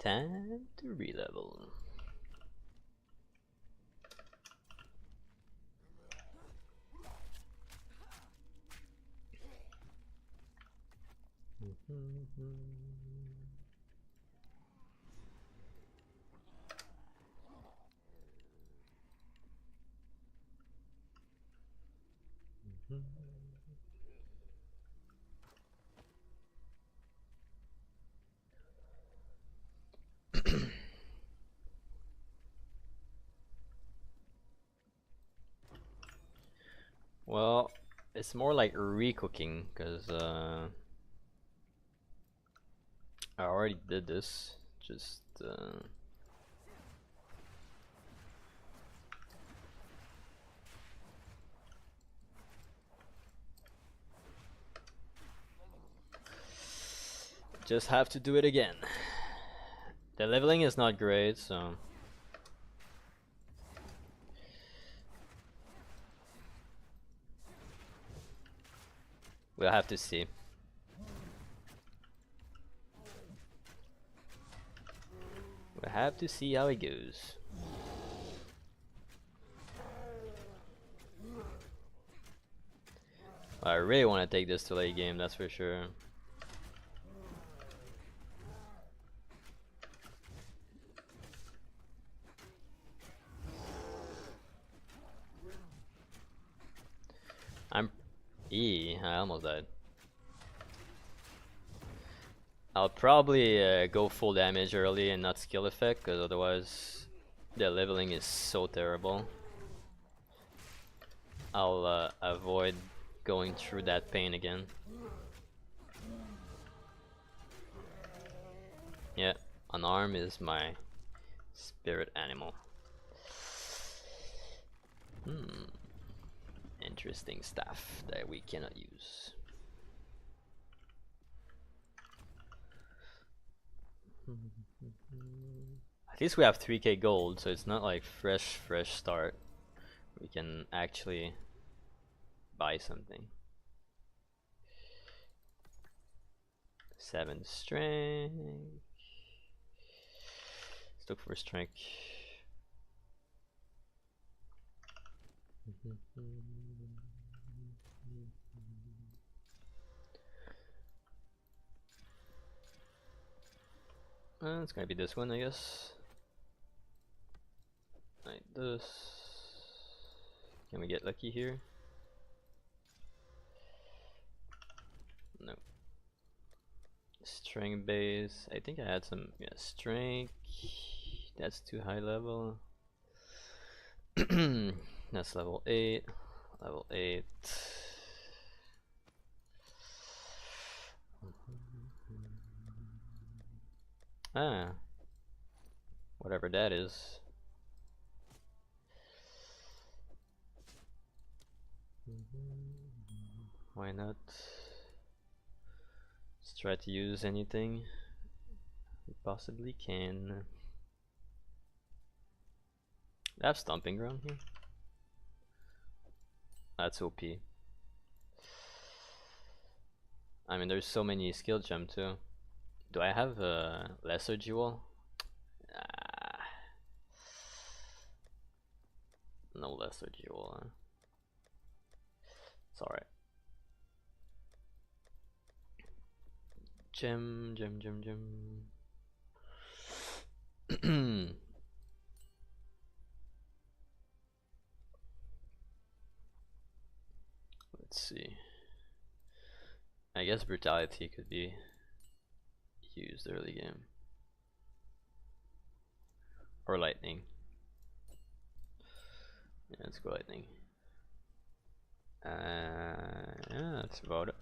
Time to relevel. Well, it's more like recooking because I already did this. Just have to do it again. The leveling is not great, so we'll have to see. We'll have to see how it goes. I really want to take this to late game, that's for sure. I almost died. I'll probably go full damage early and not skill effect, because otherwise the leveling is so terrible. I'll avoid going through that pain again. Yeah, Unarmed is my spirit animal. Interesting stuff that we cannot use. At least we have 3k gold, so it's not like fresh start. We can actually buy something. 7 strength. Let's look for strength. It's gonna be this one, I guess. Like this. Can we get lucky here? No. Strength base. I think I had some, yeah, strength. That's too high level. That's level 8. Level 8. Ah. Whatever that is. Why not? Let's try to use anything we possibly can. I have stomping ground here. That's OP. I mean, there's so many skill gem too. Do I have a lesser jewel? No lesser jewel. Huh? It's alright. Gem. Let's see. I guess brutality could be used early game. Or lightning. Yeah, let's go lightning. Yeah, that's about it.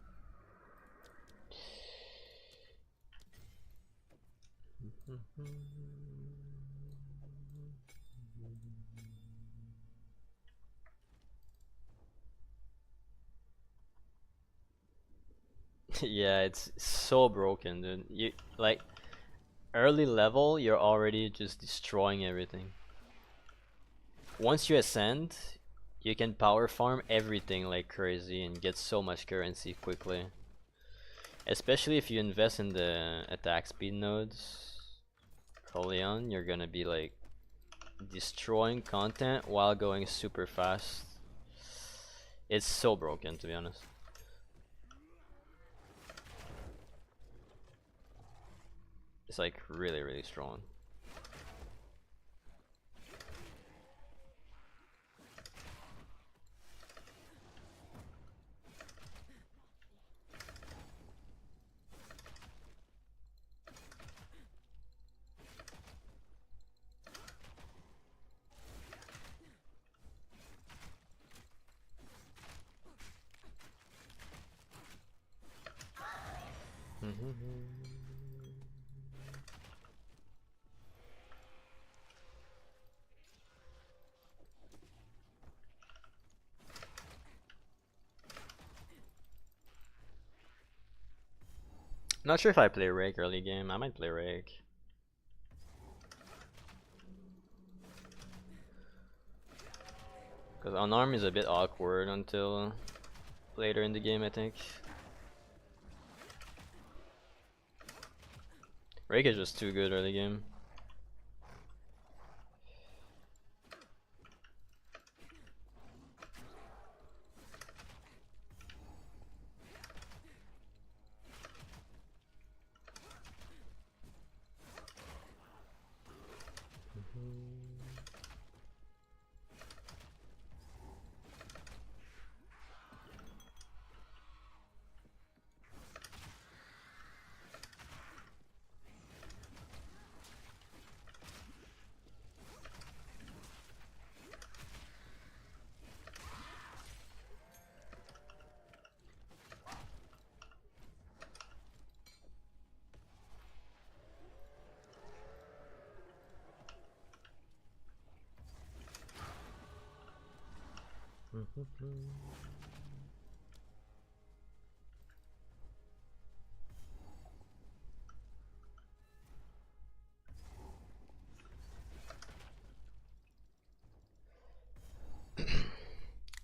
Yeah, it's so broken, dude. You like early level, you're already just destroying everything. Once you ascend, you can power farm everything like crazy and get so much currency quickly. Especially if you invest in the attack speed nodes. early on, you're gonna be like destroying content while going super fast. It's so broken, to be honest. It's like really strong. Not sure if I play Rake early game. I might play Rake. Because Unarmed is a bit awkward until later in the game, I think. Rake is just too good early game.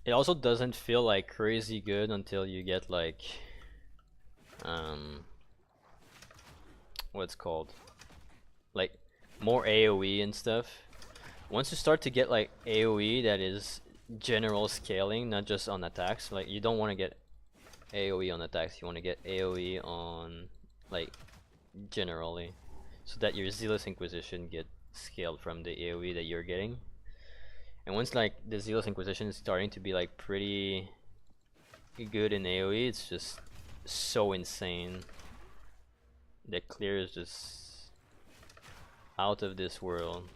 It also doesn't feel like crazy good until you get like what's called, like, more AoE and stuff. Once you start to get like AoE that is general scaling, not just on attacks, like you don't want to get AoE on attacks, you want to get AoE on like generally, so that your Zealous Inquisition get scaled from the AoE that you're getting. And once like the Zealous Inquisition is starting to be like pretty good in AoE, it's just so insane. The clear is just out of this world.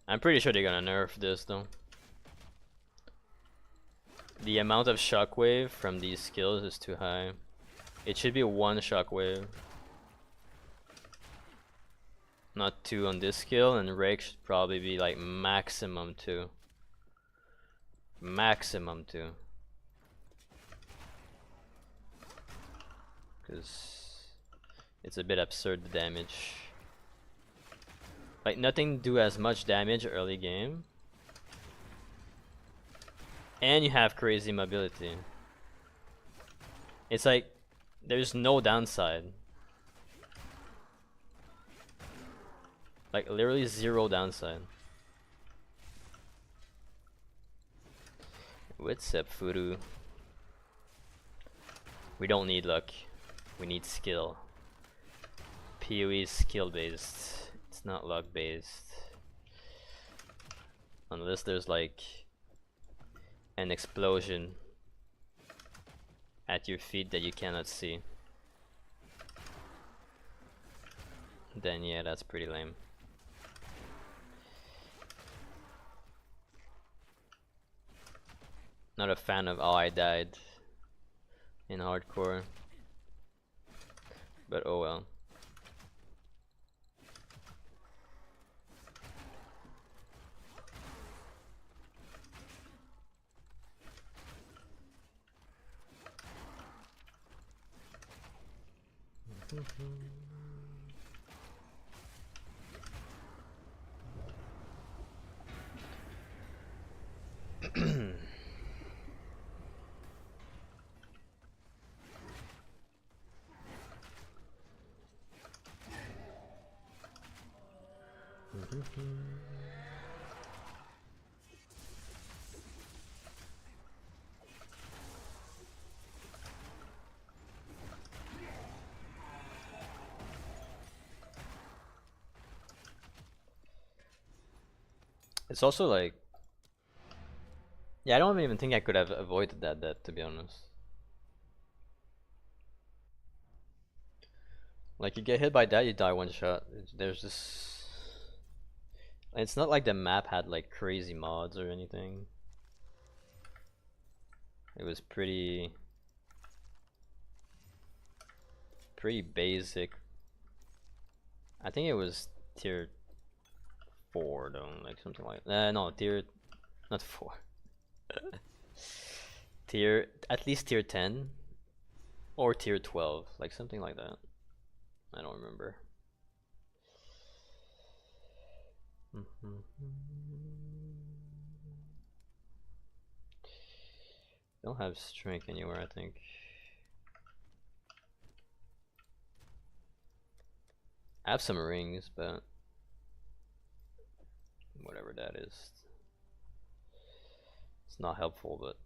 I'm pretty sure they're gonna nerf this though. The amount of shockwave from these skills is too high. It should be one shockwave, not two on this skill, and Rake should probably be like maximum two. Maximum two. Because it's a bit absurd, the damage. Like nothing do as much damage early game, and you have crazy mobility. It's like there's no downside. Like literally zero downside. What's up, Furu? We don't need luck, we need skill. PoE is skill based, it's not luck based. Unless there's like an explosion at your feet that you cannot see. Then yeah, that's pretty lame. Not a fan of "oh, I died" in hardcore, but oh well. It's also like, yeah, I don't even think I could have avoided that death, to be honest. Like, you get hit by that, you die one shot. There's this. It's not like the map had like crazy mods or anything. It was pretty basic. I think it was tier 4 though, like something like no, tier, not 4. Tier, at least tier 10 or tier 12, like something like that. I don't remember. Don't have strength anywhere, I think. I have some rings, but whatever that is, it's not helpful. But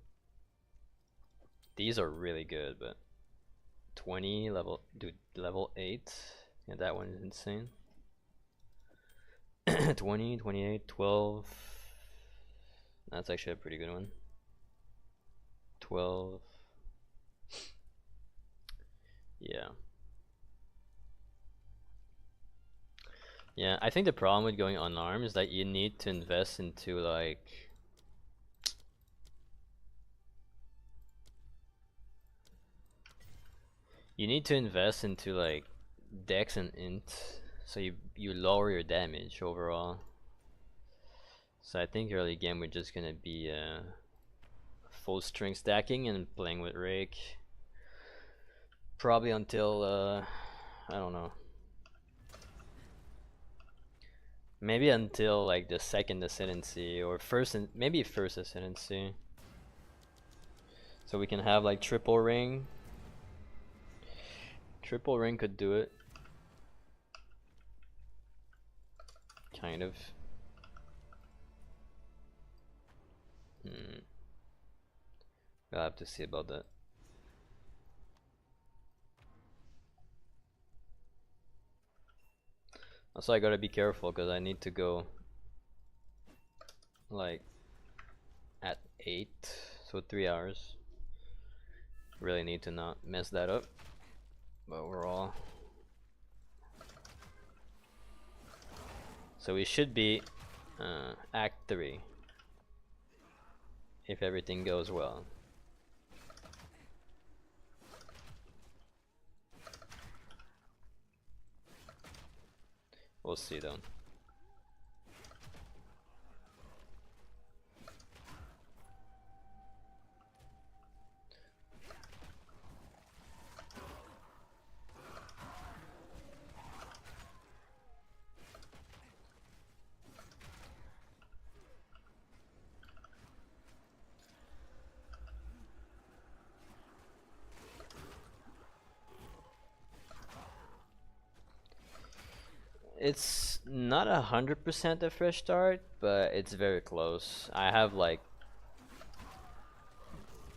these are really good. But 20 level, dude, level 8, yeah, that one is insane. 20, 28, 12. That's actually a pretty good one. 12. Yeah. Yeah, I think the problem with going unarmed is that you need to invest into like dex and int, so you lower your damage overall. So I think early game we're just gonna be full string stacking and playing with rake, probably until I don't know, maybe until like the second ascendancy or maybe first ascendancy, so we can have like triple ring. Triple ring could do it, kind of. I'll have to see about that. Also, I gotta be careful because I need to go like at 8, so 3 hours. Really need to not mess that up, but we're all. So we should be Act 3 if everything goes well. We'll see though. It's not 100% a fresh start, but it's very close. I have like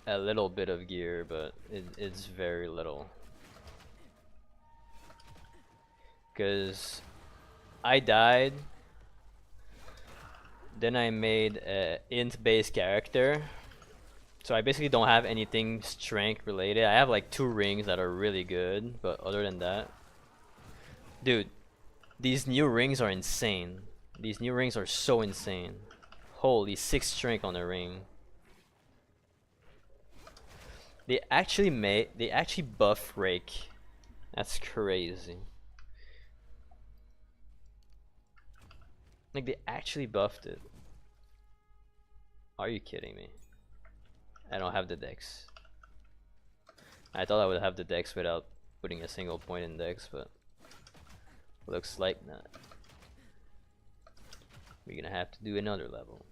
a little bit of gear, but it's very little. Because I died Then I made a int-based character. So I basically don't have anything strength related. I have like 2 rings that are really good, but other than that, dude, these new rings are insane. These new rings are so insane. Holy, 6 strength on a ring. They actually buff Rake. That's crazy. Like they actually buffed it. Are you kidding me? I don't have the dex. I thought I would have the dex without putting a single point in dex, but looks like not. We're gonna have to do another level.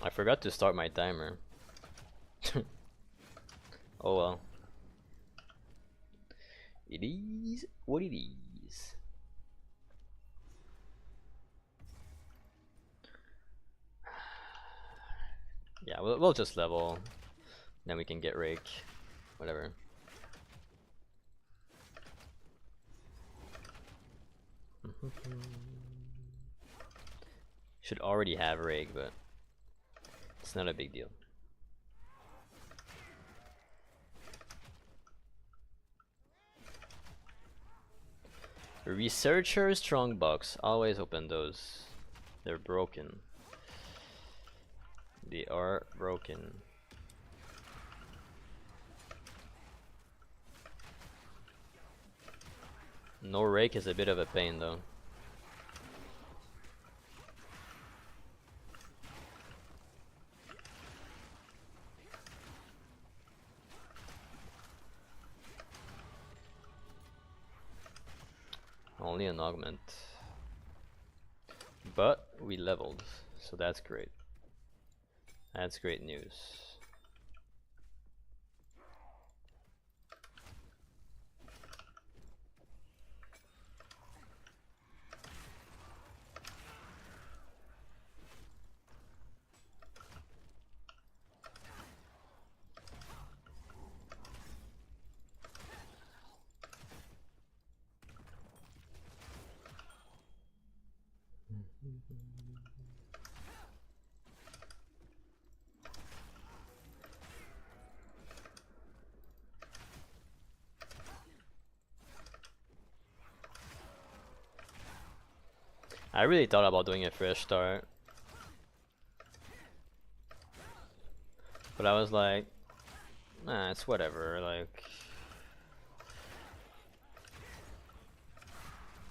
I forgot to start my timer. Oh well. It is what it is. Yeah, we'll just level. Then we can get Rake. Whatever. Should already have Rake, but it's not a big deal. Researcher strongbox. Always open those. They're broken. They are broken. No Rake is a bit of a pain though. Only an augment. But we leveled, so that's great. That's great news. I really thought about doing a fresh start, but I was like, nah, it's whatever, like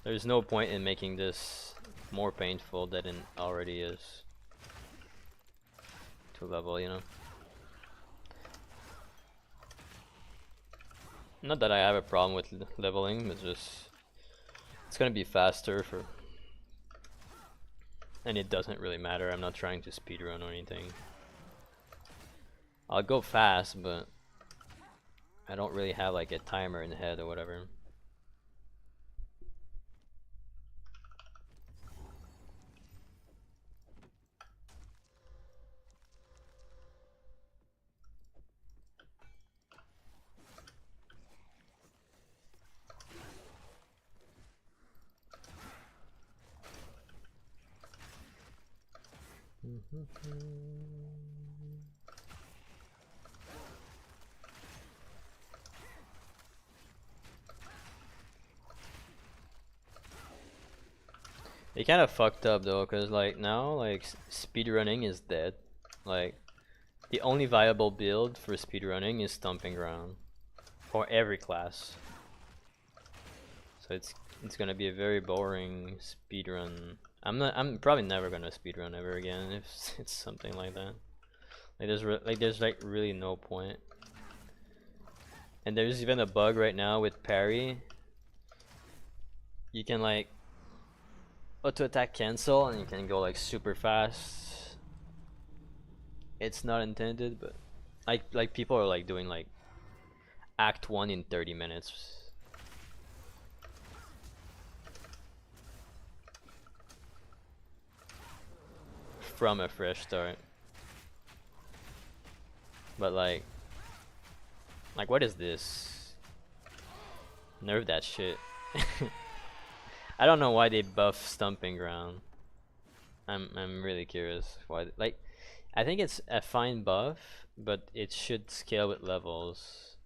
there's no point in making this more painful than it already is to level, you know. Not that I have a problem with leveling, it's just it's gonna be faster for, and it doesn't really matter. I'm not trying to speedrun or anything. I'll go fast, but I don't really have like a timer in the head or whatever. It kind of fucked up though, cause like now like speedrunning is dead. Like the only viable build for speedrunning is Stomping Ground for every class. So it's gonna be a very boring speedrun. I'm probably never gonna speedrun ever again if it's something like that. Like there's like really no point. And there's even a bug right now with parry. You can like auto attack cancel and you can go like super fast. It's not intended, but like people are like doing like Act 1 in 30 minutes. From a fresh start. But like what is this? Nerf that shit. I don't know why they buff Stomping Ground. I'm really curious why. Like, I think it's a fine buff, but it should scale with levels.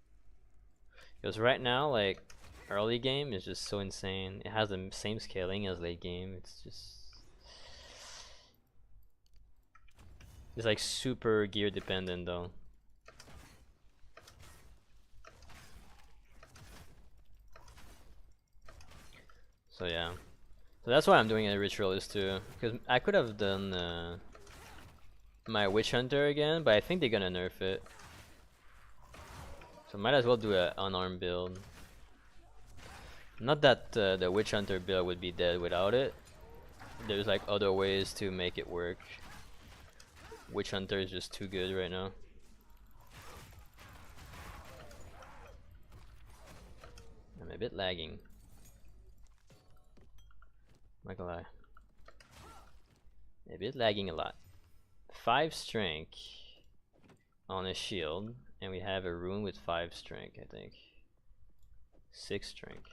Because right now, like, early game is just so insane. It has the same scaling as late game. It's like super gear dependent though. So yeah. So that's why I'm doing a Ritualist too. Because I could have done my Witch Hunter again, but I think they're gonna nerf it. So might as well do a Unarmed build. Not that the Witch Hunter build would be dead without it. There's like other ways to make it work. Witch Hunter is just too good right now. I'm a bit lagging. Not gonna lie. A bit lagging a lot. 5 strength on a shield, and we have a rune with 5 strength, I think. 6 strength.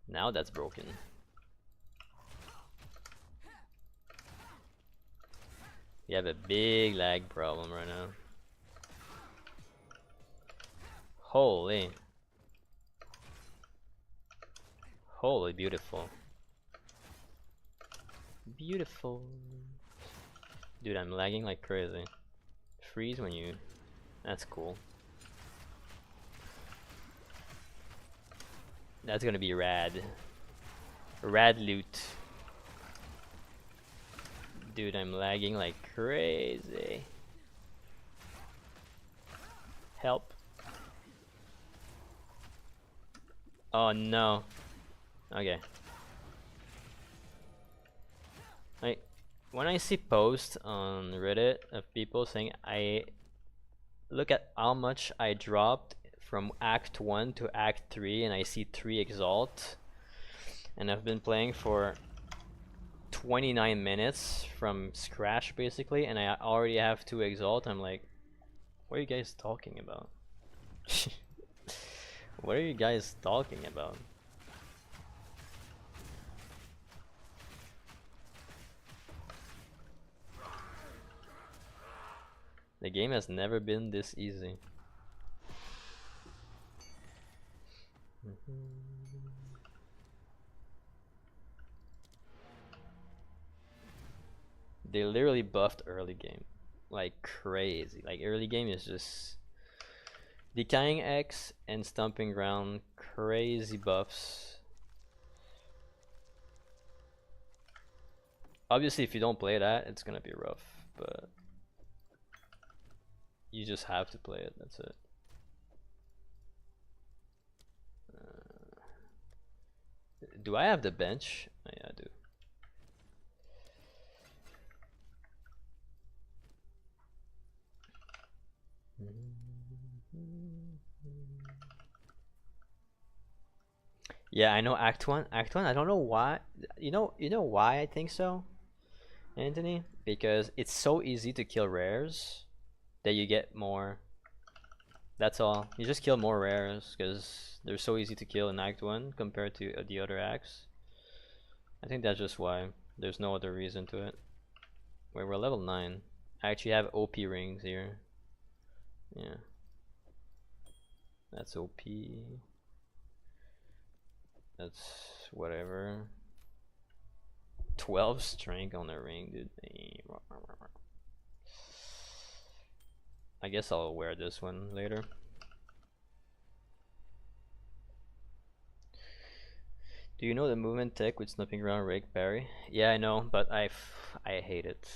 Now that's broken. We have a big lag problem right now. Holy. Holy beautiful. Beautiful. Dude, I'm lagging like crazy. Freeze when you... That's cool. That's gonna be rad. Rad loot. Dude, I'm lagging like crazy. Help. Oh no. Okay. When I see posts on Reddit of people saying I look at how much I dropped from Act 1 to Act 3 and I see 3 Exalt, and I've been playing for 29 minutes from scratch basically, and I already have 2 Exalt, I'm like, what are you guys talking about? What are you guys talking about? The game has never been this easy. They literally buffed early game like crazy. Like early game is just Decaying X and Stomping Ground, crazy buffs. Obviously if you don't play that, it's gonna be rough, but you just have to play it, that's it. Do I have the bench? Oh, yeah, I do. Yeah, I know Act 1. Act 1, I don't know why. You know why I think so, Anthony? Because it's so easy to kill rares that you get more. That's all. You just kill more rares because they're so easy to kill in Act 1 compared to the other acts. I think that's just why. There's no other reason to it. Wait, we're level 9. I actually have OP rings here. Yeah. That's OP. That's whatever. 12 strength on the ring, dude. I guess I'll wear this one later. Do you know the movement tech with Snooping Ground Rake Parry? Yeah, I know, but I hate it.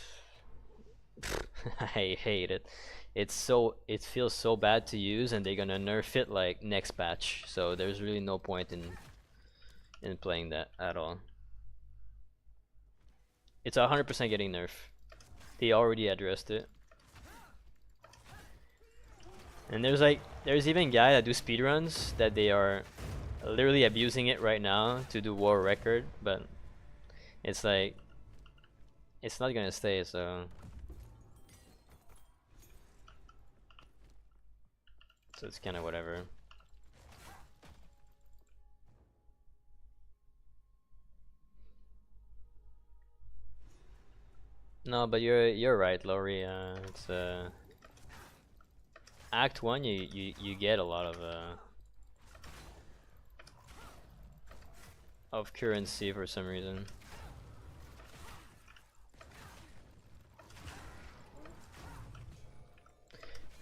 I hate it. It feels so bad to use, and they're gonna nerf it like next patch. So there's really no point in in playing that at all. It's 100% getting nerfed. They already addressed it. And there's even guys that do speedruns that they are literally abusing it right now to do war record, but it's like it's not gonna stay, so it's kind of whatever. No, but you're right, Laurie. It's Act 1, you get a lot of currency for some reason.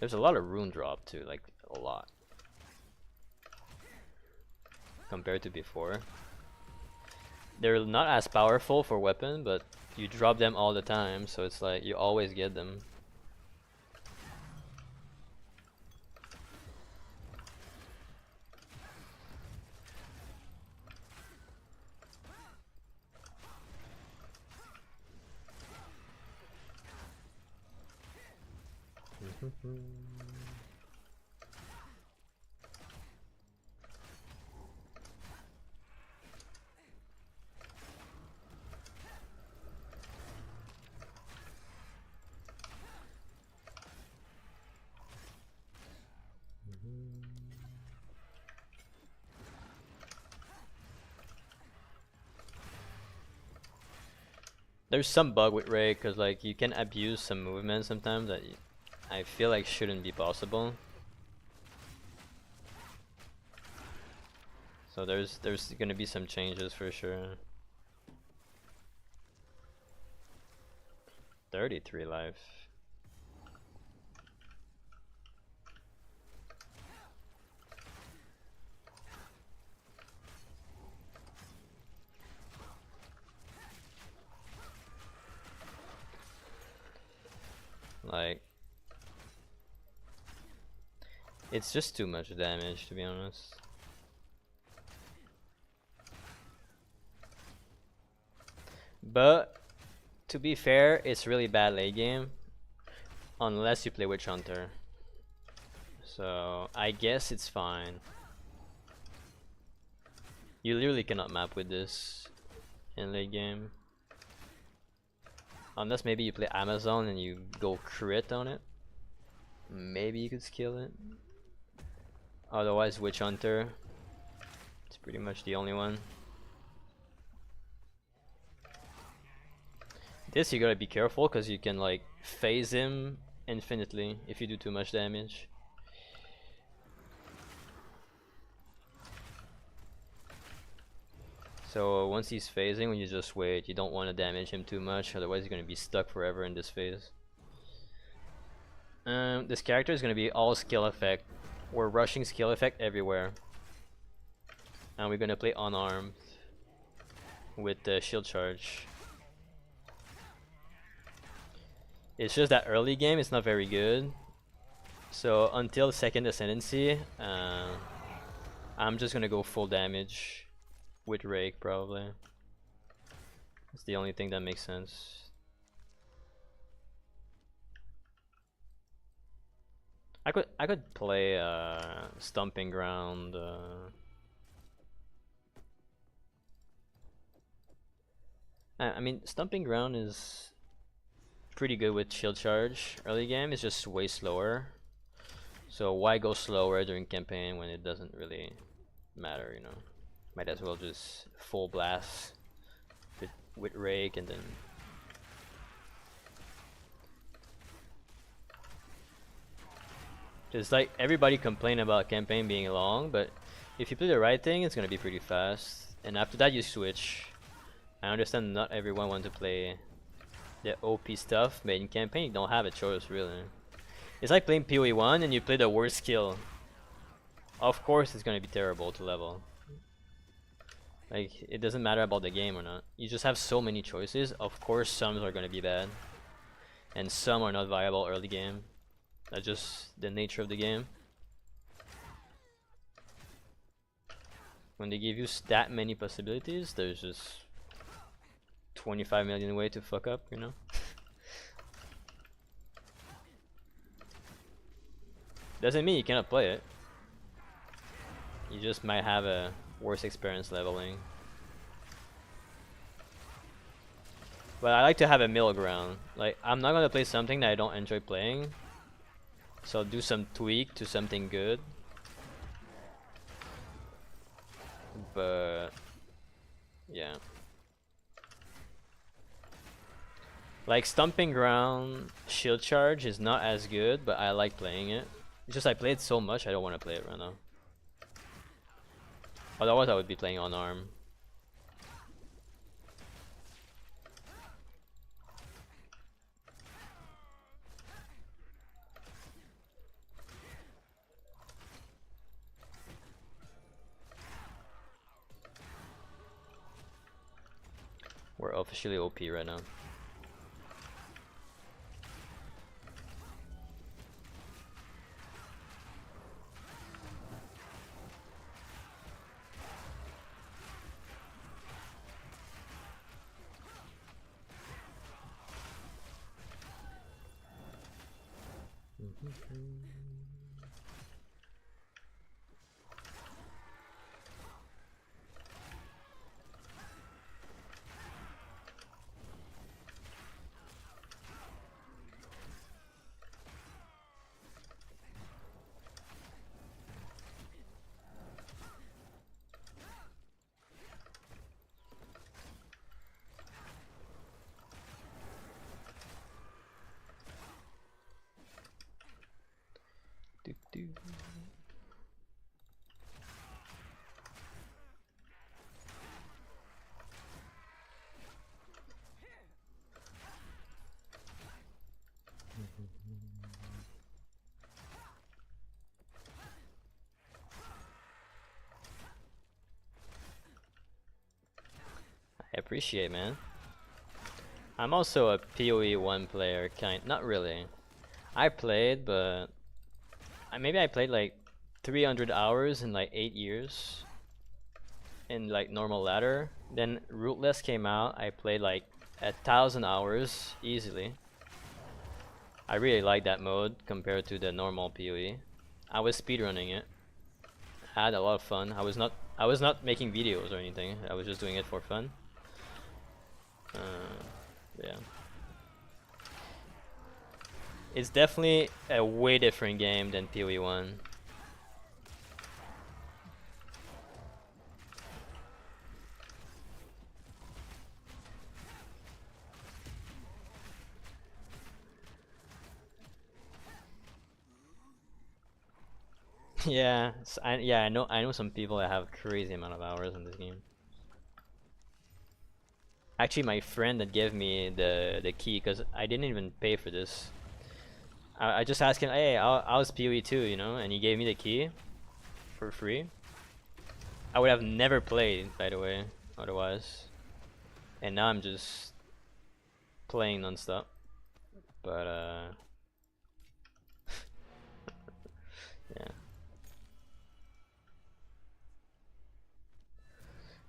There's a lot of rune drop too, like a lot compared to before. They're not as powerful for weapon, but you drop them all the time, so it's like you always get them. There's some bug with Ray, cause like you can abuse some movement sometimes that I feel like shouldn't be possible. So there's gonna be some changes for sure. 33 life. Like, it's just too much damage, to be honest. But to be fair, it's really bad late game unless you play Witch Hunter. So I guess it's fine. You literally cannot map with this in late game. Unless maybe you play Amazon and you go crit on it. Maybe you could skill it. Otherwise Witch Hunter. It's pretty much the only one. This you gotta be careful because you can like phase him infinitely if you do too much damage. So once he's phasing, when you just wait, you don't want to damage him too much, otherwise you're gonna be stuck forever in this phase. This character is gonna be all skill effect. We're rushing skill effect everywhere. And we're gonna play Unarmed with the shield charge. It's just that early game it's not very good. So until second ascendancy, I'm just gonna go full damage with Rake probably. It's the only thing that makes sense. I could play Stomping Ground. I mean, Stomping Ground is pretty good with shield charge. Early game is just way slower. So why go slower during campaign when it doesn't really matter, you know? Might as well just full blast with Rake and then just like everybody complain about campaign being long, but if you play the right thing, it's gonna be pretty fast. And after that, you switch. I understand not everyone wants to play the OP stuff, but in campaign, you don't have a choice really. It's like playing PoE 1 and you play the worst skill. Of course, it's gonna be terrible to level. Like, it doesn't matter about the game or not. You just have so many choices. Of course, some are gonna be bad, and some are not viable early game. That's just the nature of the game. When they give you that many possibilities, there's just 25 million ways to fuck up, you know? Doesn't mean you cannot play it. You just might have a worse experience leveling. But I like to have a middle ground. Like, I'm not gonna play something that I don't enjoy playing. So I'll do some tweak to something good. But yeah. Like Stomping Ground Shield Charge is not as good, but I like playing it. It's just I play it so much I don't want to play it right now. Otherwise I would be playing Unarmed. We're officially OP right now. I appreciate, man. I'm also a PoE 1 player, not really. I played, but maybe I played like 300 hours in like 8 years in like normal ladder. Then Rootless came out. I played like 1,000 hours easily. I really like that mode compared to the normal PoE. I was speedrunning it. I had a lot of fun. I was not making videos or anything. I was just doing it for fun. Yeah. It's definitely a way different game than PoE 1. Yeah, I know some people that have crazy amount of hours in this game. Actually, my friend that gave me the key, because I didn't even pay for this. I just asked him, hey, how's PoE 2, you know, and he gave me the key for free. I would have never played, by the way, otherwise. And now I'm just playing non-stop. But yeah.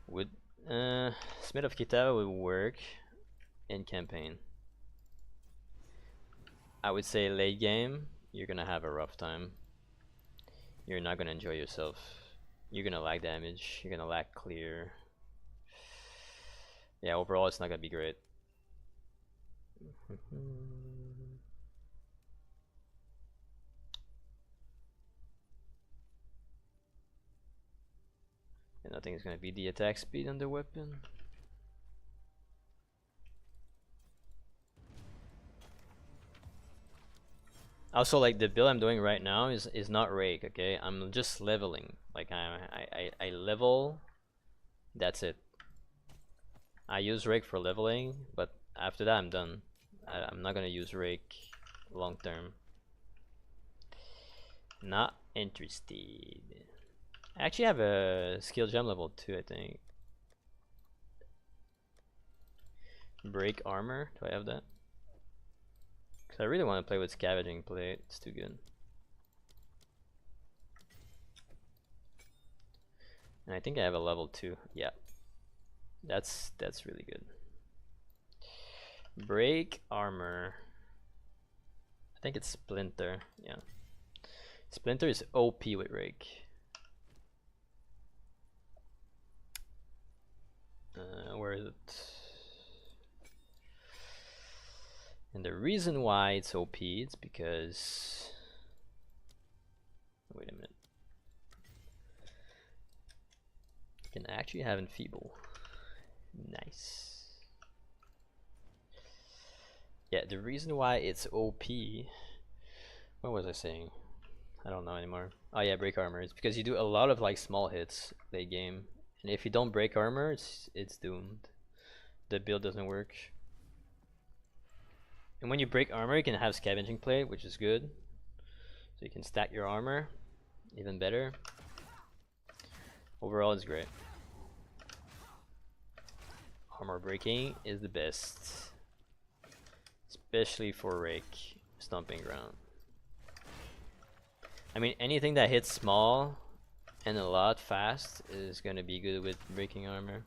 Would Smith of Kitava would work in campaign. I would say late game, you're gonna have a rough time. You're not gonna enjoy yourself. You're gonna lack damage. You're gonna lack clear. Yeah, overall it's not gonna be great. And I think it's gonna be the attack speed on the weapon. Also, like the build I'm doing right now is not rake. Okay, I'm just leveling. Like I level. That's it. I use rake for leveling, but after that I'm done. I'm not gonna use rake long term. Not interested. I actually have a skill gem level 2, I think. Break armor. Do I have that? Cause I really want to play with scavenging plate. It's too good. And I think I have a level 2. Yeah. That's really good. Break armor. I think it's Splinter. Yeah. Splinter is OP with Rake. Where is it? And the reason why it's OP is because... Wait a minute. You can actually have Enfeeble. Nice. Yeah, the reason why it's OP... What was I saying? I don't know anymore. Oh yeah, break armor. It's because you do a lot of like small hits late game. And if you don't break armor, it's doomed. The build doesn't work. And when you break armor, you can have scavenging plate, which is good. So you can stack your armor, even better. Overall, it's great. Armor breaking is the best, especially for Rake Stomping Ground. I mean, anything that hits small and a lot fast is gonna be good with breaking armor.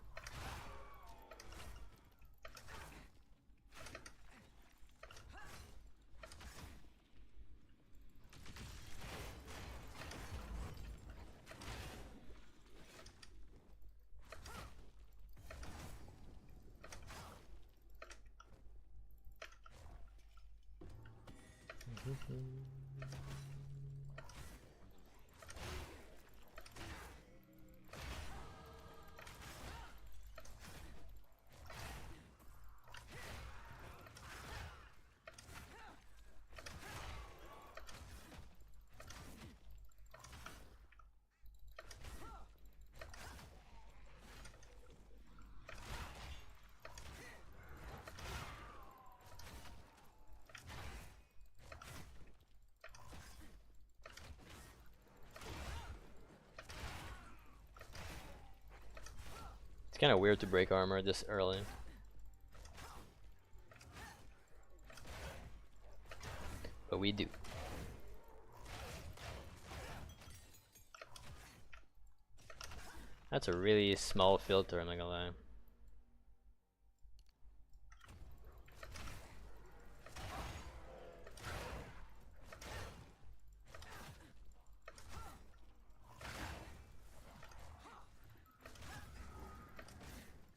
It's kind of weird to break armor this early. But we do. That's a really small filter, I'm not gonna lie.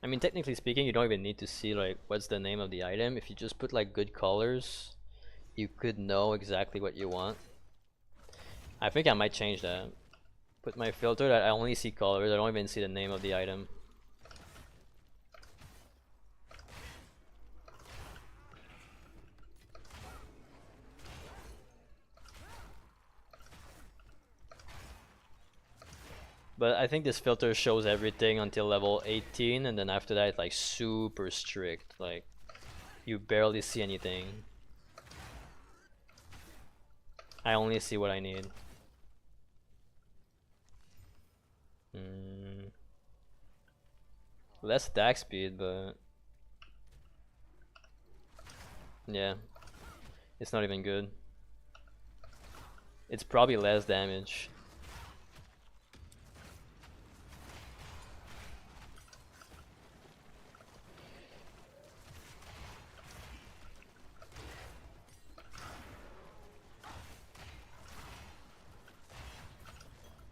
I mean, technically speaking, you don't even need to see like what's the name of the item. If you just put like good colors, you could know exactly what you want. I think I might change that. Put my filter that I only see colors, I don't even see the name of the item. But I think this filter shows everything until level 18, and then after that it's like super strict. Like, you barely see anything. I only see what I need. Less attack speed, but yeah, it's not even good. It's probably less damage.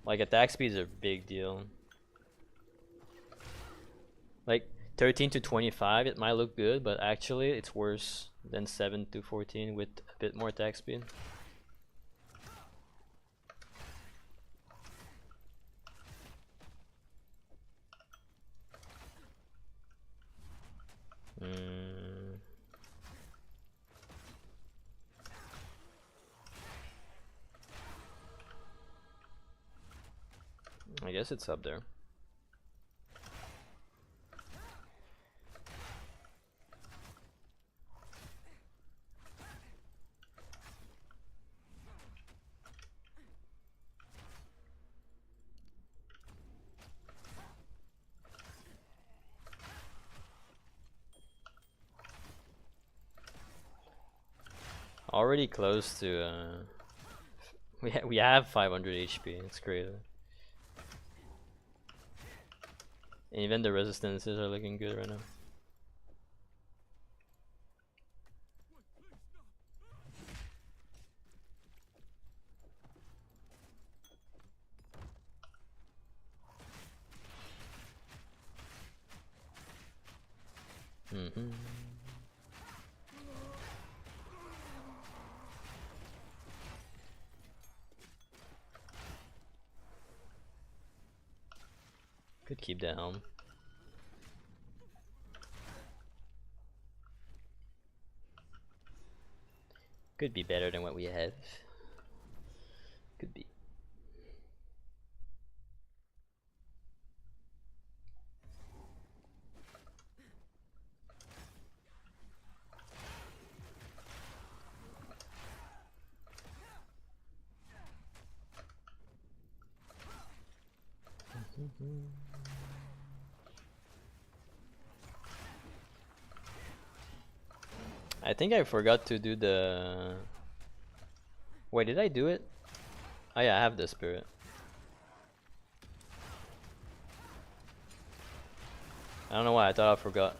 Like, attack speed is a big deal. Like 13 to 25, it might look good, but actually it's worse than 7 to 14 with a bit more attack speed. I guess it's up there. Already close to we have 500 HP. It's crazy. And even the resistances are looking good right now. Could keep that helm. Could be better than what we have. Could be. I think I forgot to do the... Wait, did I do it? Oh yeah, I have the spirit. I don't know why, I thought I forgot.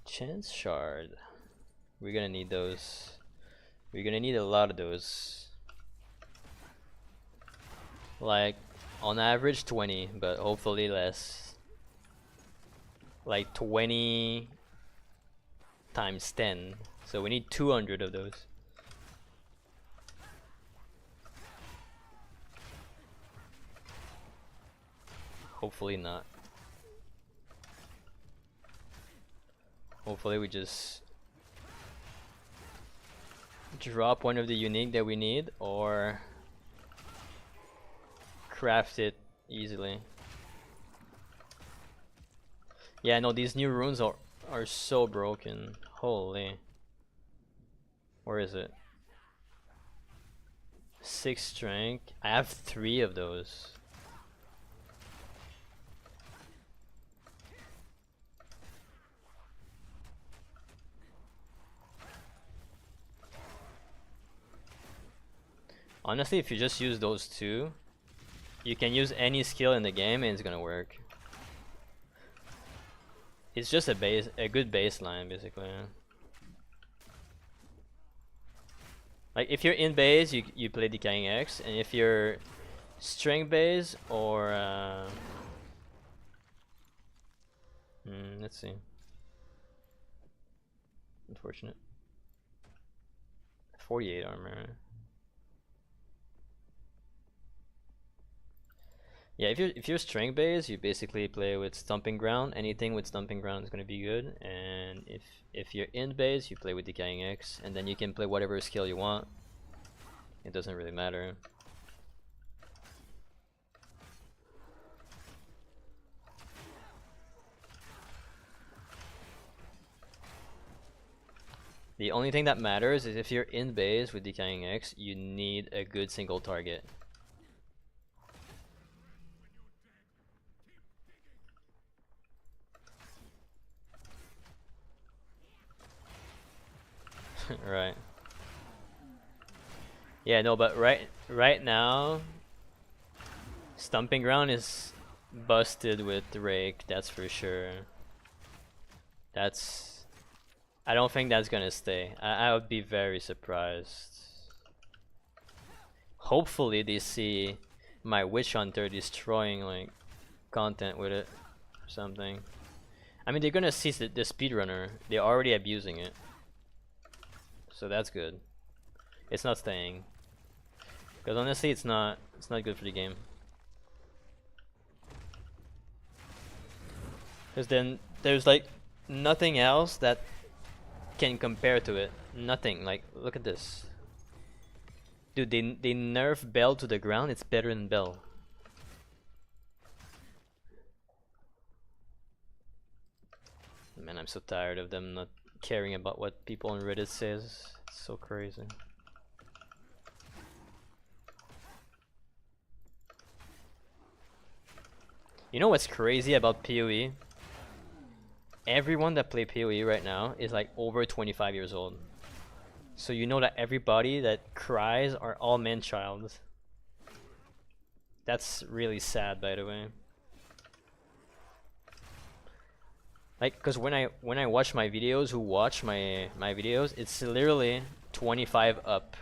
Chance shard. We're gonna need those. We're gonna need a lot of those. Like, on average 20, but hopefully less. Like 20 times 10. So we need 200 of those. Hopefully not. Hopefully we just drop one of the unique that we need, or craft it easily. Yeah, no, these new runes are so broken. Holy. Where is it? 6 strength. I have 3 of those. Honestly, if you just use those 2, you can use any skill in the game and it's gonna work. It's just a good baseline, basically. Like, if you're in base, you play Decaying X, and if you're strength base or let's see. Unfortunate. 48 armor. Yeah, if you're strength based, you basically play with Stomping Ground. Anything with Stomping Ground is gonna be good. And if you're in base, you play with Decaying X, and then you can play whatever skill you want. It doesn't really matter. The only thing that matters is if you're in base with Decaying X, you need a good single target. Right. Yeah, no, but right now, Stomping Ground is busted with Rake, that's for sure. I don't think that's gonna stay. I would be very surprised. Hopefully they see my Witch Hunter destroying like content with it or something. I mean, they're gonna see the speedrunner. They're already abusing it. So that's good. It's not staying. Because honestly, it's not good for the game. Because then there's like nothing else that can compare to it. Nothing. Like, look at this. Dude, they nerf Bell to the ground. It's better than Bell. Man, I'm so tired of them not caring about what people on Reddit says. It's so crazy. You know what's crazy about PoE? everyone that play PoE right now is like over 25 years old. So you know that everybody that cries are all man-child. That's really sad, by the way. Like, cause when I watch my videos, who watch my videos, it's literally 25 up.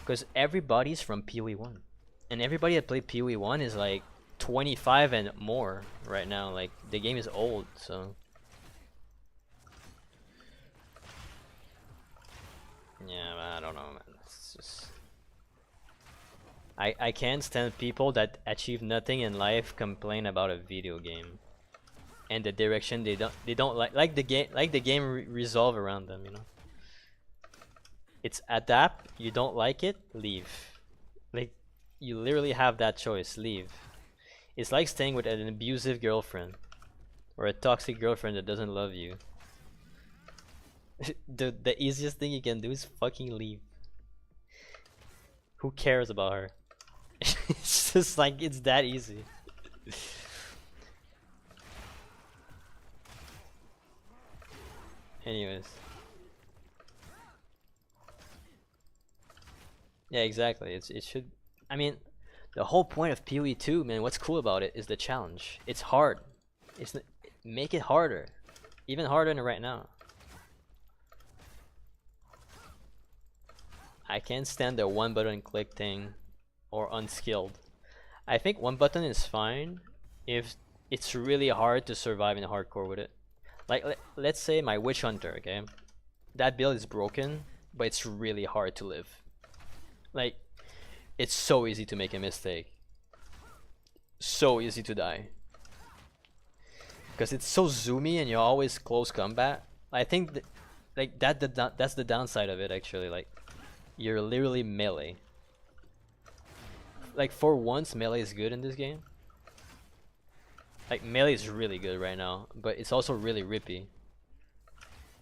Cause everybody's from PoE 1, and everybody that played PoE 1 is like 25 and more right now. Like the game is old, so yeah, I don't know, man. It's just I can't stand people that achieve nothing in life complain about a video game and the direction they don't like the game resolve around them, you know. It's adapt, you don't like it, leave. Like you literally have that choice, leave. It's like staying with an abusive girlfriend or a toxic girlfriend that doesn't love you. The easiest thing you can do is fucking leave. Who cares about her? It's just like, it's that easy. Anyways. Yeah, exactly. It should. I mean, the whole point of PoE 2, man. What's cool about it is the challenge. It's hard. Make it harder, even harder than right now. I can't stand the one button click thing, or unskilled. I think one button is fine if it's really hard to survive in hardcore with it. Like let's say my witch hunter, okay? That build is broken, but it's really hard to live. Like, it's so easy to make a mistake. So easy to die. Because it's so zoomy and you're always close combat. I think like that's the downside of it actually. Like, you're literally melee. Like for once, melee is good in this game. Like melee is really good right now, but it's also really rippy.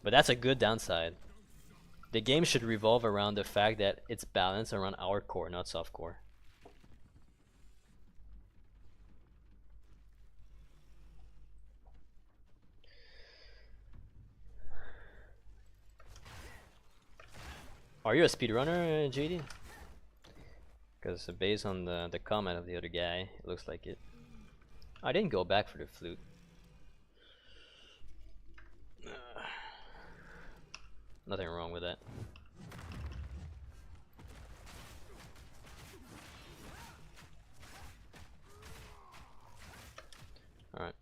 But that's a good downside. The game should revolve around the fact that it's balanced around our core, not soft core. Are you a speedrunner, JD? Because based on the comment of the other guy, it looks like it. I didn't go back for the flute. Nothing wrong with that. Alright.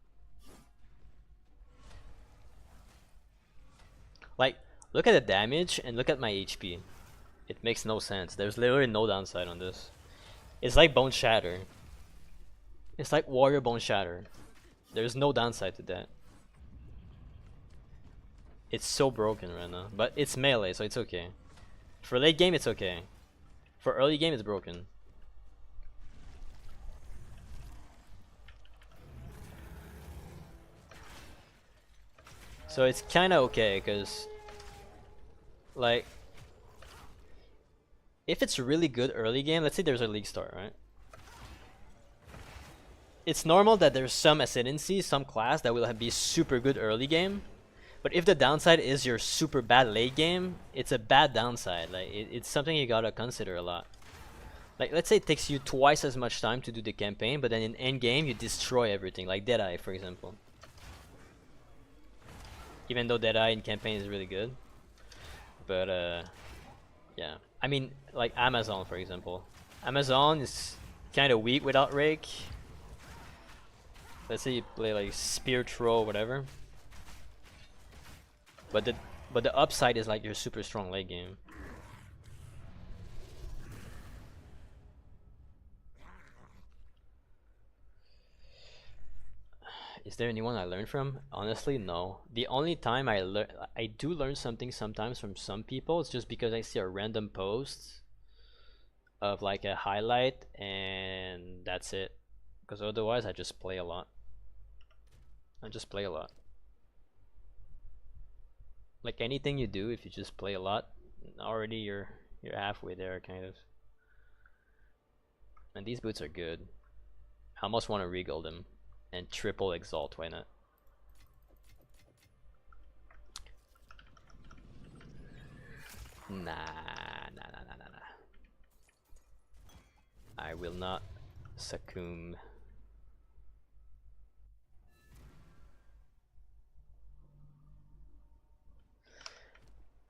Like, look at the damage and look at my HP. It makes no sense. There's literally no downside on this. It's like Bone Shatter. It's like Warrior Bone Shatter. There's no downside to that. It's so broken right now. But it's melee, so it's okay. For late game, it's okay. For early game, it's broken. So it's kinda okay, cause like if it's really good early game, let's say there's a league start, right? It's normal that there's some ascendancy, some class that will be super good early game. But if the downside is your super bad late game, it's a bad downside. Like it's something you gotta consider a lot. Like let's say it takes you twice as much time to do the campaign, but then in end game you destroy everything, like Deadeye for example. Even though Deadeye in campaign is really good. But yeah. I mean, like Amazon for example. Amazon is kind of weak without Rake. Let's say you play like Spear Throw, whatever. But the upside is like your super strong late game. Is there anyone I learned from? Honestly, no. The only time I do learn something sometimes from some people, it's just because I see a random post of like a highlight and that's it. Because otherwise I just play a lot. I just play a lot. Like anything you do, if you just play a lot, already you're halfway there kind of. And these boots are good. I almost want to regal them and triple exalt, why not? Nah, nah, nah, nah, nah, nah. I will not succumb.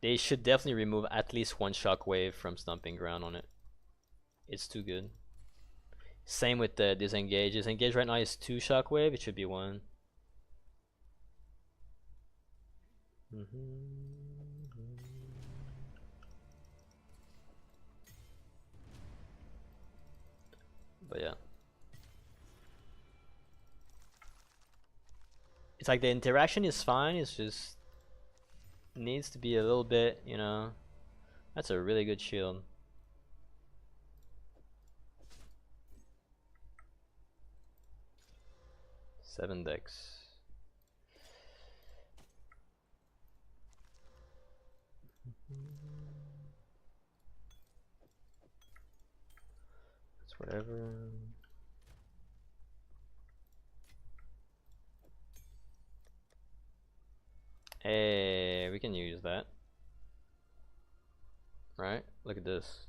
They should definitely remove at least one shockwave from Stomping Ground on it. It's too good. Same with the disengage. Disengage right now is 2 shockwave, it should be 1. But yeah. It's like the interaction is fine, it's just needs to be a little bit, you know. That's a really good shield. Seven decks. It's whatever. Hey, we can use that. Right? Look at this.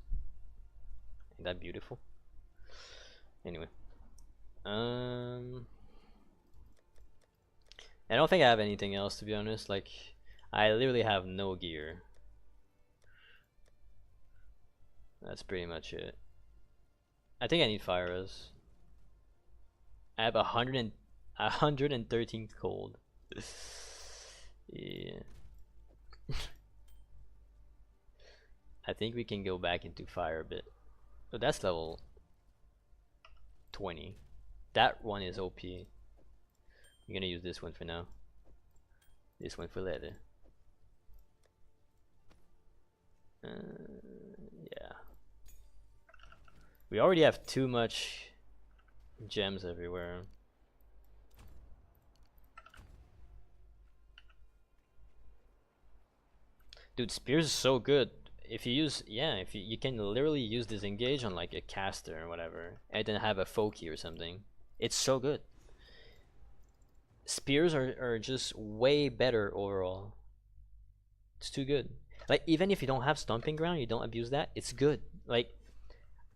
Ain't that beautiful? Anyway. I don't think I have anything else, to be honest. Like, I literally have no gear. That's pretty much it. I think I need fire res. I have 113 cold. Yeah. I think we can go back into fire a bit. But that's level 20. That one is OP. I'm gonna use this one for now. This one for later. Yeah. We already have too much gems everywhere. Dude, spears is so good. If you use, yeah, if you can literally use disengage on like a caster or whatever, and then have a Foki or something. It's so good. Spears are just way better overall. It's too good. Like, even if you don't have Stomping Ground, you don't abuse that, it's good. Like,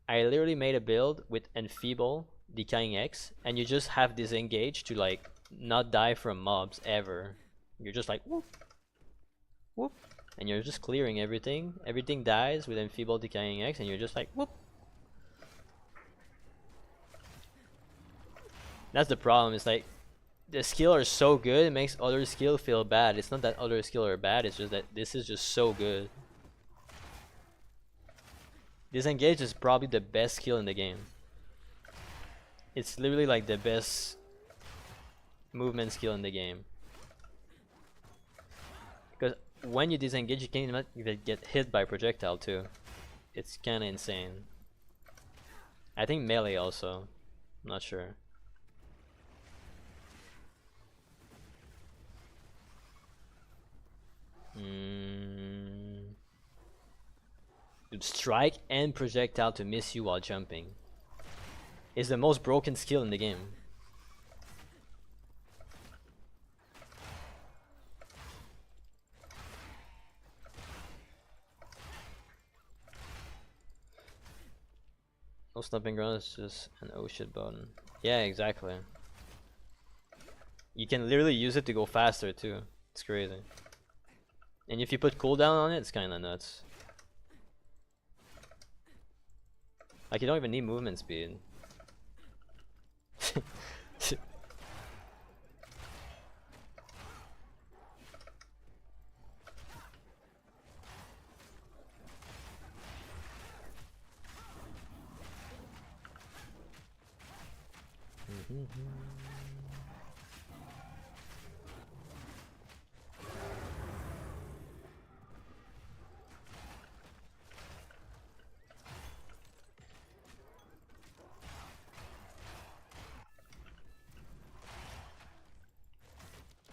I literally made a build with Enfeeble, Decaying X, and you just have disengage to like not die from mobs ever. You're just like whoop, whoop, and you're just clearing everything. Everything dies with Enfeeble, Decaying X, and you're just like whoop. That's the problem. It's like the skill are so good, it makes other skill feel bad. It's not that other skill are bad, it's just that this is just so good. Disengage is probably the best skill in the game. It's literally like the best movement skill in the game. Because when you disengage, you can't even get hit by projectile too. It's kinda insane. I think melee also. I'm not sure. Dude, strike and projectile to miss you while jumping is the most broken skill in the game. No Stomping Ground is just an oh shit button. Yeah, exactly. You can literally use it to go faster too. It's crazy. And if you put cooldown on it, it's kinda nuts. Like, you don't even need movement speed.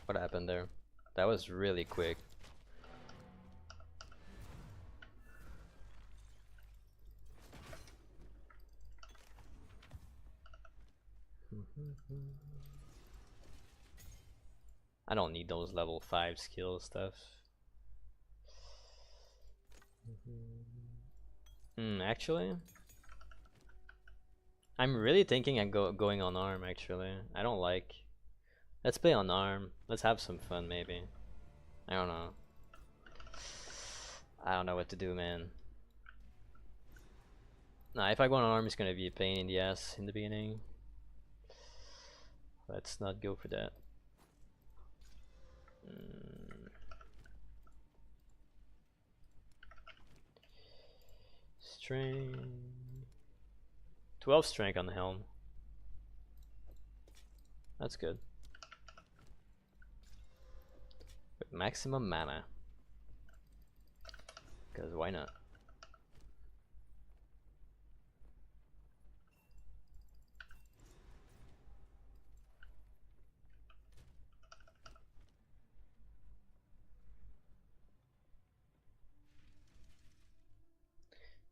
What happened there? That was really quick. I don't need those level 5 skill stuff. Actually, I'm really thinking of going on arm. Actually, I don't like. Let's play on arm. Let's have some fun, maybe. I don't know. I don't know what to do, man. Nah, if I go on arm, it's gonna be a pain in the ass in the beginning. Let's not go for that. Strength. 12 strength on the helm. That's good. With maximum mana. Because why not?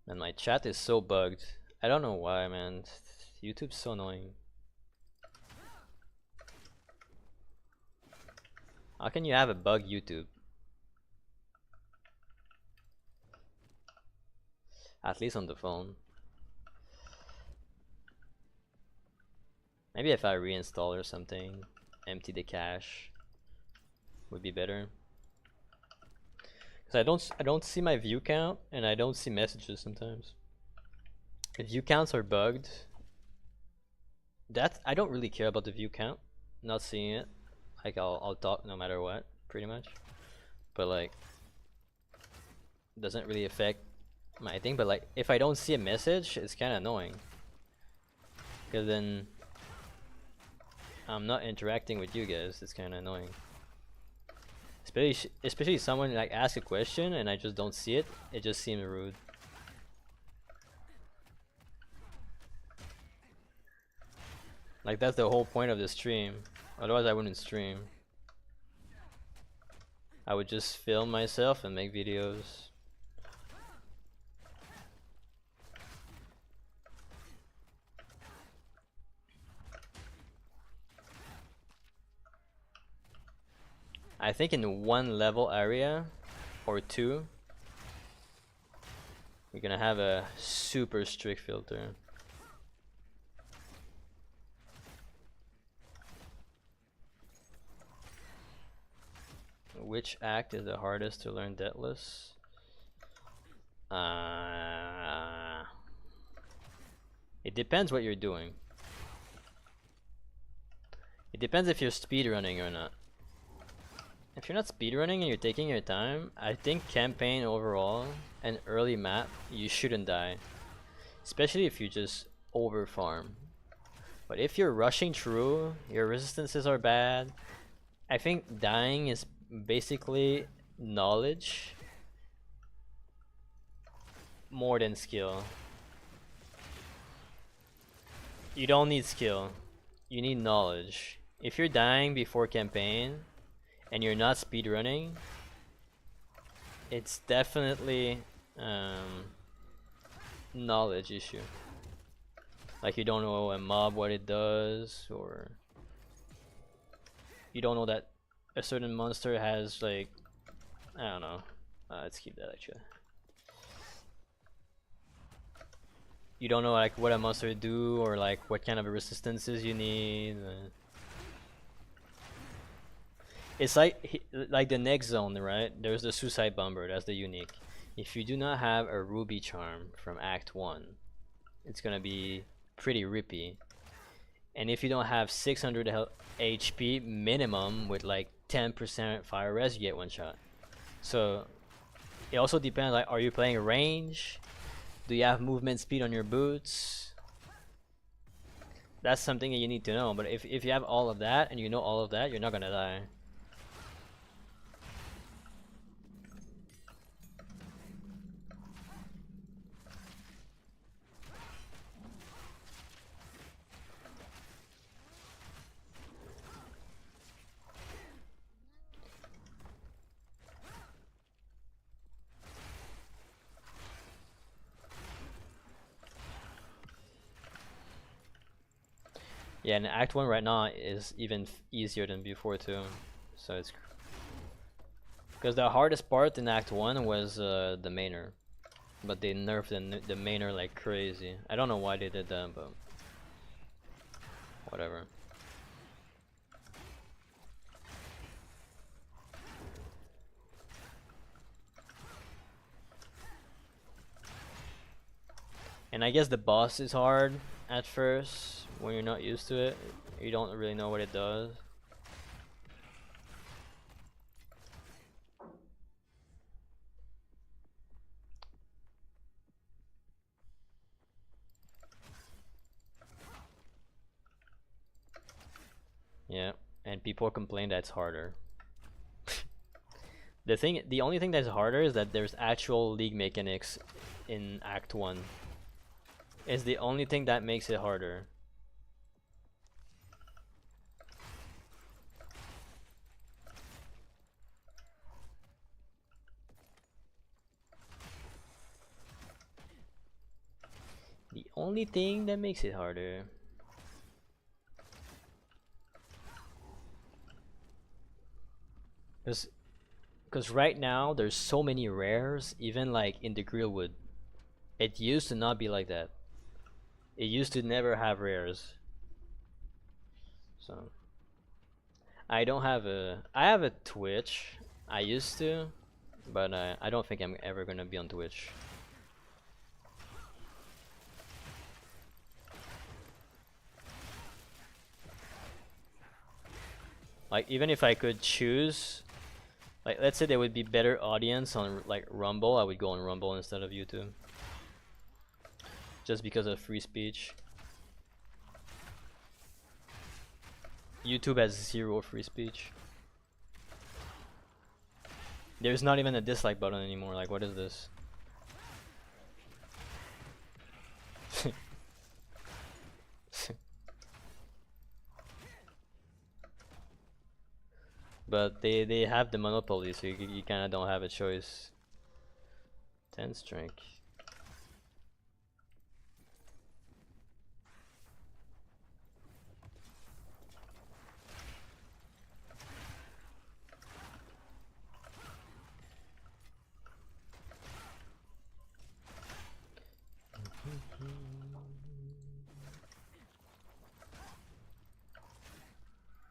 And my chat is so bugged. I don't know why, man. YouTube's so annoying. How can you have a bug YouTube? At least on the phone. Maybe if I reinstall or something, empty the cache, would be better. Cause I don't see my view count and I don't see messages sometimes. If view counts are bugged, I don't really care about the view count. Not seeing it, like I'll talk no matter what, pretty much. But like, doesn't really affect my thing. But like, if I don't see a message, it's kind of annoying. Cause then I'm not interacting with you guys. It's kind of annoying. Especially someone like asks a question and I just don't see it. It just seems rude. Like that's the whole point of the stream. Otherwise I wouldn't stream. I would just film myself and make videos. I think in one level area or two, we're gonna have a super strict filter. Which act is the hardest to learn Deathless? It depends what you're doing. It depends if you're speedrunning or not. If you're not speedrunning and you're taking your time, I think campaign overall and early map, you shouldn't die. Especially if you just over farm. But if you're rushing through, your resistances are bad, I think dying is basically knowledge more than skill. You don't need skill, you need knowledge. If you're dying before campaign and you're not speedrunning, it's definitely knowledge issue. Like you don't know a mob what it does, or you don't know that a certain monster has like, I don't know. Let's keep that actually. You don't know like what a monster do or like what kind of resistances you need. It's like the next zone, right? There's the Suicide Bomber, that's the unique. If you do not have a Ruby Charm from Act 1, it's gonna be pretty rippy. And if you don't have 600 HP minimum with like 10% fire res, you get one shot. So it also depends, like, are you playing range? Do you have movement speed on your boots? That's something that you need to know. But if you have all of that and you know all of that, you're not gonna die. Yeah, and Act 1 right now is even easier than before too. So it's because the hardest part in Act 1 was the mainer. But they nerfed the mainer like crazy. I don't know why they did that, but whatever. And I guess the boss is hard at first when you're not used to it. You don't really know what it does. Yeah, and people complain that's harder. The only thing that's harder is that there's actual league mechanics in Act 1. It's the only thing that makes it harder. The only thing that makes it harder. Because right now there's so many rares, even like in the Grillwood. It used to not be like that. It used to never have rares. So I don't have a. I have a Twitch. I used to, but I don't think I'm ever gonna be on Twitch. Like even if I could choose, like let's say there would be better audience on like Rumble, I would go on Rumble instead of YouTube. Just because of free speech. YouTube has 0 free speech. There's not even a dislike button anymore. Like, what is this? But they have the monopoly, so you kind of don't have a choice. 10 strength.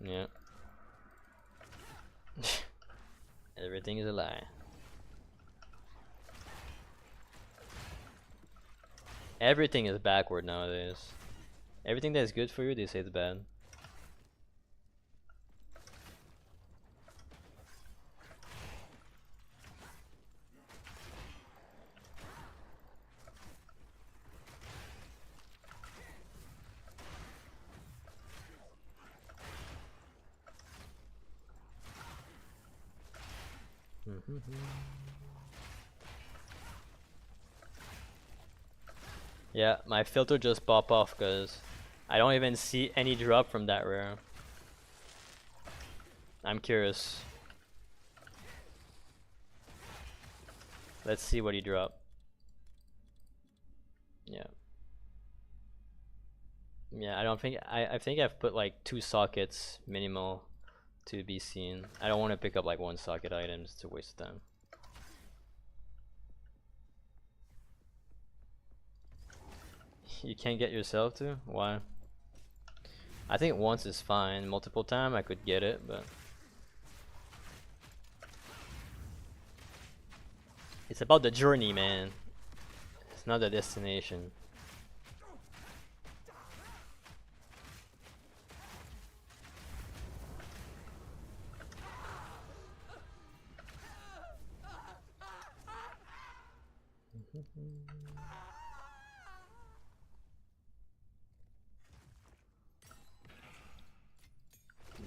Yeah. Everything is a lie. Everything is backward nowadays. Everything that is good for you, they say it's bad. Yeah, my filter just popped off because I don't even see any drop from that rare. I'm curious. Let's see what he dropped. Yeah. Yeah, I don't think I think I've put like 2 sockets minimal to be seen. I don't want to pick up like 1 socket items to waste time. You can't get yourself to? Why? I think once is fine. Multiple time I could get it, but it's about the journey, man. It's not the destination.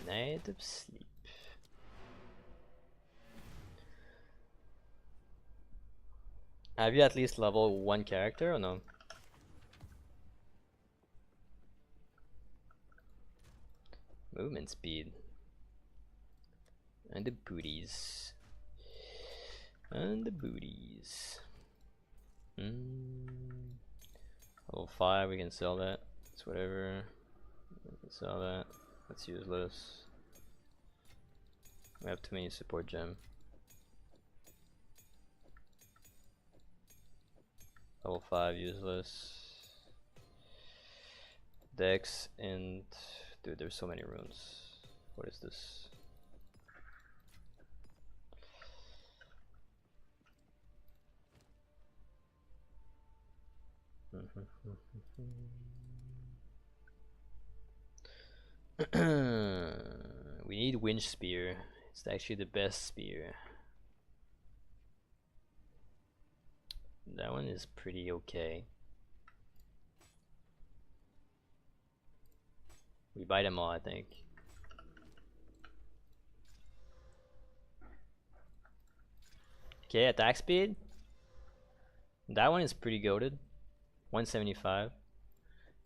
Night of sleep. Have you at least level 1 character or no? Movement speed. And the booties. And the booties. Level 5, we can sell that. It's whatever. We can sell that. That's useless. We have too many support gem. Level 5 useless. Dex and dude, there's so many runes. What is this? We need Winch Spear. It's actually the best spear. That one is pretty okay. We buy them all, I think. Okay, attack speed. That one is pretty goated. 175.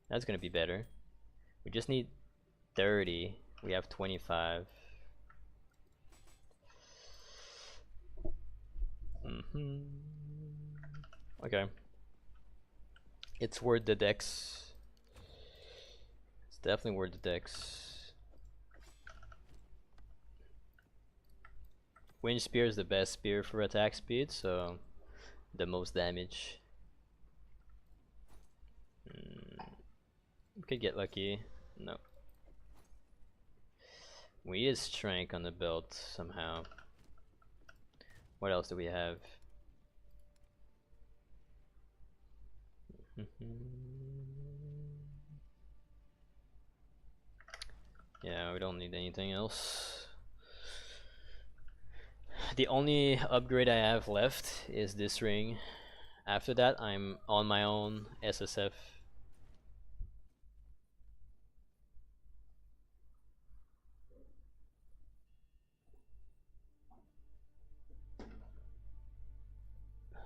That's gonna be better. We just need 30. We have 25. Okay. It's worth the dex. It's definitely worth the dex. Winch Spear is the best spear for attack speed, so the most damage. We could get lucky. No. We need strength on the belt somehow. What else do we have? Yeah, we don't need anything else. The only upgrade I have left is this ring. After that, I'm on my own SSF.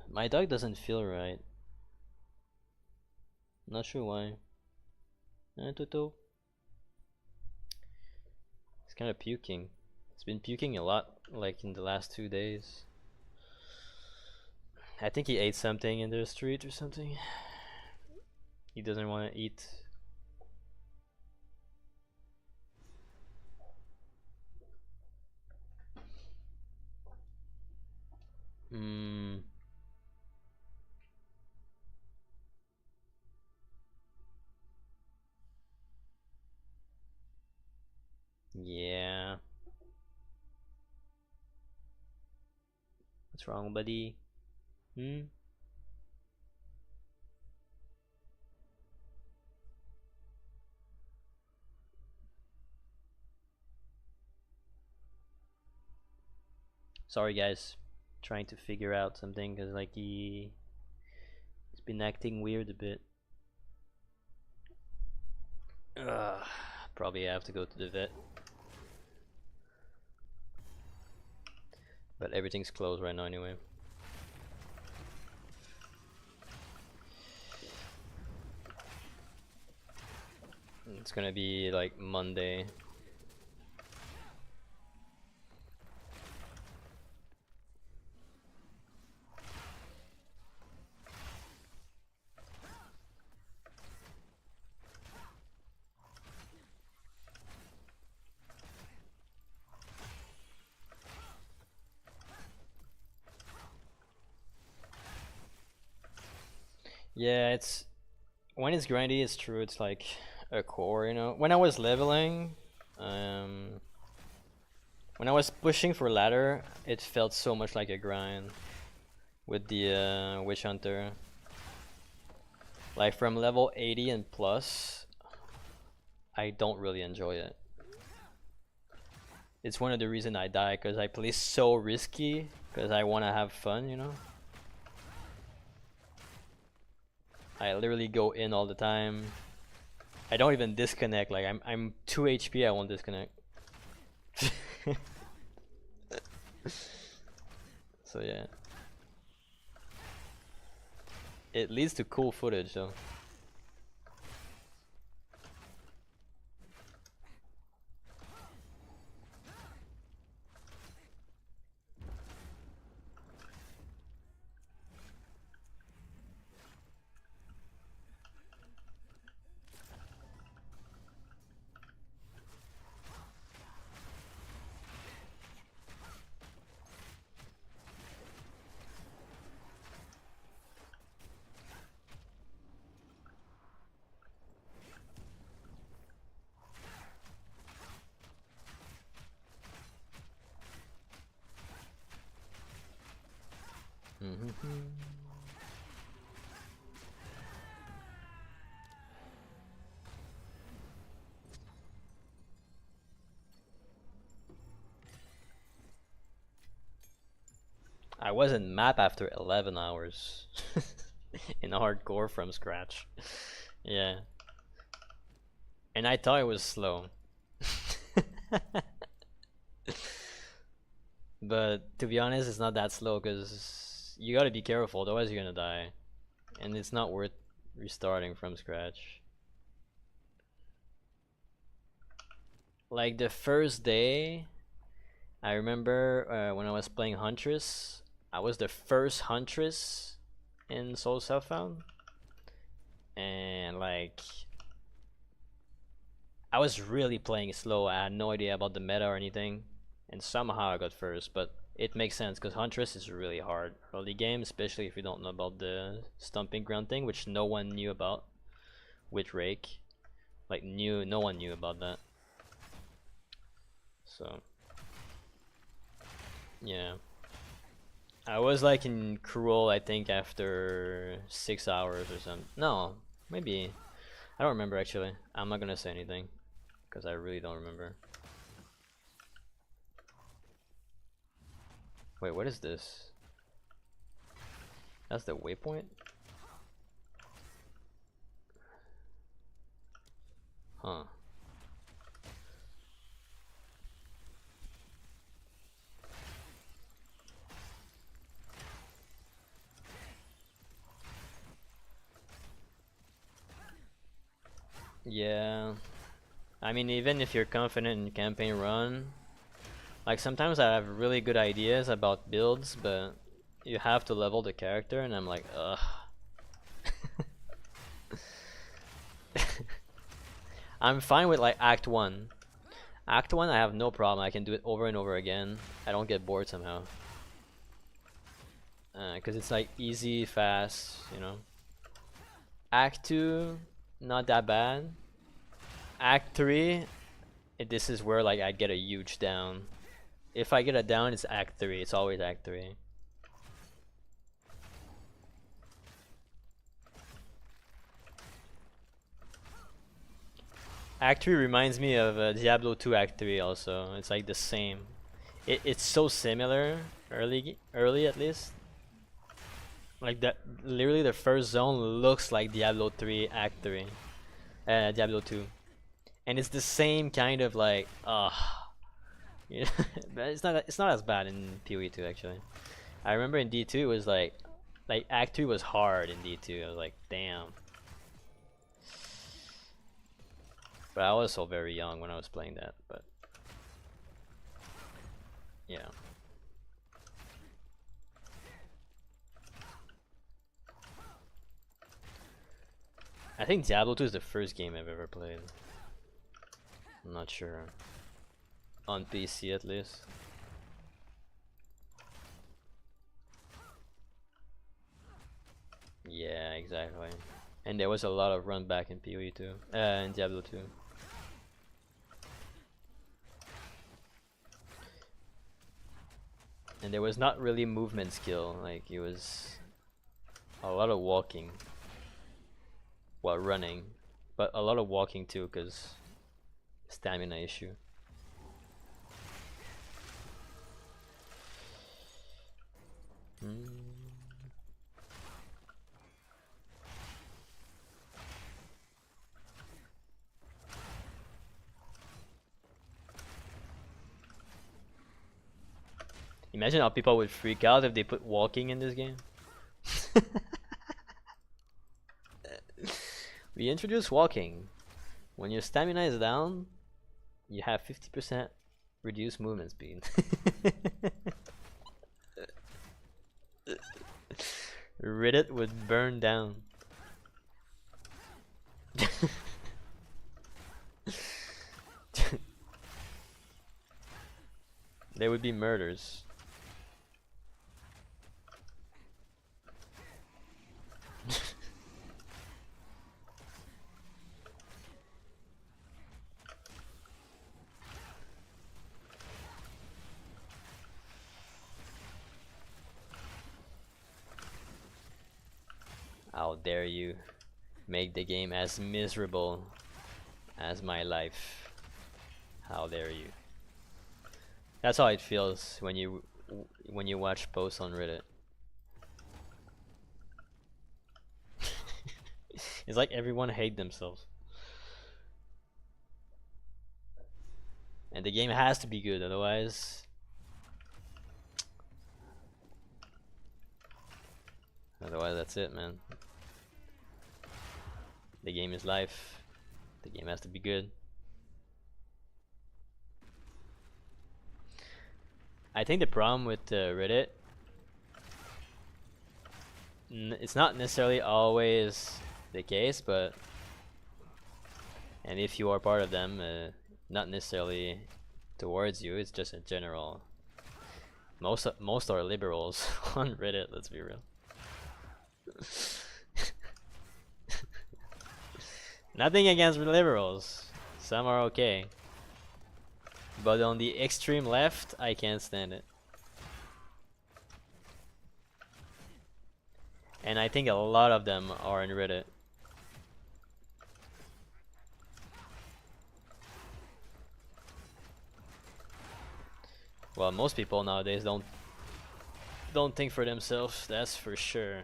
My dog doesn't feel right. Not sure why. Toto. It's kind of puking. It's been puking a lot, like in the last 2 days. I think he ate something in the street or something. He doesn't want to eat. Yeah. What's wrong, buddy? Sorry guys, trying to figure out something because like he's been acting weird a bit. Probably have to go to the vet, but everything's closed right now anyway. It's gonna be like Monday. Yeah, it's when it's grindy, it's true. It's like a core, you know. When I was leveling, when I was pushing for ladder, it felt so much like a grind with the Witch Hunter. Like from level 80 and plus, I don't really enjoy it. It's one of the reasons I die, because I play so risky, because I want to have fun, you know. I literally go in all the time. I don't even disconnect. Like I'm 2 HP. I won't disconnect. So yeah, it leads to cool footage though. I wasn't map after 11 hours in hardcore from scratch. Yeah. And I thought it was slow. But to be honest, it's not that slow because you gotta be careful, otherwise you're gonna die. And it's not worth restarting from scratch. Like the first day, I remember when I was playing Huntress, I was the first Huntress in Soul Self-Found. And like, I was really playing slow, I had no idea about the meta or anything. And somehow I got first, but it makes sense because Huntress is really hard early game, especially if you don't know about the stomping ground thing, which no one knew about with Rake. Like no one knew about that. So yeah, I was like in Cruel, I think after 6 hours or something. No, maybe I don't remember actually. I'm not gonna say anything because I really don't remember. Wait, what is this? That's the waypoint? Huh. Yeah. I mean, even if you're confident in campaign run, like sometimes I have really good ideas about builds, but you have to level the character and I'm like, ugh. I'm fine with like Act 1. Act 1 I have no problem, I can do it over and over again. I don't get bored somehow. Cause it's like easy, fast, you know. Act 2, not that bad. Act 3, this is where like I get a huge down. If I get a down, it's Act 3, it's always Act 3. Act 3 reminds me of Diablo 2 Act 3 also. It's like the same. It's so similar, early at least. Like that, literally the first zone looks like Diablo 3 Act 3. Diablo 2. And it's the same kind of like, you know, but it's not as bad in PoE 2 actually. I remember in D2 it was like Act 3 was hard in D2. I was like, damn. But I was so very young when I was playing that, but yeah. I think Diablo 2 is the first game I've ever played. I'm not sure. On PC at least. Yeah, exactly. And there was a lot of run back in PoE 2. In Diablo 2. And there was not really movement skill, like it was a lot of walking while running, but a lot of walking too because stamina issue. Imagine how people would freak out if they put walking in this game. We introduced walking. When your stamina is down, you have 50% reduced movement speed. Reddit would burn down. There would be murders. How dare you make the game as miserable as my life. How dare you. That's how it feels when you watch posts on Reddit. It's like everyone hate themselves. And the game has to be good, otherwise that's it, man. The game is life. The game has to be good. I think the problem with Reddit, it's not necessarily always the case, but and if you are part of them, not necessarily towards you, it's just a general. Most are liberals on Reddit. Let's be real. Nothing against liberals. Some are okay. But on the extreme left, I can't stand it. And I think a lot of them are in Reddit. Well, most people nowadays don't think for themselves, that's for sure.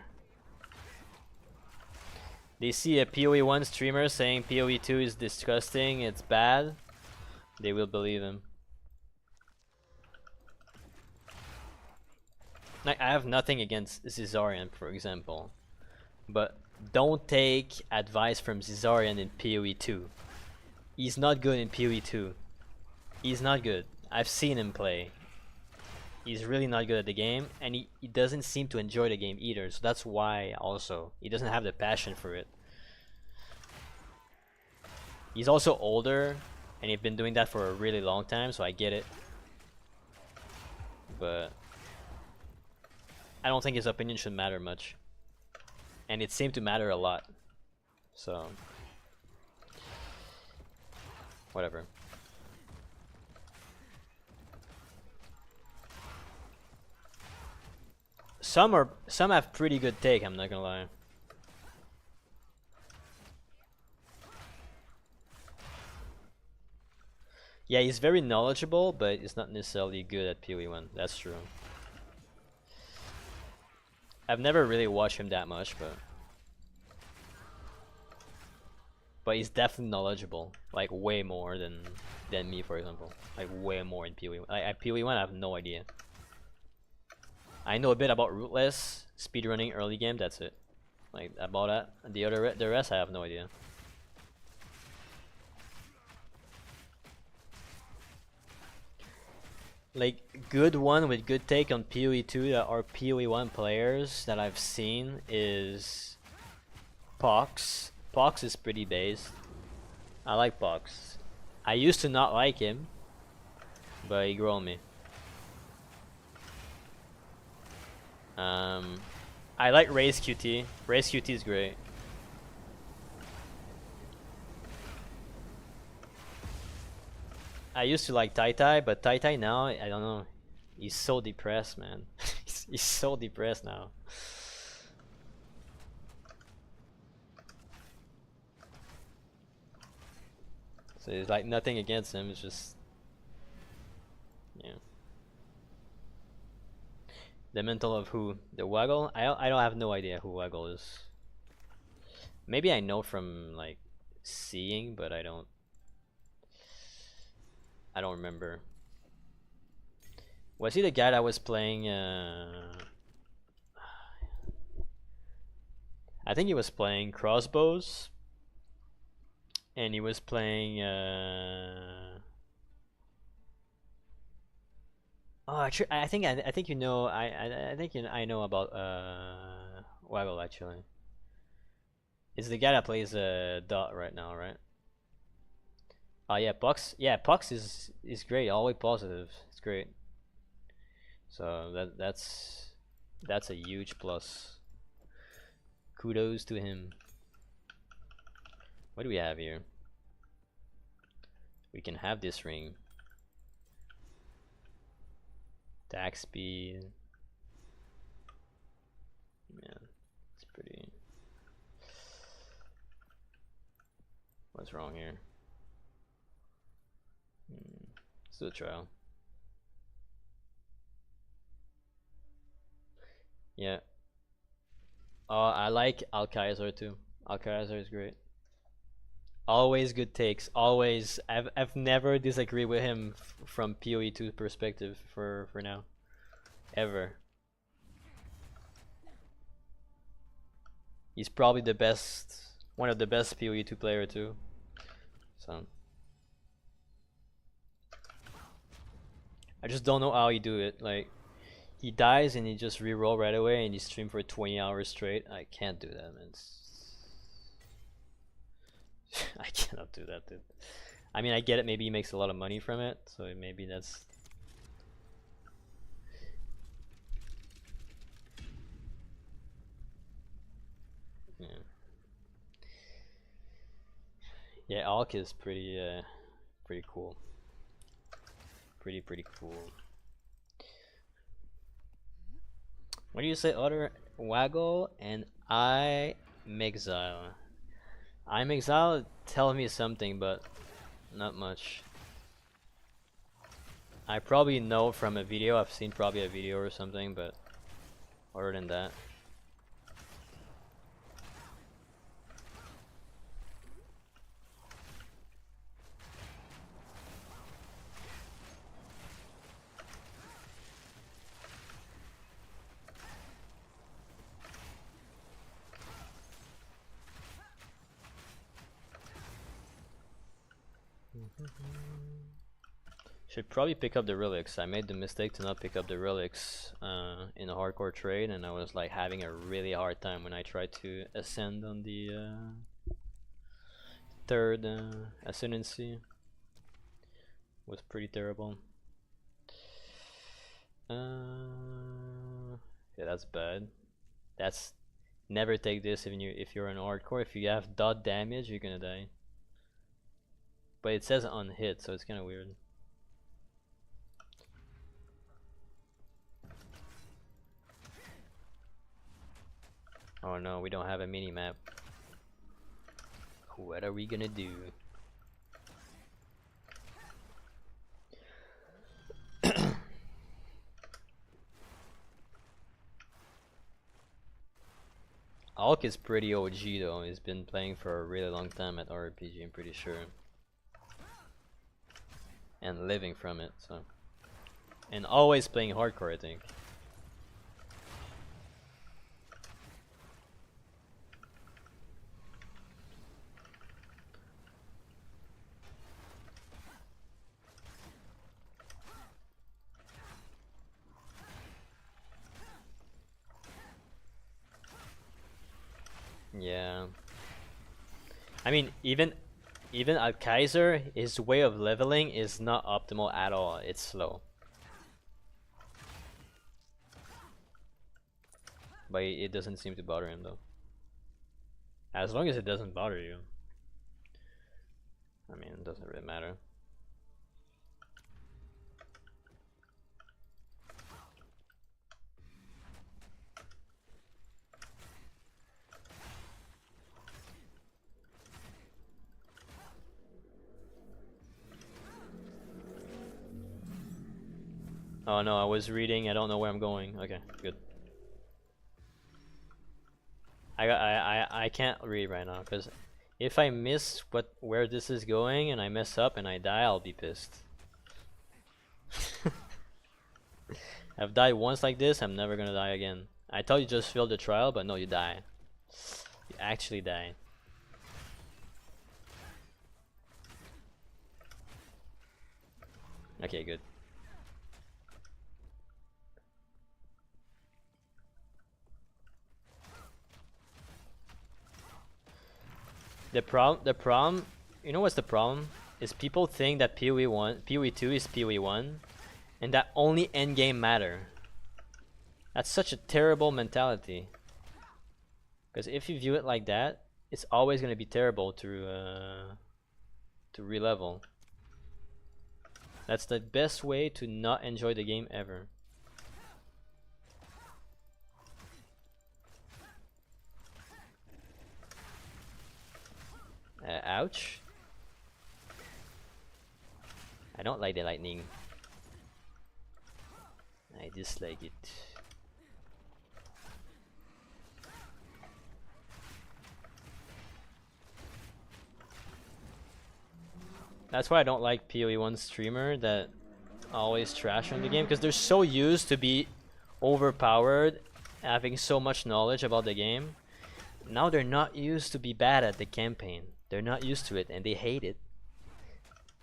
They see a PoE1 streamer saying PoE2 is disgusting, it's bad, they will believe him. Like, I have nothing against Zizarian, for example, but don't take advice from Zizarian in PoE2. He's not good in PoE2. He's not good. I've seen him play. He's really not good at the game, and he doesn't seem to enjoy the game either, so that's why also he doesn't have the passion for it. He's also older, and he's been doing that for a really long time, so I get it. But I don't think his opinion should matter much, and it seemed to matter a lot, so whatever. Some have pretty good take, I'm not gonna lie. Yeah, he's very knowledgeable, but he's not necessarily good at PoE1. That's true. I've never really watched him that much, but he's definitely knowledgeable, like way more than me, for example. Like way more in PoE1. At PoE1, I have no idea. I know a bit about Rootless, speedrunning early game, that's it. Like about that. The rest I have no idea. Like good one with good take on PoE2 that are PoE1 players that I've seen is Pox. Pox is pretty based. I like Pox. I used to not like him, but he grew on me. I like Raze QT. Raze QT is great. I used to like Tai Tai, but Tai Tai now, I don't know. He's so depressed, man. he's so depressed now. So it's like nothing against him, it's just, yeah. The mental of who? The Waggle? I don't have no idea who Waggle is. Maybe I know from like seeing, but I don't remember. Was he the guy that was playing I think he was playing crossbows, and he was playing oh, actually, I think you know. I think I know about Waggle actually. It's the guy that plays Dot right now, right? Oh yeah, Pucks. Yeah, Pucks is great. Always positive. It's great. So that's a huge plus. Kudos to him. What do we have here? We can have this ring. Attack speed. Man, it's pretty. What's wrong here? Let's do a trial. Yeah. I like Alkaiser too. Alkaiser is great. Always good takes. Always. I've never disagreed with him from PoE2 perspective for now. Ever. He's probably the best, one of the best PoE2 player too. So I just don't know how he do it. Like he dies and he just reroll right away and he stream for 20 hours straight. I can't do that, man. I cannot do that, dude. I mean, I get it. Maybe he makes a lot of money from it, so maybe that's. Yeah. Yeah, Alk is pretty cool. Pretty cool. What do you say, other Waggle and Exile? Exile tell me something, but not much. I probably know from a video. I've seen probably a video or something, but other than that. Should probably pick up the relics. I made the mistake to not pick up the relics in a hardcore trade, and I was like having a really hard time when I tried to ascend on the third ascendancy. Was pretty terrible. Yeah, that's bad. That's never take this if you're in hardcore. If you have dot damage, you're gonna die. But it says on hit, so it's kind of weird. Oh no, we don't have a mini map. What are we gonna do? Alk is pretty OG though. He's been playing for a really long time at RPG, I'm pretty sure. And living from it, so. And always playing hardcore, I think. Yeah. I mean, even at Kaiser, his way of leveling is not optimal at all. It's slow. But it doesn't seem to bother him though. As long as it doesn't bother you. I mean, it doesn't really matter. Oh no, I was reading. I don't know where I'm going. Okay, good. I can't read right now because if I miss where this is going and I mess up and I die, I'll be pissed. I've died once like this. I'm never gonna die again. I thought you just failed the trial, but no, you die. You actually die. Okay, good. The problem, you know what's the problem? Is people think that PoE2 is PoE1, and that only endgame matter. That's such a terrible mentality. Because if you view it like that, it's always gonna be terrible to relevel. That's the best way to not enjoy the game ever. Ouch. I don't like the lightning. I dislike it. That's why I don't like PoE1 streamer that always trash on the game, because they're so used to be overpowered, having so much knowledge about the game. Now they're not used to be bad at the campaign. They're not used to it and they hate it.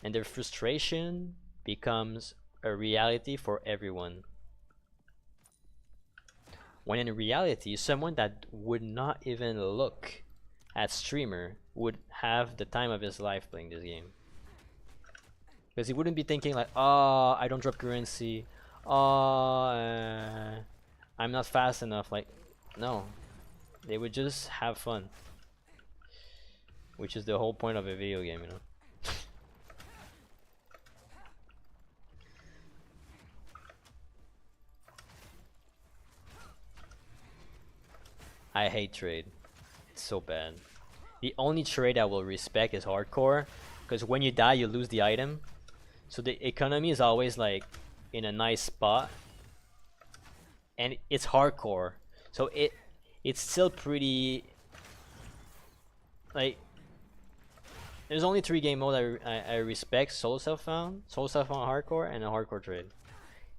And their frustration becomes a reality for everyone. When in reality, someone that would not even look at streamer would have the time of his life playing this game. Because he wouldn't be thinking like, oh, I don't drop currency. Oh, I'm not fast enough. Like, no. They would just have fun. Which is the whole point of a video game, you know. I hate trade. It's so bad. The only trade I will respect is hardcore. Because when you die, you lose the item. So the economy is always like in a nice spot, and it's hardcore, so it's still pretty like. There's only 3 game mode I respect: solo self-found hardcore, and a hardcore trade.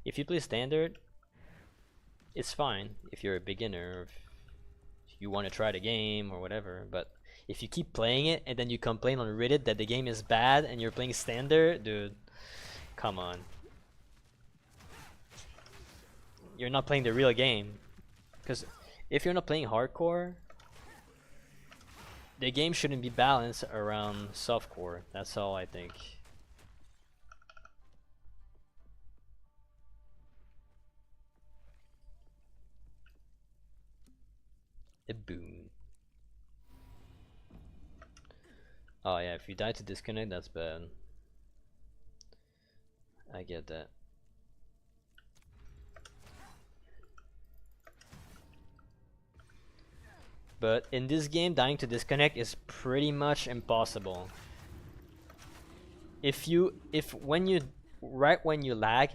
If you play standard, it's fine if you're a beginner, or if you want to try the game or whatever. But if you keep playing it and then you complain on Reddit that the game is bad and you're playing standard, dude. Come on. You're not playing the real game. Because if you're not playing hardcore, the game shouldn't be balanced around softcore. That's all I think. A boom. Oh yeah, if you die to disconnect, that's bad. I get that. But in this game, dying to disconnect is pretty much impossible. Right when you lag,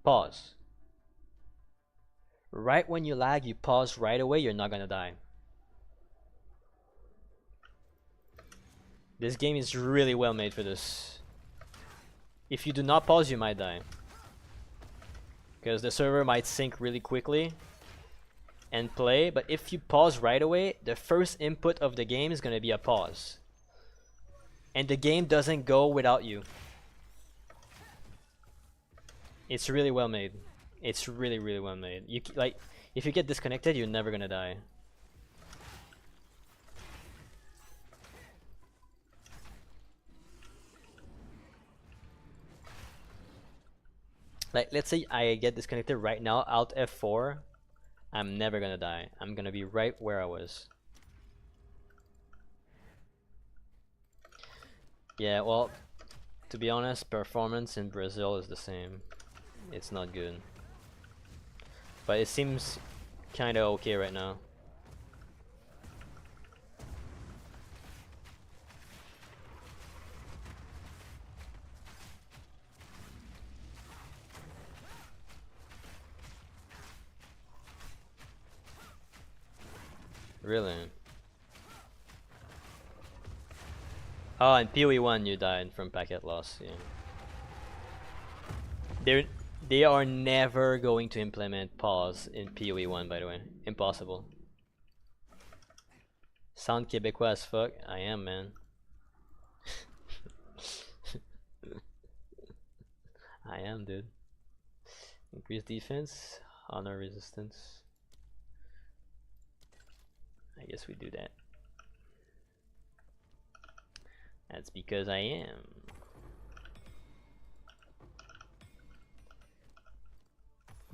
pause. Right when you lag, you pause right away, you're not gonna die. This game is really well made for this. If you do not pause, you might die. Because the server might sync really quickly and play, but if you pause right away, the first input of the game is gonna be a pause. And the game doesn't go without you. It's really well made. It's really, really well made. Like, if you get disconnected, you're never gonna die. Like, let's say I get disconnected right now, Alt F4, I'm never gonna die. I'm gonna be right where I was. Yeah, well, to be honest, performance in Brazil is the same. It's not good. But it seems kinda okay right now. Really? Oh, and PoE1 you died from packet loss, yeah. They are never going to implement pause in PoE1, by the way. Impossible. Sound Québécois as fuck? I am, man. I am, dude. Increase defense, honor resistance. I guess we do that. That's because I am.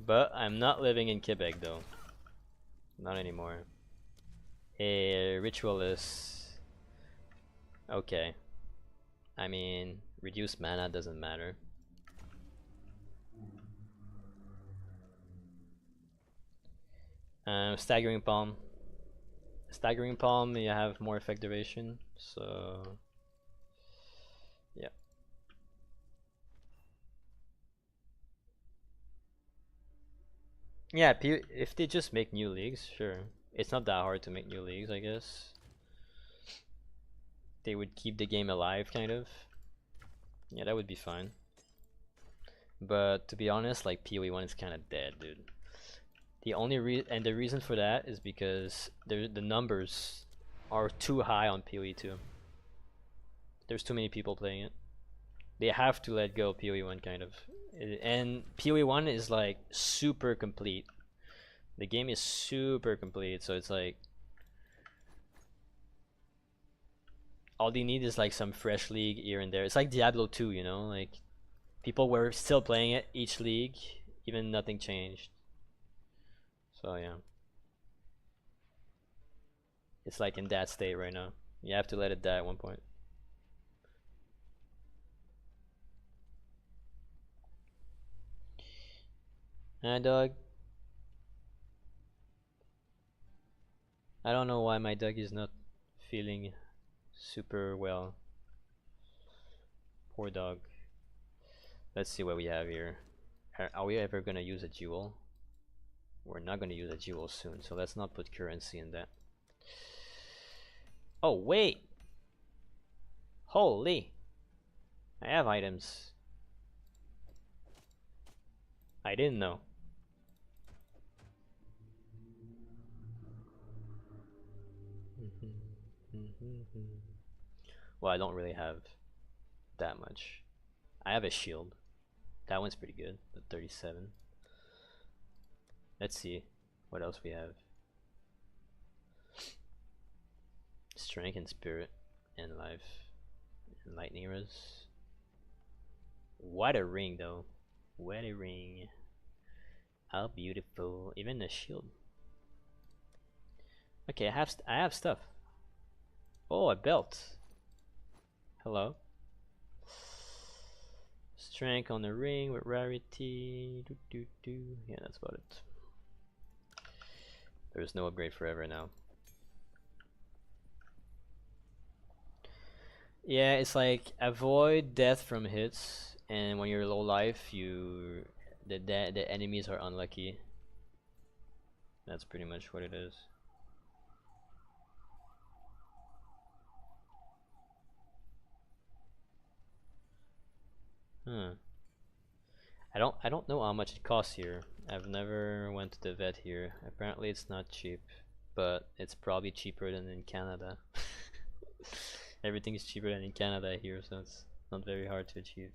But I'm not living in Quebec though. Not anymore. A Ritualist. Okay. I mean, reduced mana doesn't matter. Staggering Palm. Staggering Palm, you have more effect duration, so yeah. Yeah, if they just make new leagues, sure. It's not that hard to make new leagues, I guess. They would keep the game alive, kind of. Yeah, that would be fine. But to be honest, like PoE1 is kind of dead, dude. The reason for that is because the numbers are too high on PoE2. There's too many people playing it. They have to let go PoE1 kind of. And PoE1 is like super complete. The game is super complete, so it's like all you need is like some fresh league here and there. It's like Diablo 2, you know, like people were still playing it each league, even nothing changed. So yeah, it's like in that state right now. You have to let it die at one point. Hi, dog. I don't know why my dog is not feeling super well. Poor dog. Let's see what we have here. Are we ever gonna use a jewel? We're not gonna use a jewel soon, so let's not put currency in that. Oh wait! Holy! I have items. I didn't know. Well, I don't really have that much. I have a shield. That one's pretty good, the 37. Let's see what else we have. Strength and spirit and life and lightning res. What a ring though. What a ring. How beautiful. Even the shield. Okay, I have stuff. Oh, a belt. Hello. Strength on the ring with rarity. Yeah, that's about it. There's no upgrade forever now. Yeah, it's like avoid death from hits, and when you're low life, the enemies are unlucky. That's pretty much what it is. Huh. I don't know how much it costs here. I've never went to the vet here. Apparently it's not cheap, but it's probably cheaper than in Canada. Everything is cheaper than in Canada here, so it's not very hard to achieve.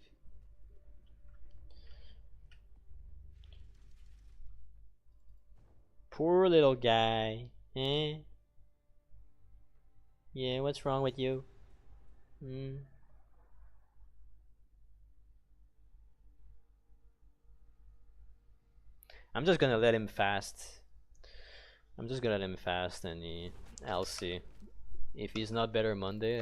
Poor little guy. Eh? Yeah, what's wrong with you? Hmm. I'm just gonna let him fast. I'm just gonna let him fast, and I'll see. If he's not better Monday,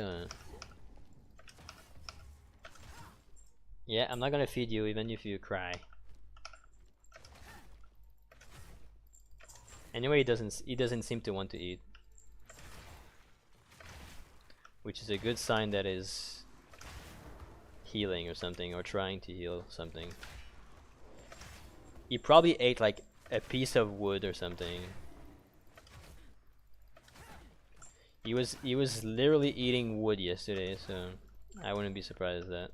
yeah, I'm not gonna feed you even if you cry. Anyway, he doesn't seem to want to eat, which is a good sign that is healing or something, or trying to heal something. He probably ate like a piece of wood or something. He was literally eating wood yesterday, so I wouldn't be surprised at that.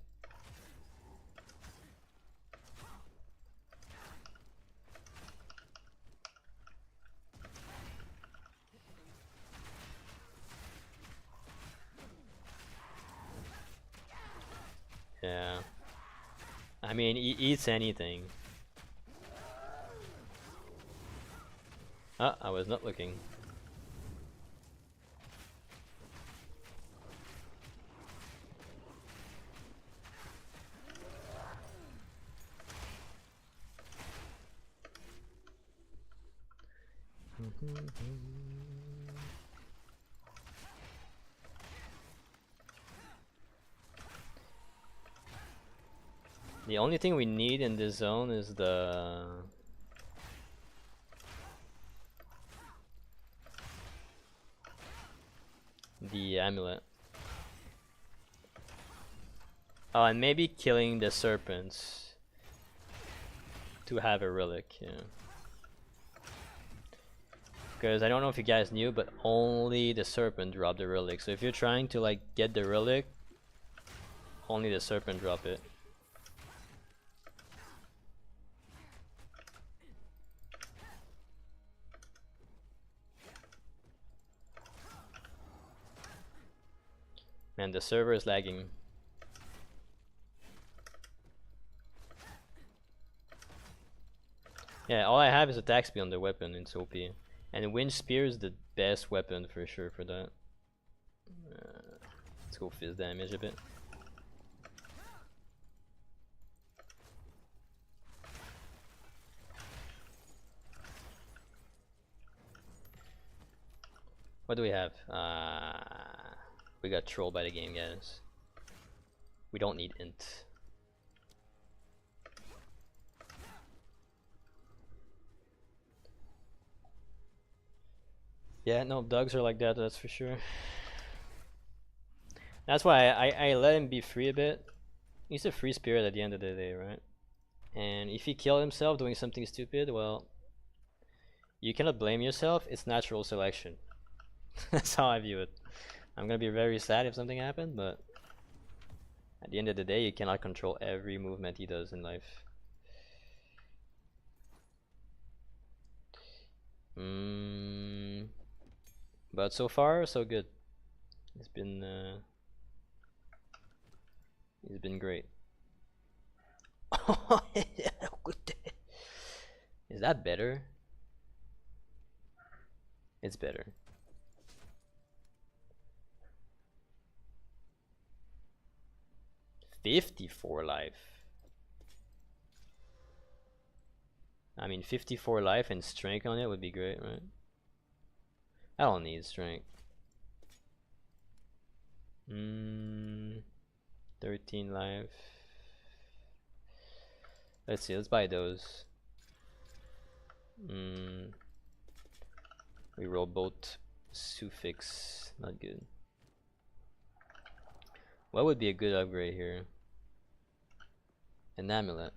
Yeah. I mean, he eats anything. Ah, I was not looking. The only thing we need in this zone is the amulet. Oh, and maybe killing the serpents to have a relic, yeah. Because I don't know if you guys knew, but only the serpent dropped the relic. So if you're trying to like get the relic, only the serpent drop it. Man, the server is lagging. Yeah, all I have is attack speed on the weapon, it's OP. And wind spear is the best weapon for sure for that. Let's go fizz damage a bit. What do we have? We got trolled by the game, guys. We don't need int. Yeah, no, dogs are like that, that's for sure. That's why I let him be free a bit. He's a free spirit at the end of the day, right? And if he killed himself doing something stupid, well, you cannot blame yourself, it's natural selection. That's how I view it. I'm gonna be very sad if something happened, but at the end of the day, you cannot control every movement he does in life. But so far, so good. He's been great. Is that better? It's better. $54 life. I mean, 54 life and strength on it would be great, right? I don't need strength. 13 life. Let's see, let's buy those. We roll both suffix, not good. What would be a good upgrade here? An amulet.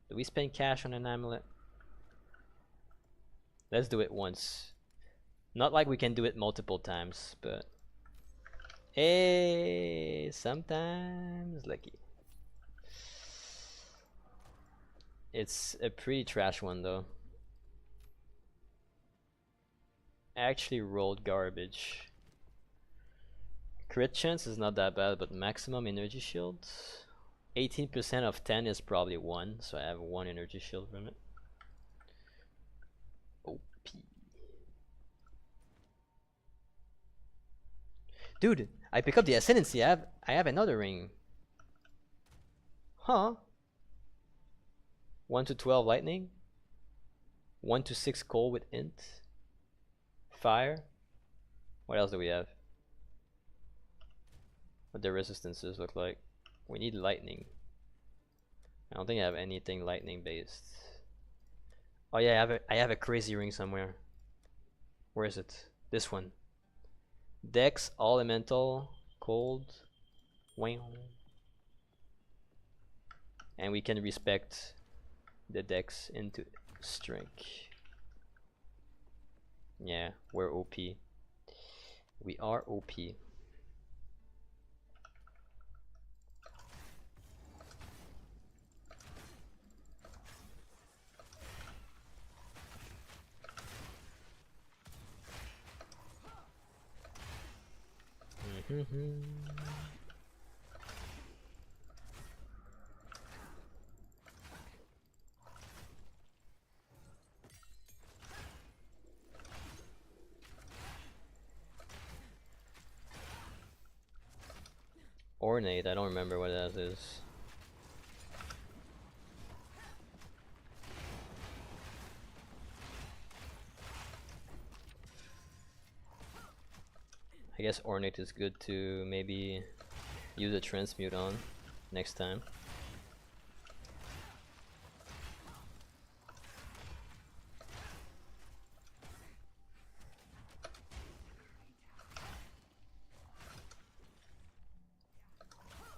Do we spend cash on an amulet? Let's do it once. Not like we can do it multiple times, but hey, sometimes lucky. It's a pretty trash one though. Actually rolled garbage. Crit chance is not that bad, but maximum energy shields. 18% of 10 is probably 1, so I have 1 energy shield from it. OP. Dude, I pick up the Ascendancy. I have another ring. Huh? 1 to 12 lightning. 1 to 6 cold with int. Fire. What else do we have? What the resistances look like. We need lightning. I don't think I have anything lightning based. Oh yeah, I have a crazy ring somewhere. Where is it? This one. Dex, elemental, cold. Wow. And we can respect the dex into strength. Yeah, we're OP. We are OP. Ornate, I don't remember what that is. I guess Ornate is good to maybe use a transmute on next time.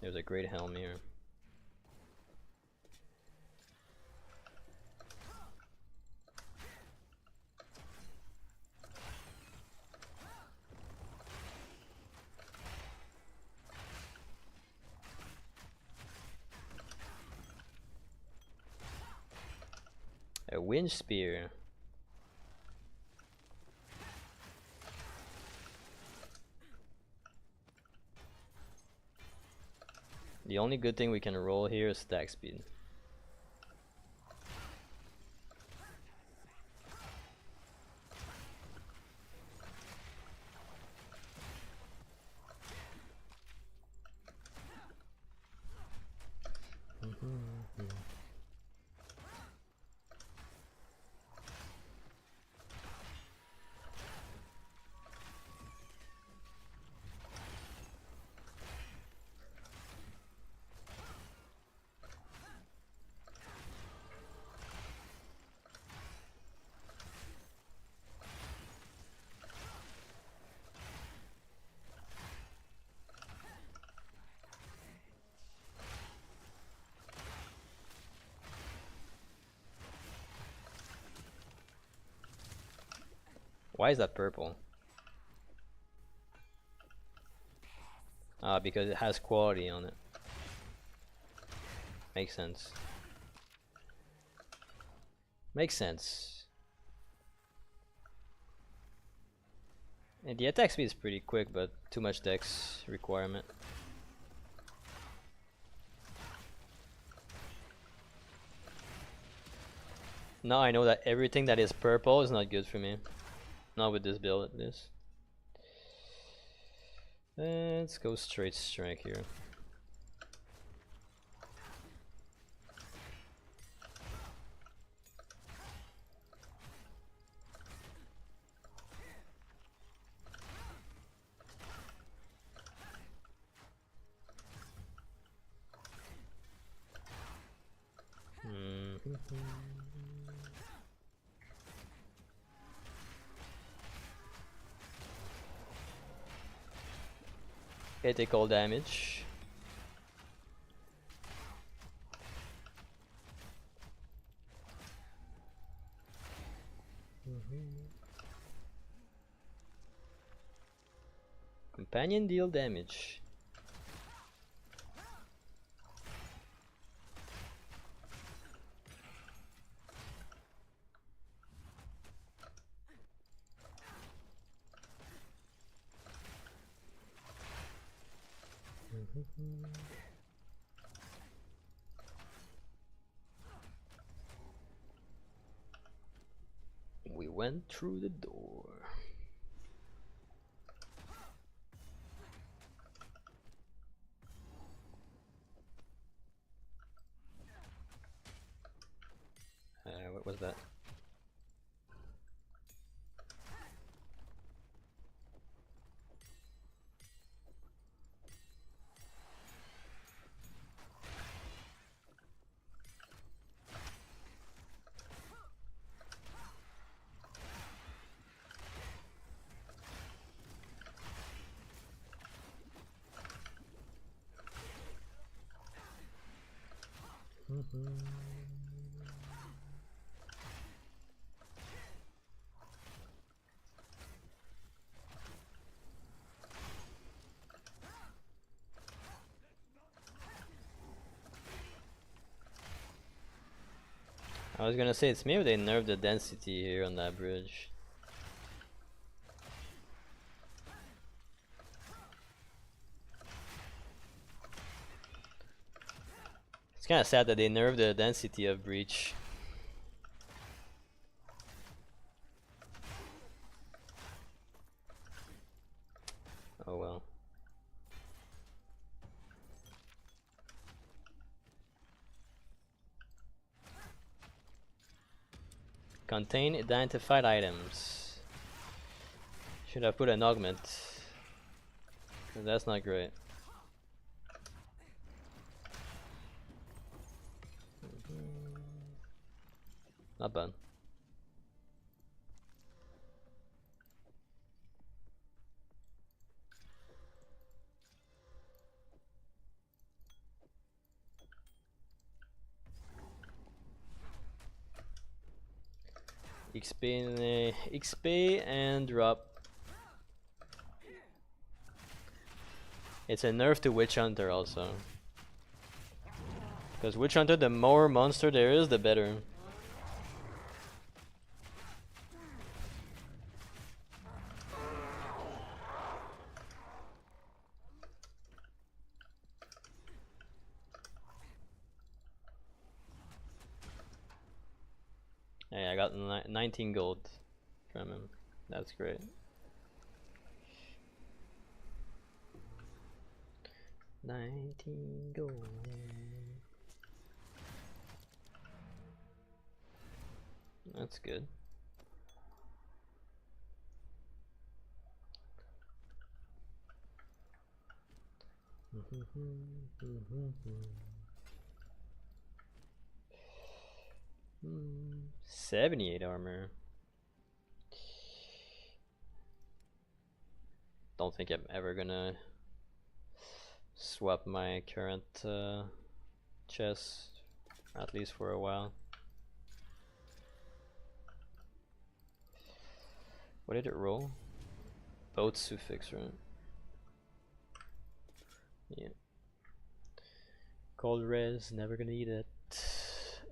There's a great helm here. wind spear. The only good thing we can roll here is stack speed. Why is that purple? Ah, because it has quality on it. Makes sense. Makes sense. And the attack speed is pretty quick, but too much dex requirement. Now I know that everything that is purple is not good for me. Not with this build, at least. Let's go straight strike here. Okay, take all damage. Companion deal damage. We went through the door. What was that? I was gonna say it's maybe they nerfed the density here on that bridge. It's kinda sad that they nerfed the density of breach. Oh well. Contain identified items. Should have put an augment. That's not great. Not bad. XP and drop. It's a nerf to Witch Hunter also. Because Witch Hunter, the more monster there is, the better. Hey, I got 19 gold from him. That's great. $19 gold. That's good. Mm-hmm. 78 armor. Don't think I'm ever gonna swap my current chest, at least for a while. What did it roll? Both suffix, right? Yeah. Cold res, never gonna eat it.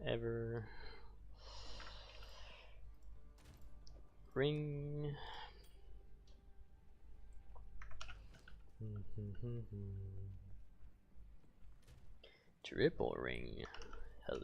Ever. Ring. Triple ring. Hello.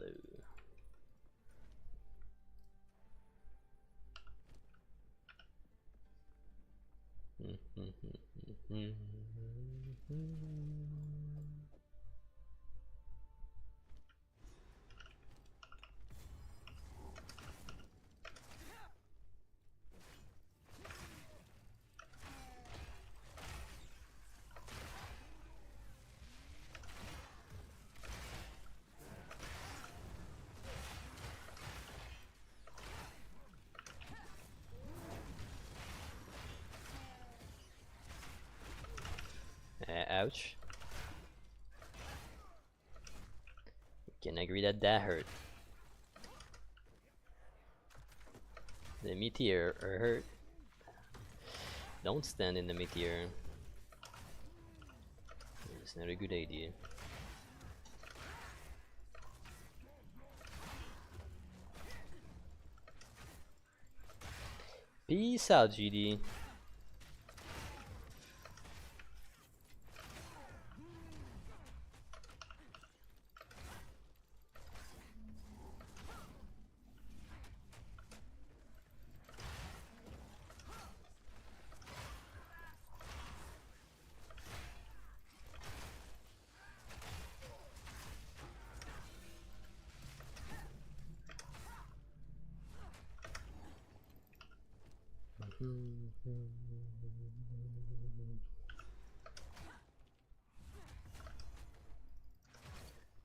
Ouch. Can agree that that hurt. The meteor hurt. Don't stand in the meteor. It's not a good idea. Peace out, GD.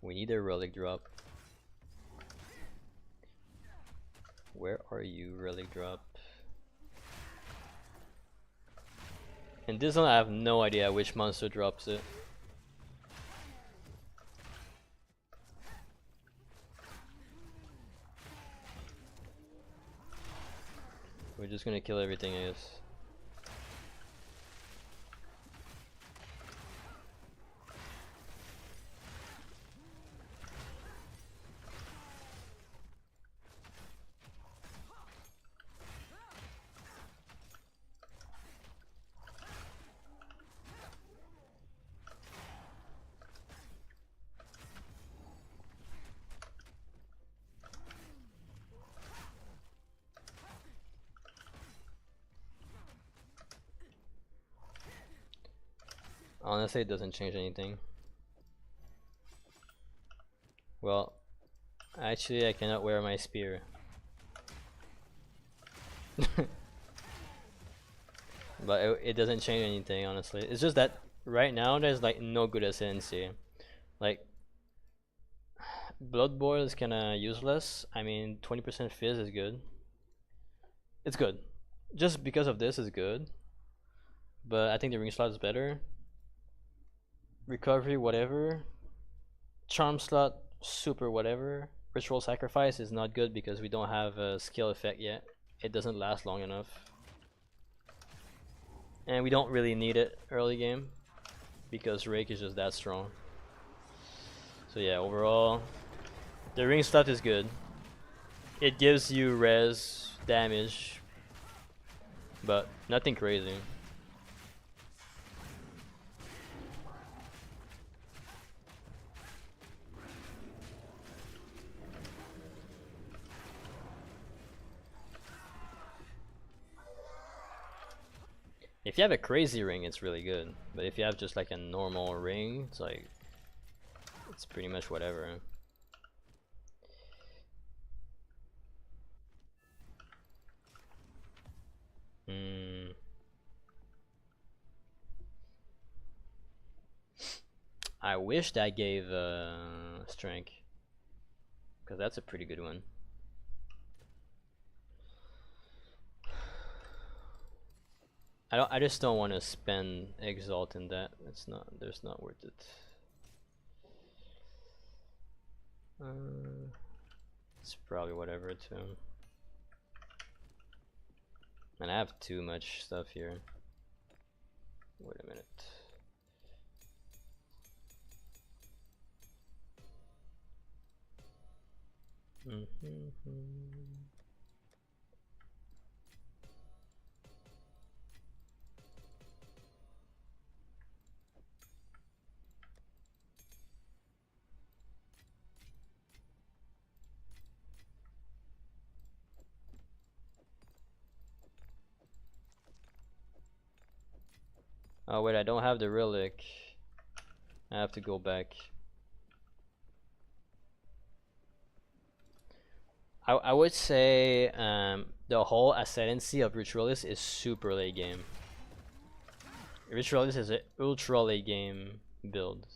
We need a relic drop. Where are you, relic drop? In this one I have no idea which monster drops it. We're just gonna kill everything, I guess. Honestly, it doesn't change anything. Well, actually I cannot wear my spear. But it doesn't change anything, honestly. It's just that right now there's like no good ascendancy. Like Blood Boil is kinda useless. I mean 20% fizz is good. It's good. Just because of this is good. But I think the ring slot is better. Recovery, whatever. Charm slot, super whatever. Ritual Sacrifice is not good because we don't have a skill effect yet. It doesn't last long enough. And we don't really need it early game because Rake is just that strong. So yeah, overall, the ring slot is good. It gives you res damage, but nothing crazy. If you have a crazy ring, it's really good. But if you have just like a normal ring, it's like it's pretty much whatever. I wish that gave strength, because that's a pretty good one. I just don't want to spend exalt in that. There's not worth it. It's probably whatever too. And I have too much stuff here. Wait a minute. Oh wait, I don't have the relic. I have to go back. I would say the whole ascendancy of Ritualist is super late game. Ritualist is an ultra late game build.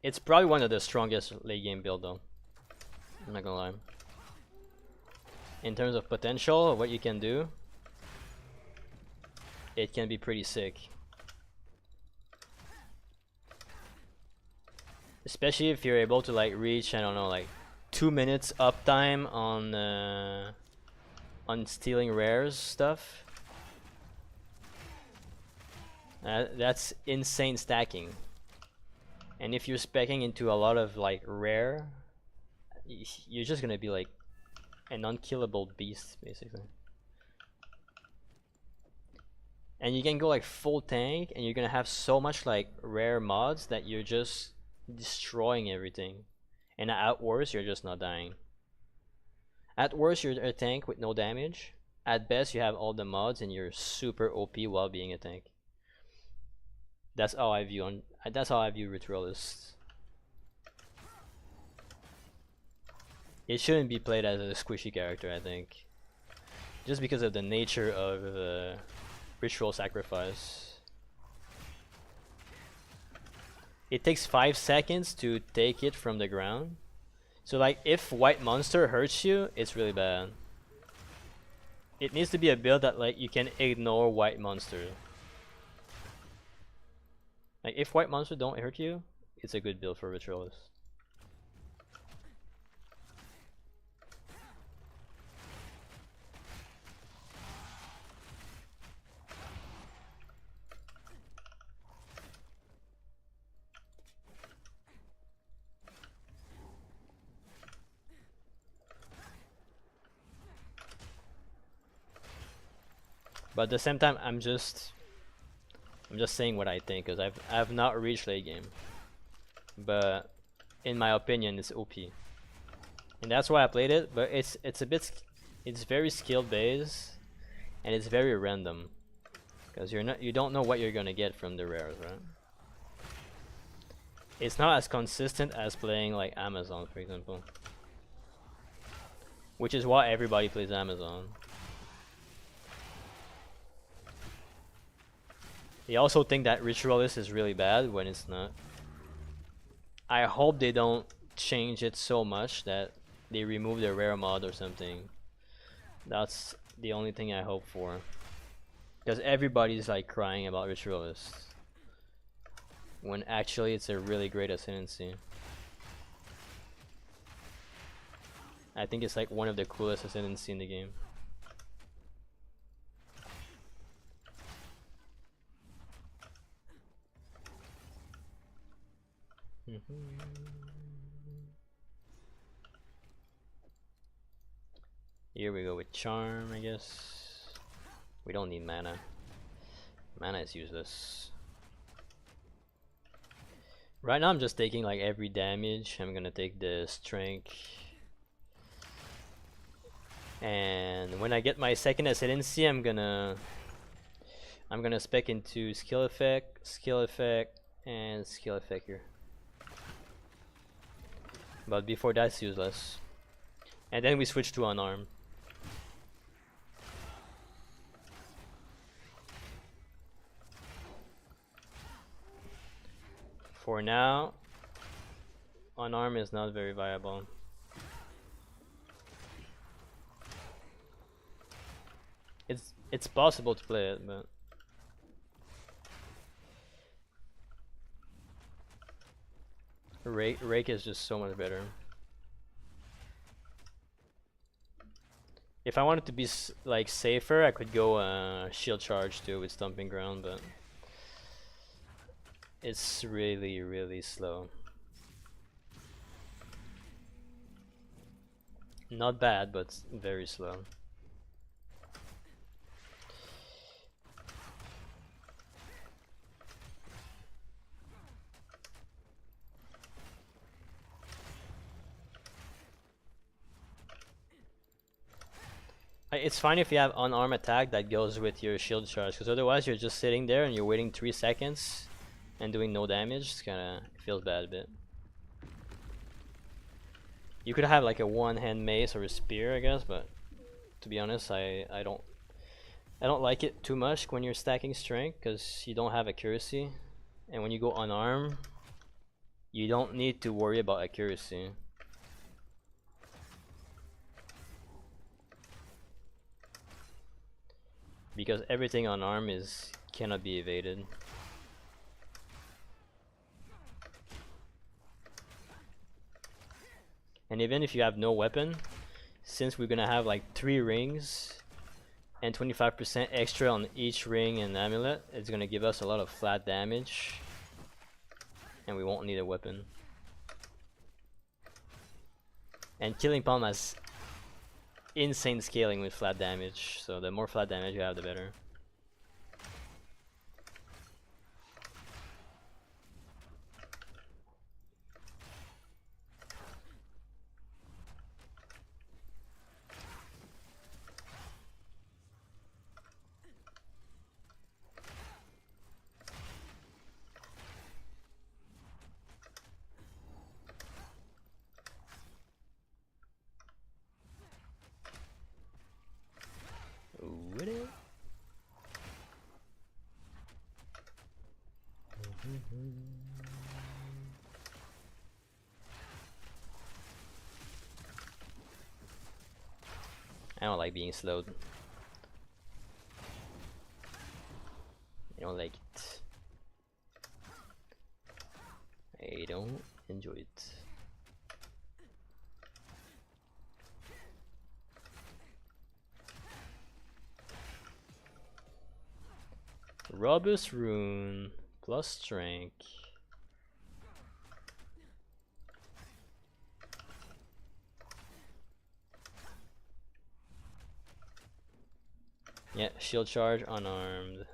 It's probably one of the strongest late game build though. I'm not gonna lie. In terms of potential, what you can do, it can be pretty sick. Especially if you're able to like reach, I don't know, like 2 minutes uptime on stealing rares stuff. That's insane stacking. And if you're speccing into a lot of like rare, you're just gonna be like an unkillable beast basically. And you can go like full tank and you're gonna have so much like rare mods that you're just destroying everything. And at worst you're just not dying. At worst you're a tank with no damage. At best you have all the mods and you're super OP while being a tank. That's how I view Ritualist. It shouldn't be played as a squishy character, I think. Just because of the nature of ritual sacrifice. It takes 5 seconds to take it from the ground. So like if white monster hurts you, it's really bad. It needs to be a build that like you can ignore white monster. Like if white monster don't hurt you, it's a good build for Ritualist. But at the same time, I'm just saying what I think, because I've not reached late game, but in my opinion, it's OP, and that's why I played it. But it's very skill based, and it's very random, because you don't know what you're gonna get from the rares, right? It's not as consistent as playing like Amazon, for example, which is why everybody plays Amazon. They also think that Ritualist is really bad when it's not. I hope they don't change it so much that they remove the rare mod or something. That's the only thing I hope for. Because everybody's like crying about Ritualist, when actually it's a really great ascendancy. I think it's like one of the coolest ascendancy in the game. Here we go with charm, I guess. We don't need mana. Mana is useless. Right now I'm just taking like every damage. I'm gonna take the strength. And when I get my second ascendancy, I'm gonna spec into skill effect, and skill effect here. But before that's useless. And then we switch to unarmed. For now, unarmed is not very viable. It's possible to play it, but Rake is just so much better. If I wanted to be like safer, I could go shield charge too with stomping ground, but it's really slow. Not bad, but very slow. It's fine if you have unarmed attack that goes with your shield charge, because otherwise you're just sitting there and you're waiting 3 seconds and doing no damage. It's kinda feels bad a bit. You could have like a one-hand mace or a spear, I guess, but to be honest, I don't like it too much when you're stacking strength, because you don't have accuracy, and when you go unarmed, you don't need to worry about accuracy. Because everything unarmed cannot be evaded. And even if you have no weapon, since we're gonna have like 3 rings and 25% extra on each ring and amulet, it's gonna give us a lot of flat damage, and we won't need a weapon. And Killing Palm has insane scaling with flat damage, so the more flat damage you have, the better. I don't like being slowed. I don't like it. I don't enjoy it. Robust rune plus strength. Yeah, shield charge unarmed.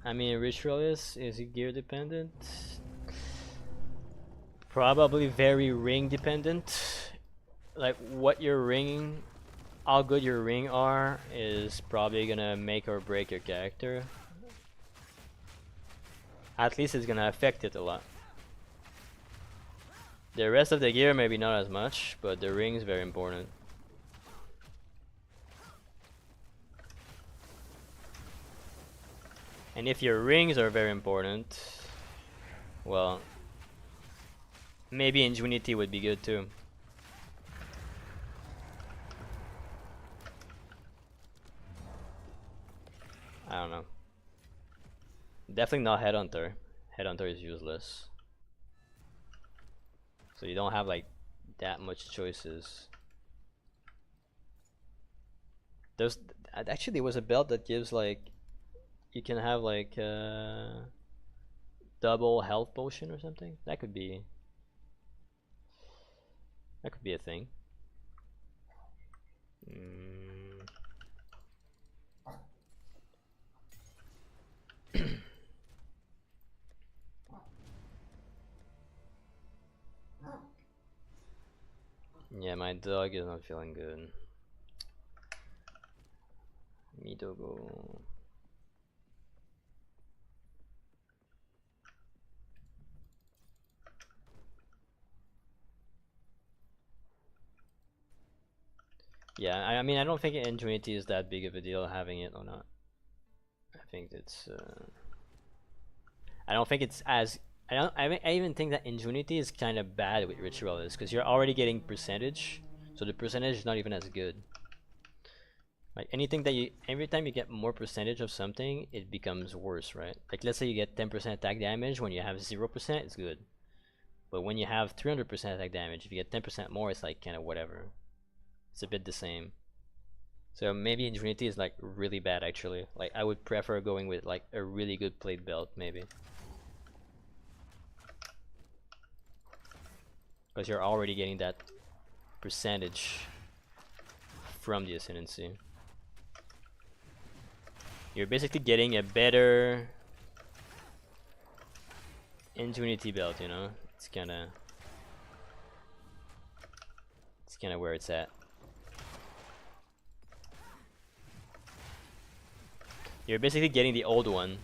I mean, Ritualist, is he gear dependent? Probably very ring dependent. Like what your ring, how good your ring are is probably gonna make or break your character. At least it's gonna affect it a lot. The rest of the gear maybe not as much, but the ring is very important. And if your rings are very important, well, maybe Ingenuity would be good too. I don't know. Definitely not Headhunter. Headhunter is useless. So you don't have like that much choices. There's actually there was a belt that gives like you can have like double health potion or something. That could be a thing. Yeah, my dog is not feeling good. Midogo. Yeah, I mean, I don't think Ingenuity is that big of a deal having it or not. I think it's. I don't think it's as. I even think that Ingenuity is kind of bad with Ritualist because you're already getting percentage, so the percentage is not even as good. Like anything that you, every time you get more percentage of something, it becomes worse, right? Like let's say you get 10% attack damage when you have 0%, it's good. But when you have 300% attack damage, if you get 10% more, it's like kind of whatever. It's a bit the same. So maybe Ingenuity is like really bad actually. Like I would prefer going with like a really good plate belt maybe. Because you're already getting that percentage from the Ascendancy. You're basically getting a better Ingenuity belt, you know? It's kinda where it's at. You're basically getting the old one.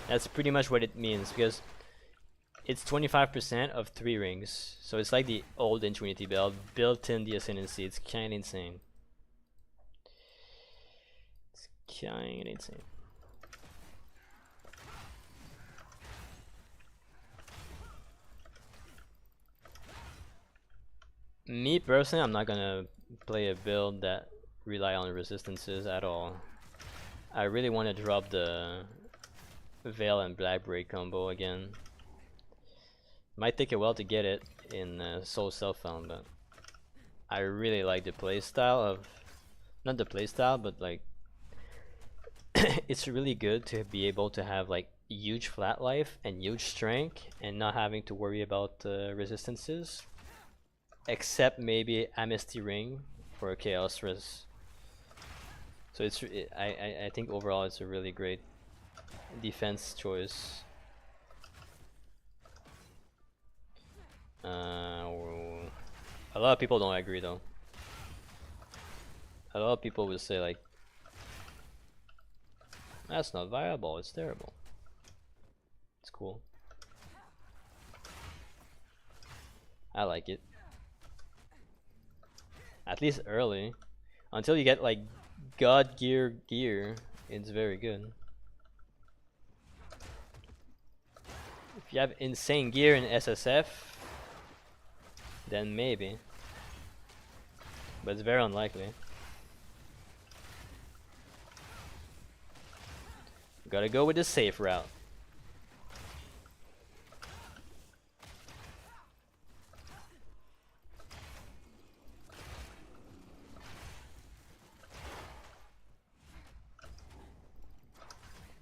That's pretty much what it means because it's 25% of 3 rings. So it's like the old Ingenuity belt built in the Ascendancy. It's kinda insane. It's kinda insane. Me personally, I'm not gonna play a build that rely on resistances at all. I really want to drop the Veil and Blackberry combo again. Might take a while to get it in Soul Self-Found, but I really like the playstyle of, not the playstyle, but like it's really good to be able to have like huge flat life and huge strength and not having to worry about resistances, except maybe Amnesty Ring for Chaos Res. So it's I think overall it's a really great defense choice. A lot of people don't agree though. A lot of people will say like, that's not viable, it's terrible. It's cool. I like it. At least early. Until you get like God gear, it's very good. If you have insane gear in SSF, then maybe. But it's very unlikely. Gotta go with the safe route.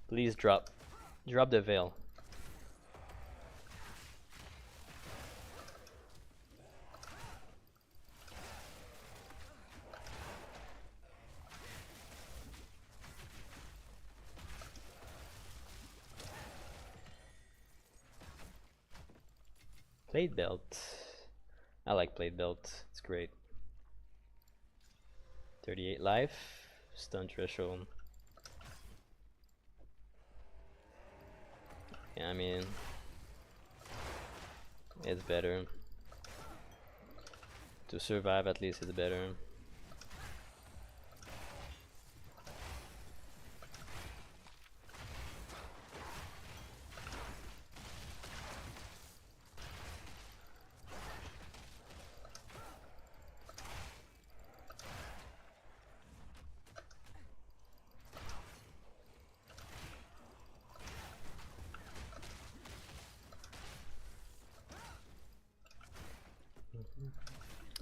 Please drop the veil. Plate belt. I like plate belt. It's great. 38 life. Stun threshold. Yeah, I mean, it's better. To survive at least it's better.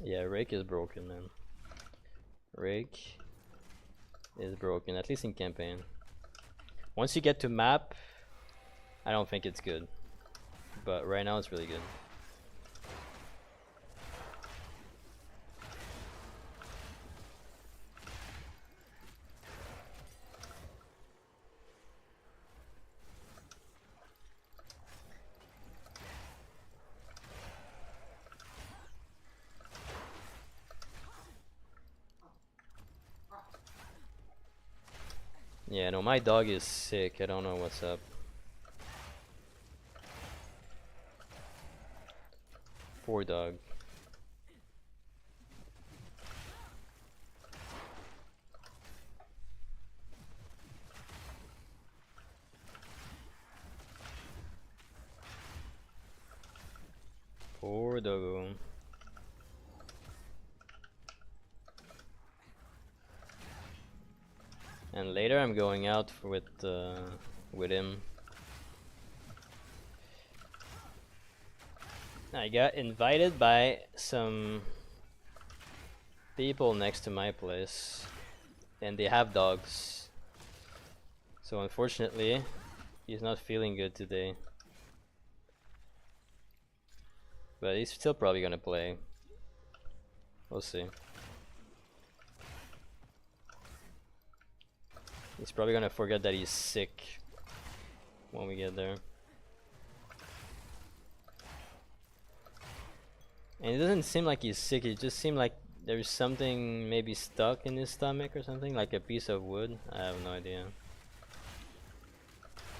Yeah, Rake is broken, man. Rake is broken, at least in campaign. Once you get to map, I don't think it's good. But right now it's really good. Yeah, no, my dog is sick. I don't know what's up. Poor dog. Poor doggo. And later I'm going out with him. I got invited by some people next to my place, and they have dogs. So unfortunately, he's not feeling good today. But he's still probably gonna play. We'll see. He's probably gonna forget that he's sick when we get there. And it doesn't seem like he's sick, it just seemed like there's something maybe stuck in his stomach or something, like a piece of wood. I have no idea.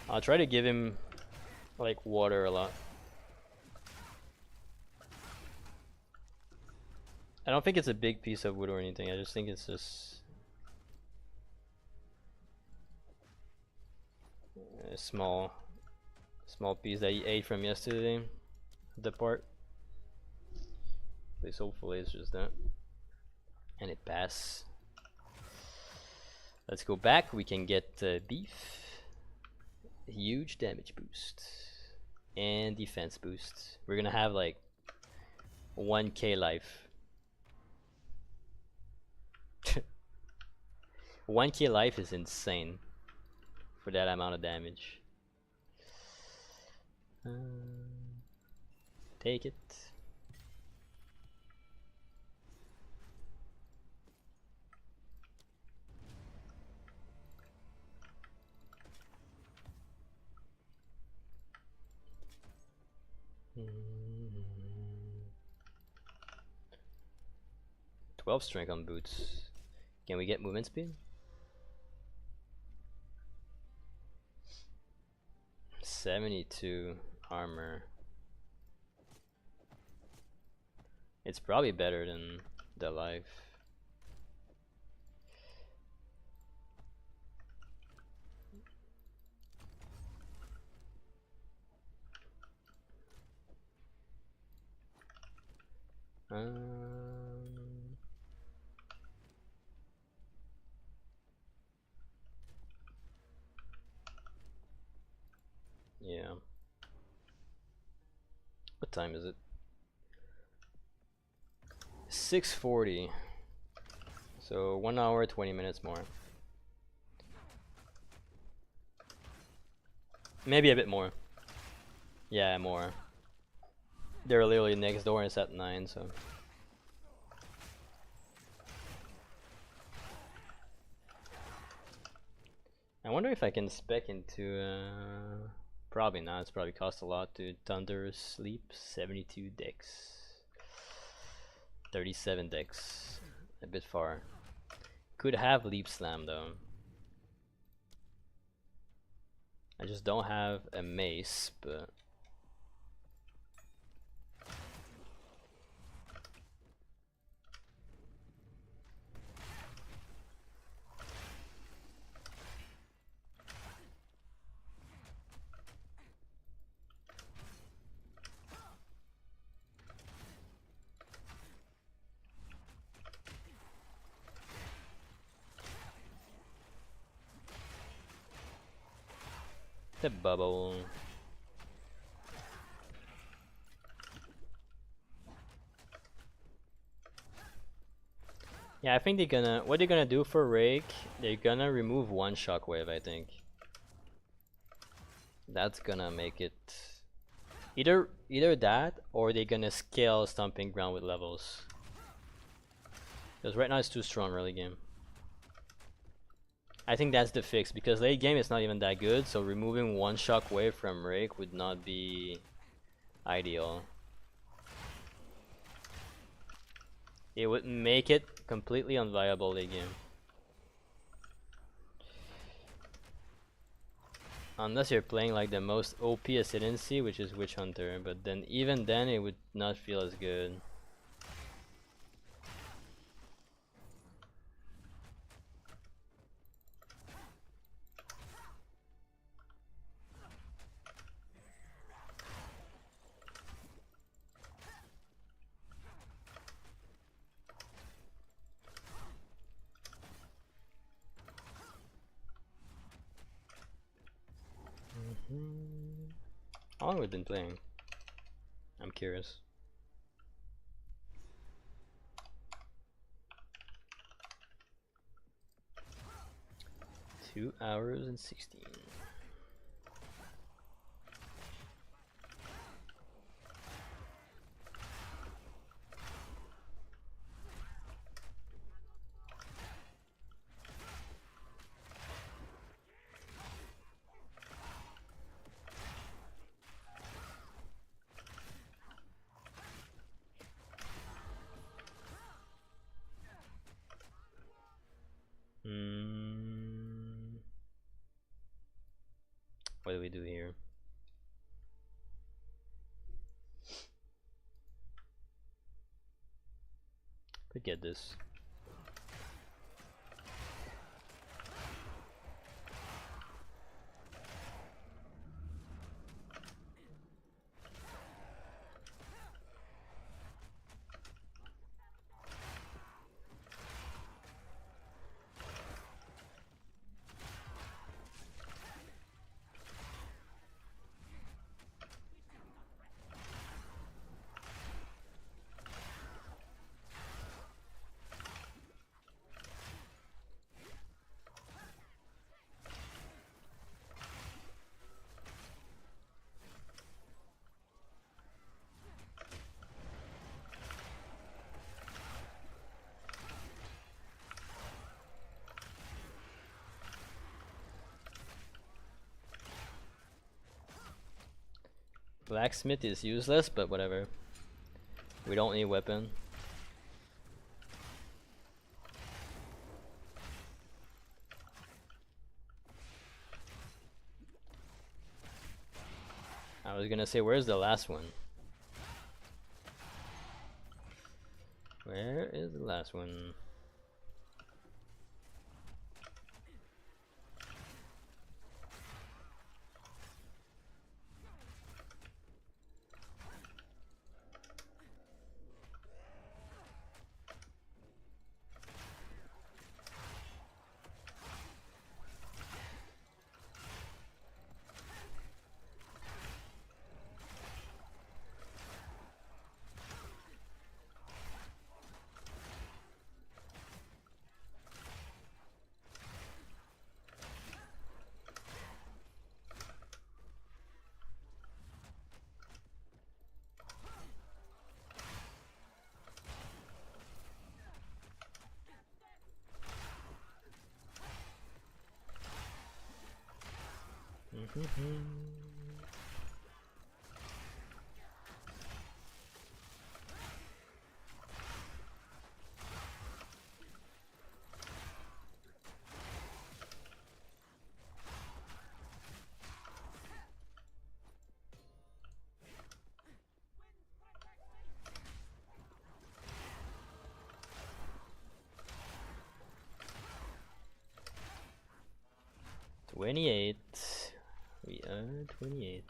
I'll try to give him like water a lot. I don't think it's a big piece of wood or anything, I just think it's just a small piece that he ate from yesterday, the part. At least hopefully it's just that. And it passed. Let's go back, we can get beef. Huge damage boost. And defense boost. We're gonna have like 1k life. 1k life is insane for that amount of damage. Take it. Mm-hmm. 12 strength on boots. Can we get movement speed? 72 armor. It's probably better than the life. Yeah. What time is it? 6:40. So 1 hour 20 minutes more. Maybe a bit more. Yeah, more. They're literally next door and it's at 9, so. I wonder if I can spec into probably not, it's probably cost a lot to Thunder Sleep. 72 dex. 37 dex. A bit far. Could have Leap Slam though. I just don't have a mace, but the bubble. Yeah, I think what they're gonna do for Rake, they're gonna remove one shockwave, I think. That's gonna make it either that or they're gonna scale Stomping Ground with levels. Because right now it's too strong early game. I think that's the fix, because late game it's not even that good, so removing one shockwave from Rake would not be ideal. It would make it completely unviable late game. Unless you're playing like the most OP ascendancy, which is Witch Hunter, but then even then it would not feel as good. How long have we been playing? I'm curious. 2 hours and 16. What do we do here? Could get this. Blacksmith is useless, but whatever. We don't need weapon. I was gonna say, where's the last one? Where is the last one? $28. We are 28.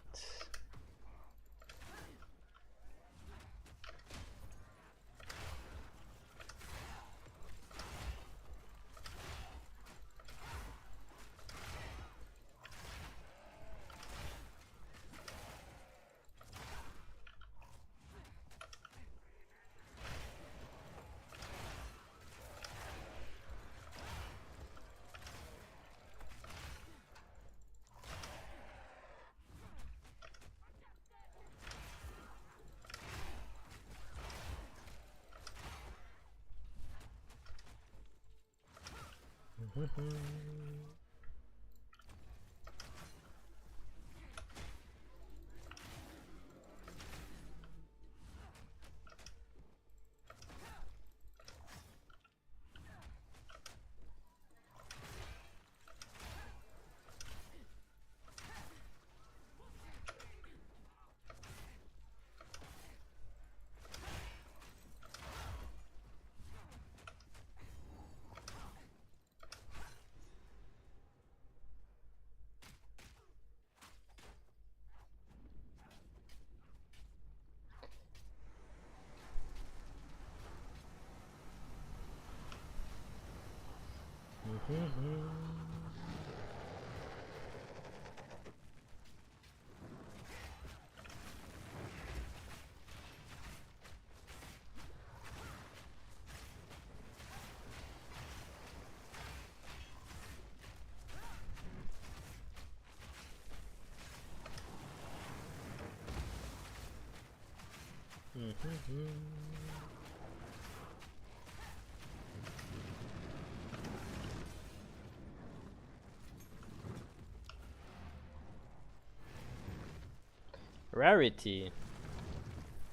Rarity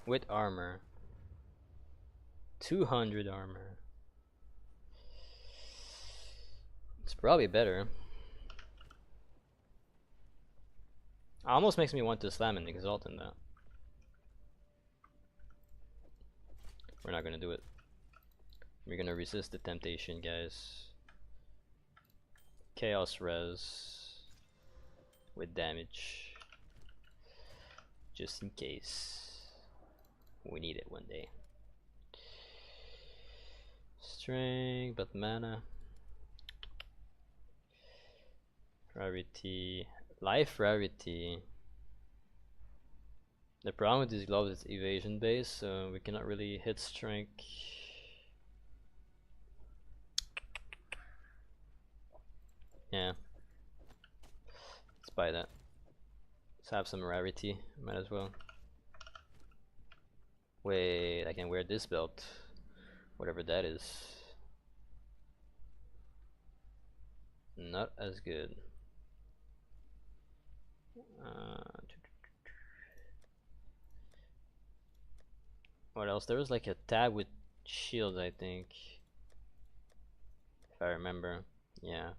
with armor. 200 armor. It's probably better. Almost makes me want to slam an exalt in that. We're not gonna do it. We're gonna resist the temptation, guys. Chaos res with damage. Just in case we need it one day. Strength, but mana. Rarity. Life rarity. The problem with these gloves is evasion based, so we cannot really hit strength. Yeah. Let's buy that. Let's have some rarity, might as well. Wait, I can wear this belt. Whatever that is. Not as good. What else? There was like a tab with shields, I think. If I remember. Yeah.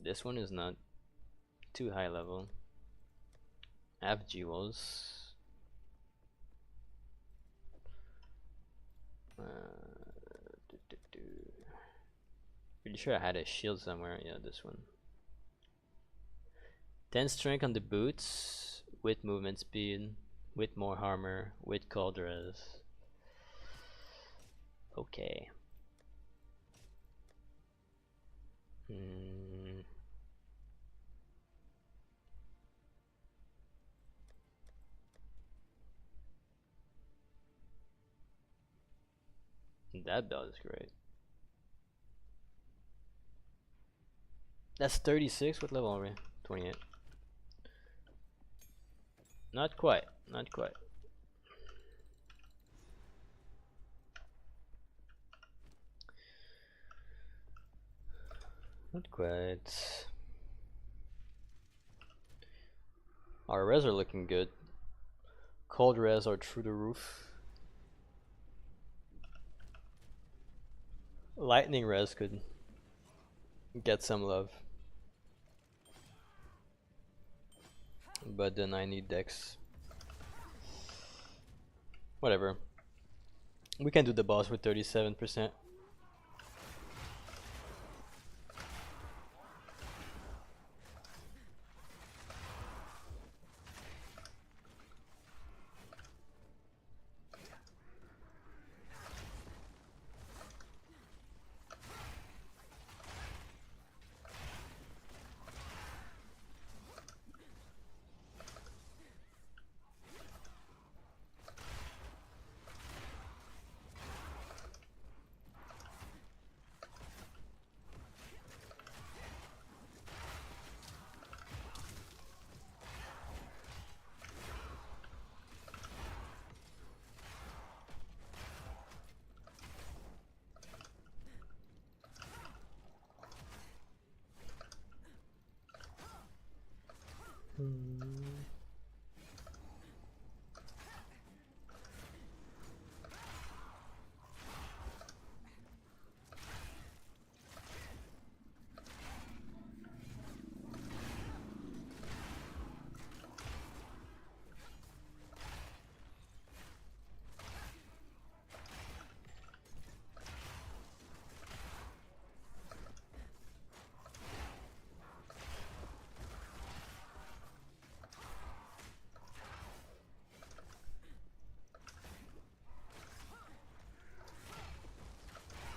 This one is not too high level. I have jewels. Pretty sure I had a shield somewhere. Yeah, this one. 10 strength on the boots with movement speed, with more armor, with cold res. Okay. That belt is great. That's 36. What level are we? 28. Not quite. Not quite. Not quite. Our res are looking good. Cold res are through the roof. Lightning res could get some love. But then I need dex. Whatever. We can do the boss with 37%.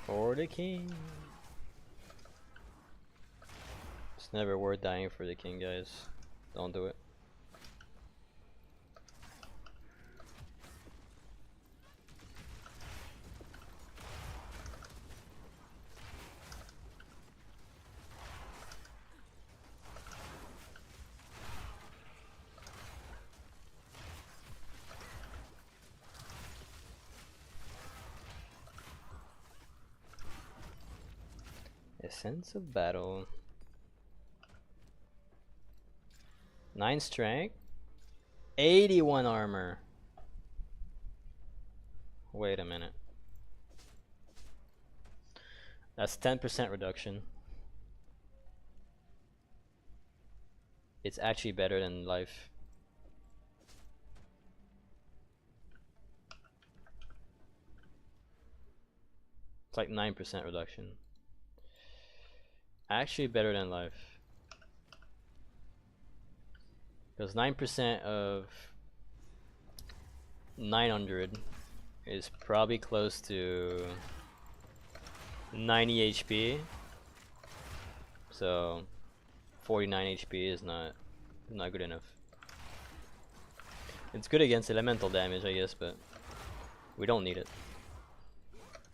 For the king. It's never worth dying for the king, guys. Don't do it. Sense of battle. 9 strength. 81 armor. Wait a minute. That's 10% reduction. It's actually better than life. It's like 9% reduction. Actually better than life. Because 9% of 900 is probably close to 90 HP. So 49 HP is not good enough. It's good against elemental damage, I guess, but we don't need it.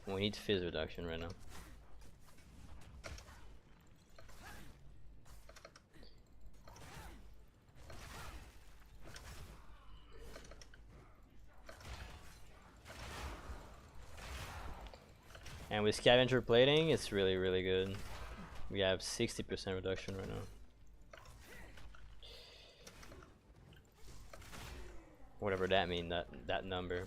We need fizz reduction right now. And with scavenger plating, it's really, really good. We have 60% reduction right now. Whatever that means, that number.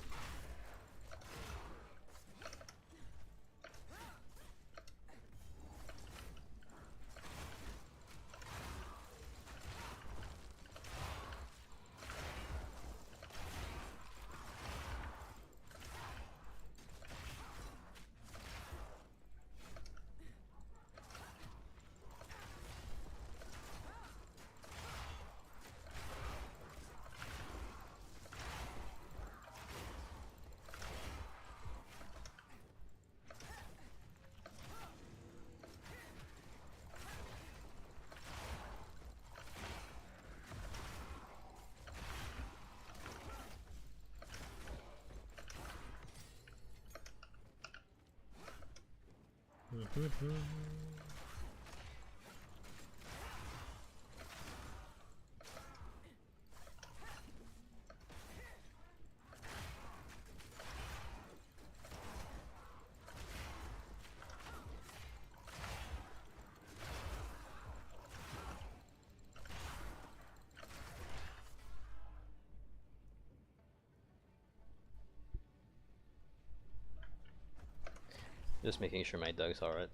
Just making sure my dog's alright.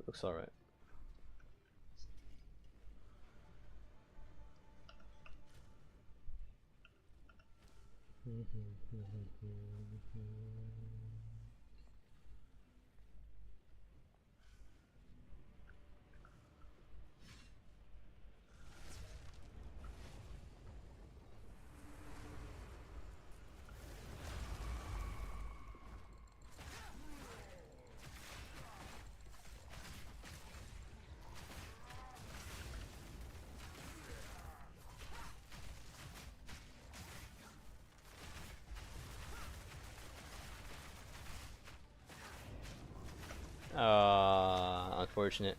Looks alright. Unfortunate.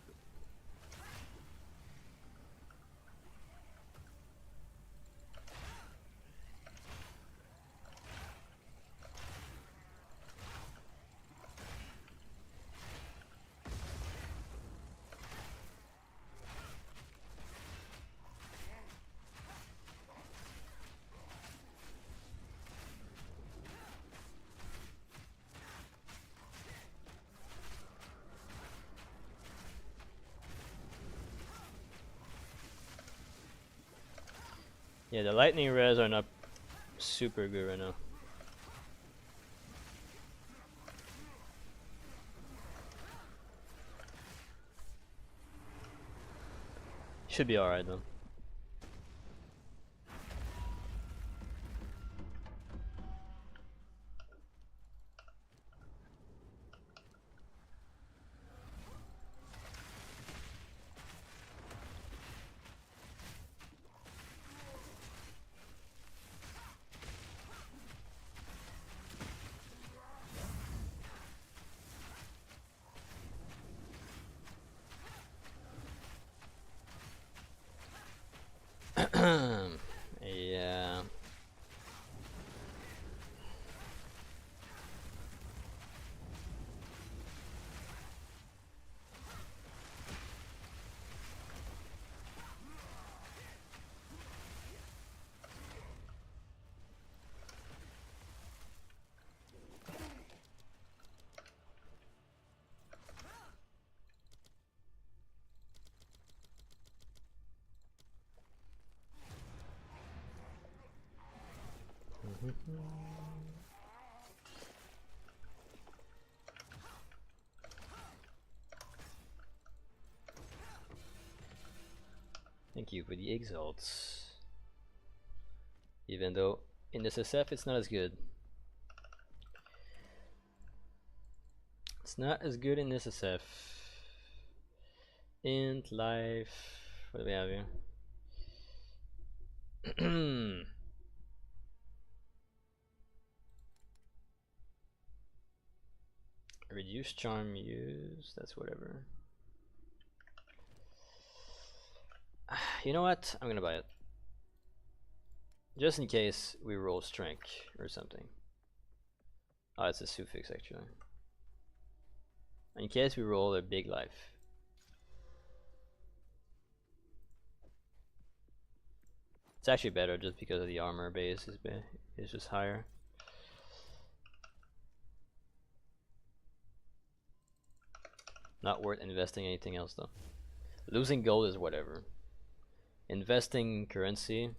Yeah, the lightning res are not super good right now. Should be alright though. Thank you for the exalts. Even though in SSF it's not as good. It's not as good in SSF. Int life. What do we have here? Reduce charm use. That's whatever. You know what? I'm gonna buy it. Just in case we roll strength or something. Oh, it's a suffix actually. In case we roll a big life. It's actually better just because of the armor base is just higher. Not worth investing anything else though. Losing gold is whatever. Investing currency,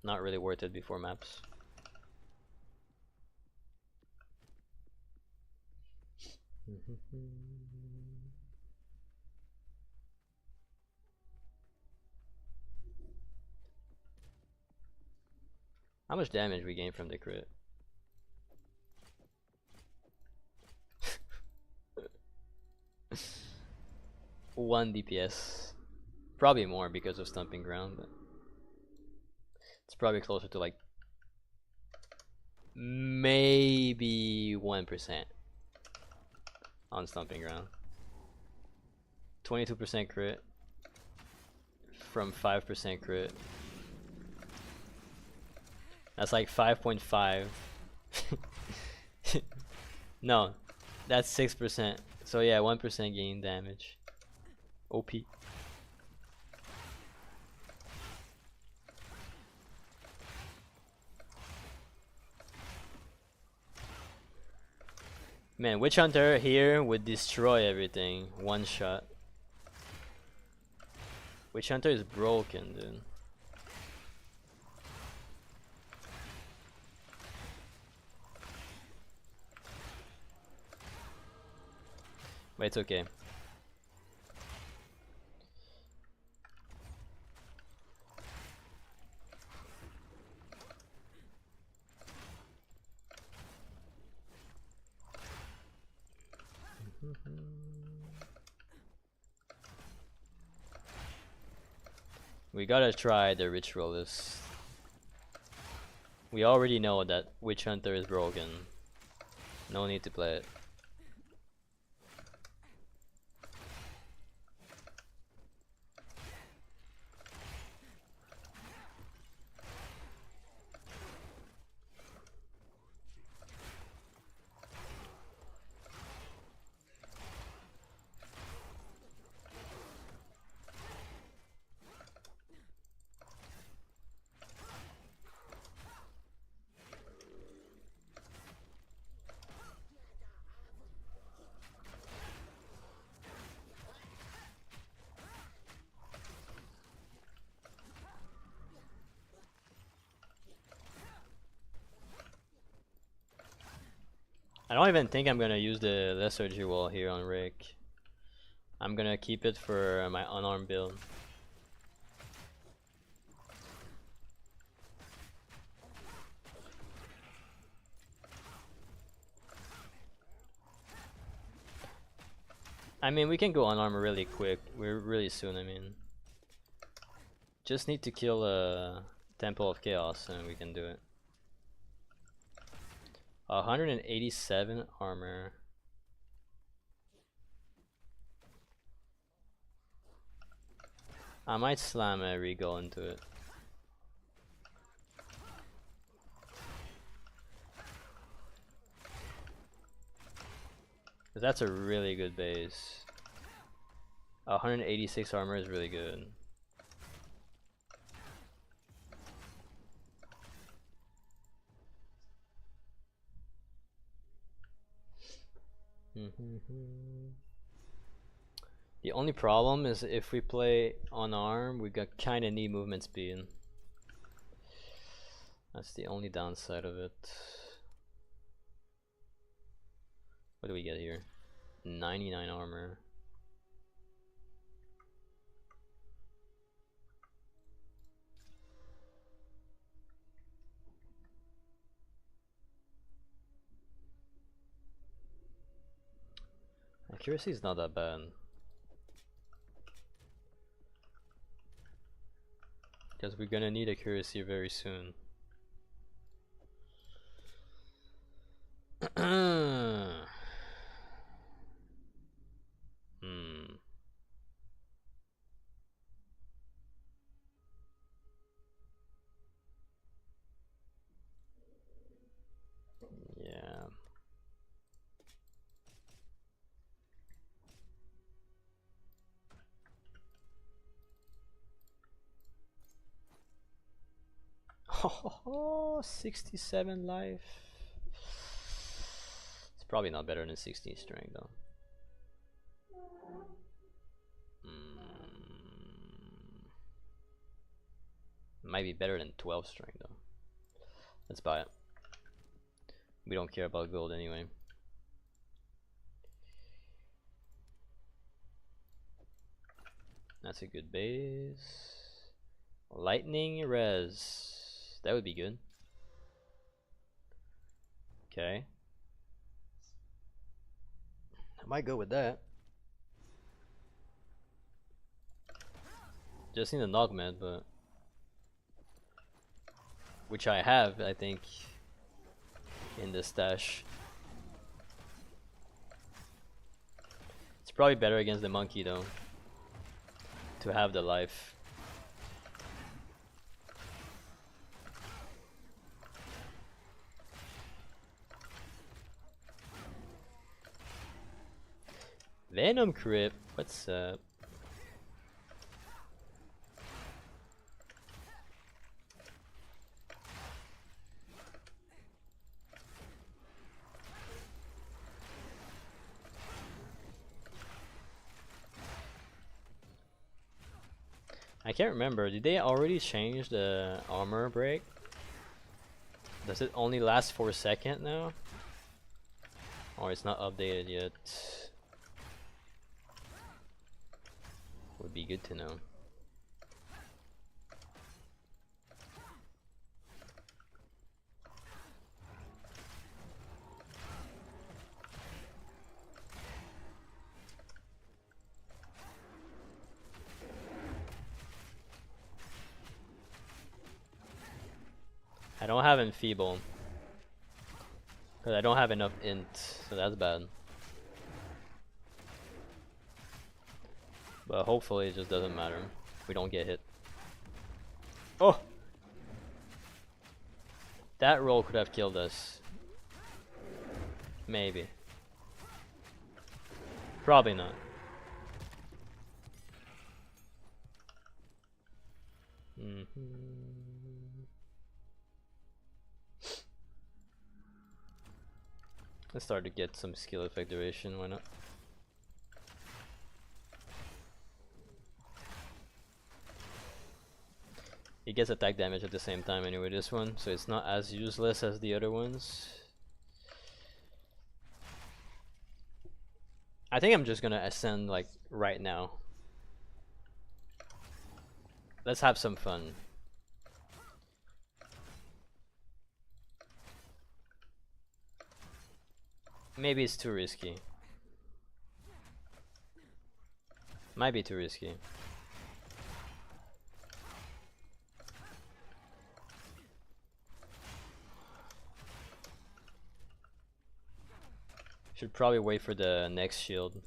not really worth it before maps. How much damage we gain from the crit? 1 DPS. Probably more because of Stomping Ground, but it's probably closer to like maybe 1% on Stomping Ground. 22% crit from 5% crit. That's like 5.5. No, that's 6%. So yeah, 1% gain damage. OP. Man, Witch Hunter here would destroy everything. One shot. Witch Hunter is broken, dude. But it's okay. We gotta try the Ritualist. We already know that Witch Hunter is broken. No need to play it. I don't even think I'm gonna use the Lesser Jewel here on Rick. I'm gonna keep it for my unarmed build. I mean, we can go unarmed really quick. We're really soon, I mean. Just need to kill a Temple of Chaos and we can do it. 187 armor. I might slam a Regal into it. Cause that's a really good base. 186 armor is really good. The only problem is if we play unarmed, we got kinda need movement speed. That's the only downside of it. What do we get here? 99 armor. Accuracy is not that bad. Because we're gonna need accuracy very soon. Yeah. Oh, 67 life. It's probably not better than 16 strength though. Might be better than 12 strength though. Let's buy it. We don't care about gold anyway. That's a good base. Lightning res. That would be good. Okay. I might go with that. Just need a Nogmed, but which I have, I think, in the stash. It's probably better against the monkey though, to have the life. Venom Crypt, what's up? I can't remember, did they already change the armor break? Does it only last for a second now? Or it's not updated yet? Would be good to know. I don't have Enfeeble, because I don't have enough int, so that's bad. But hopefully it just doesn't matter. We don't get hit. Oh! That roll could have killed us. Maybe. Probably not. Let's start to get some skill effect duration, why not? It gets attack damage at the same time anyway, this one, so it's not as useless as the other ones. I think I'm just gonna ascend like right now. Let's have some fun. Maybe it's too risky. Might be too risky. Should probably wait for the next shield.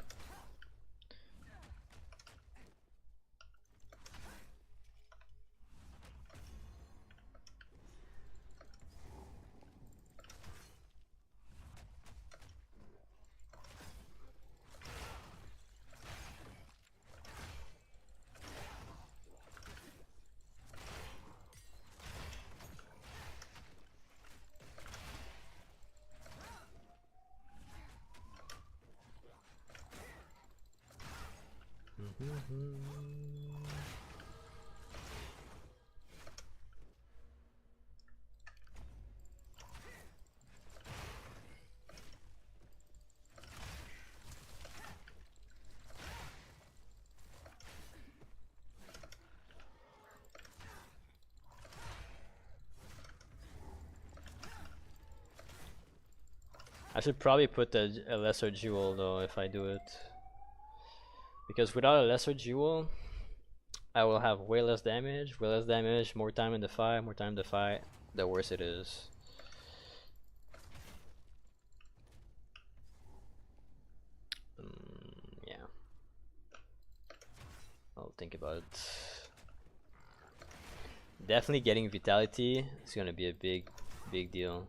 I should probably put a lesser jewel though if I do it. Because without a lesser jewel, I will have way less damage, more time in the fight, the worse it is. Yeah. I'll think about it. Definitely getting vitality is gonna be a big deal.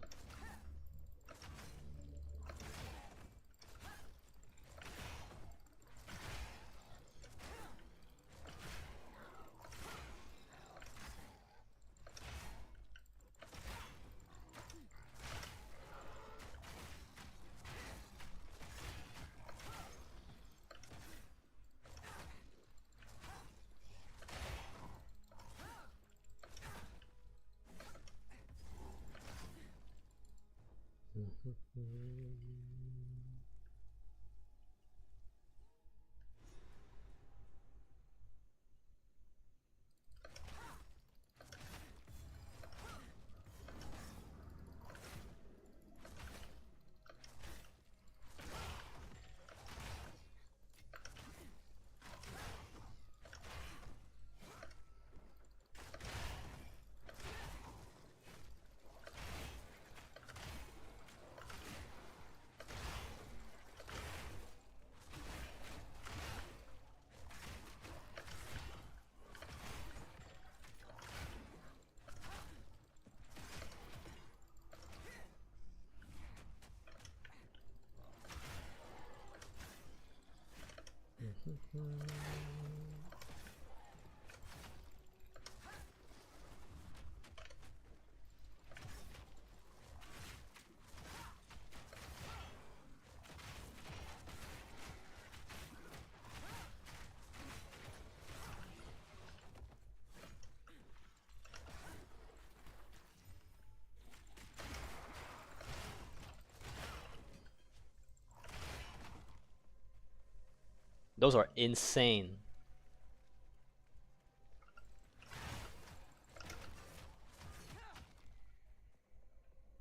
Those are insane.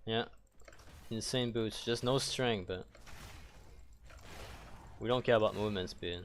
Yeah, insane boots. Just no strength, but we don't care about movement speed.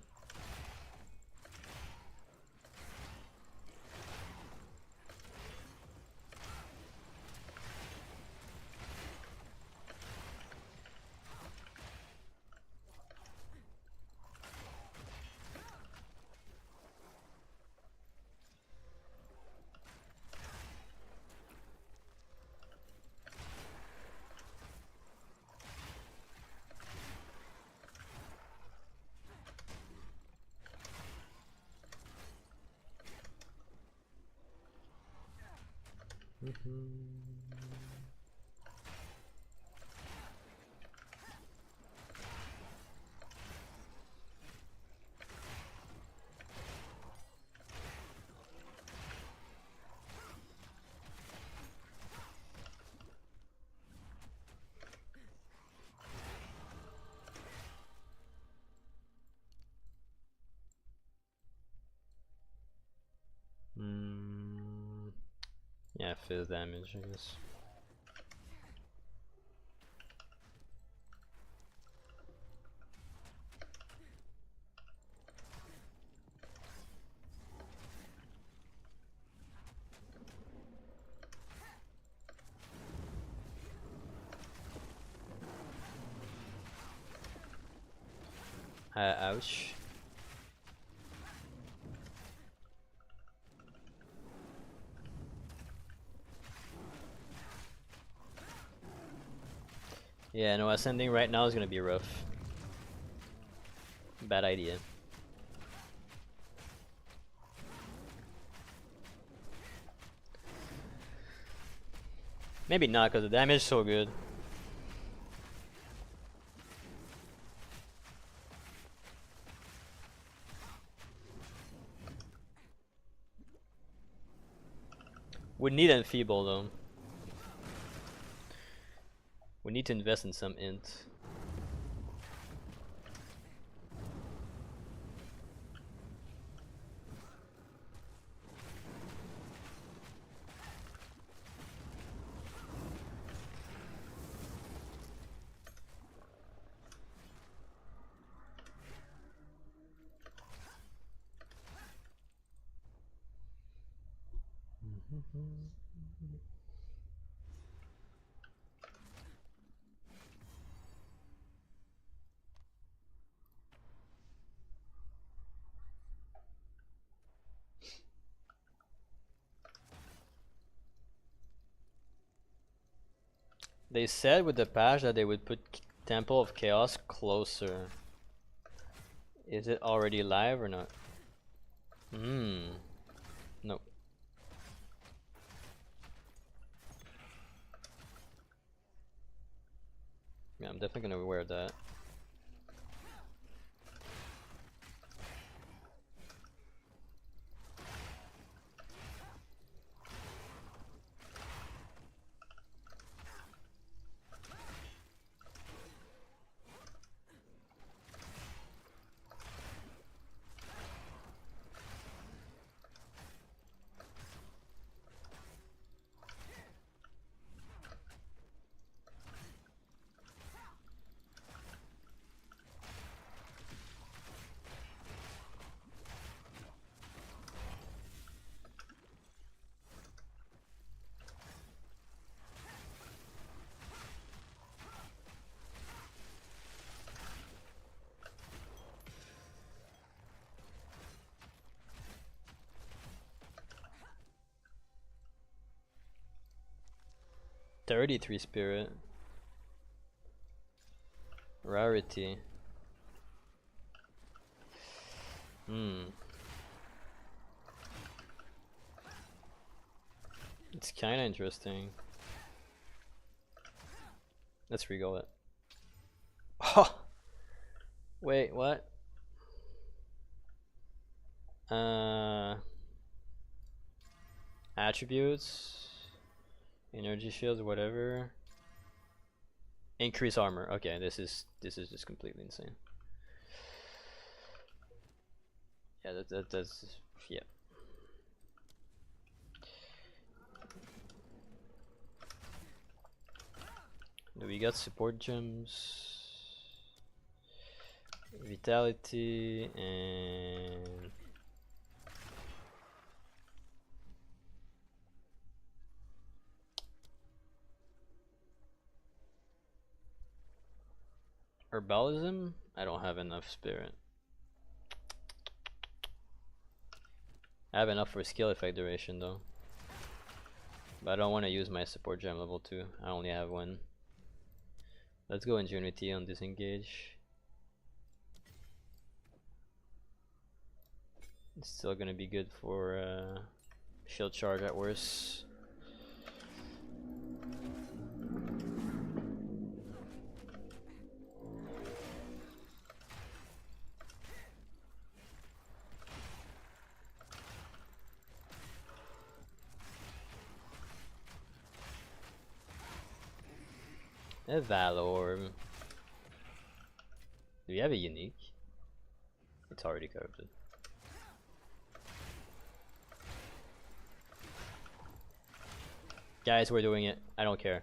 Yeah, fizz damage, I guess. Ouch. Yeah, no, ascending right now is gonna be rough. Bad idea. Maybe not, because the damage is so good. We need enfeeble though. We need to invest in some int. They said with the patch that they would put Temple of Chaos closer. Is it already live or not? Nope. Yeah, I'm definitely gonna wear that. $33 spirit. Rarity. It's kinda interesting. Let's re-go it. Oh! Wait, what? Attributes, energy shields, whatever. Increase armor. Okay, this is just completely insane. Yeah, that's yeah. Do we got support gems? Vitality and herbalism? I don't have enough spirit. I have enough for skill effect duration though. But I don't want to use my support gem level 2. I only have one. Let's go Ingenuity on disengage. It's still gonna be good for shield charge at worst. A Valor. Do we have a unique? It's already corrupted. Guys, we're doing it. I don't care.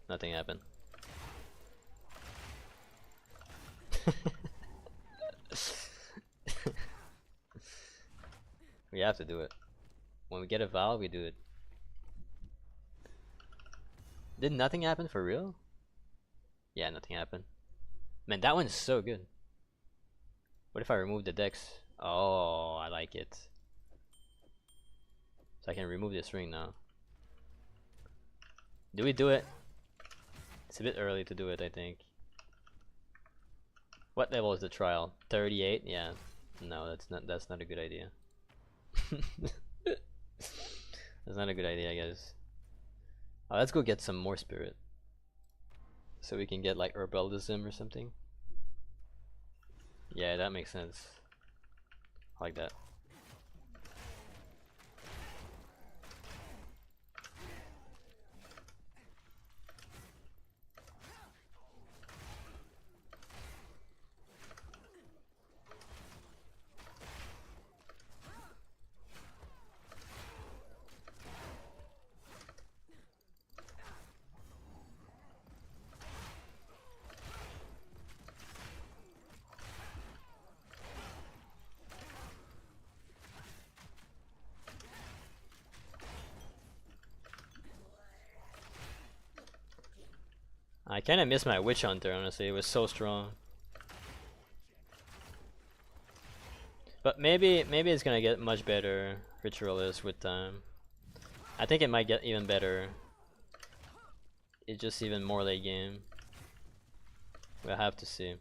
Nothing happened. We have to do it. When we get a Val, we do it. Did nothing happen for real? Yeah, nothing happened. Man, that one's so good. What if I remove the dex? Oh, I like it. So I can remove this ring now. Do we do it? It's a bit early to do it, I think. What level is the trial? 38? Yeah. No, that's not a good idea. That's not a good idea, I guess. Let's go get some more spirit. So we can get like herbalism or something. Yeah, that makes sense. I like that. I kinda miss my Witch Hunter, honestly, it was so strong. But maybe it's gonna get much better, Ritualist, with time. I think it might get even better. It's just even more late game. We'll have to see.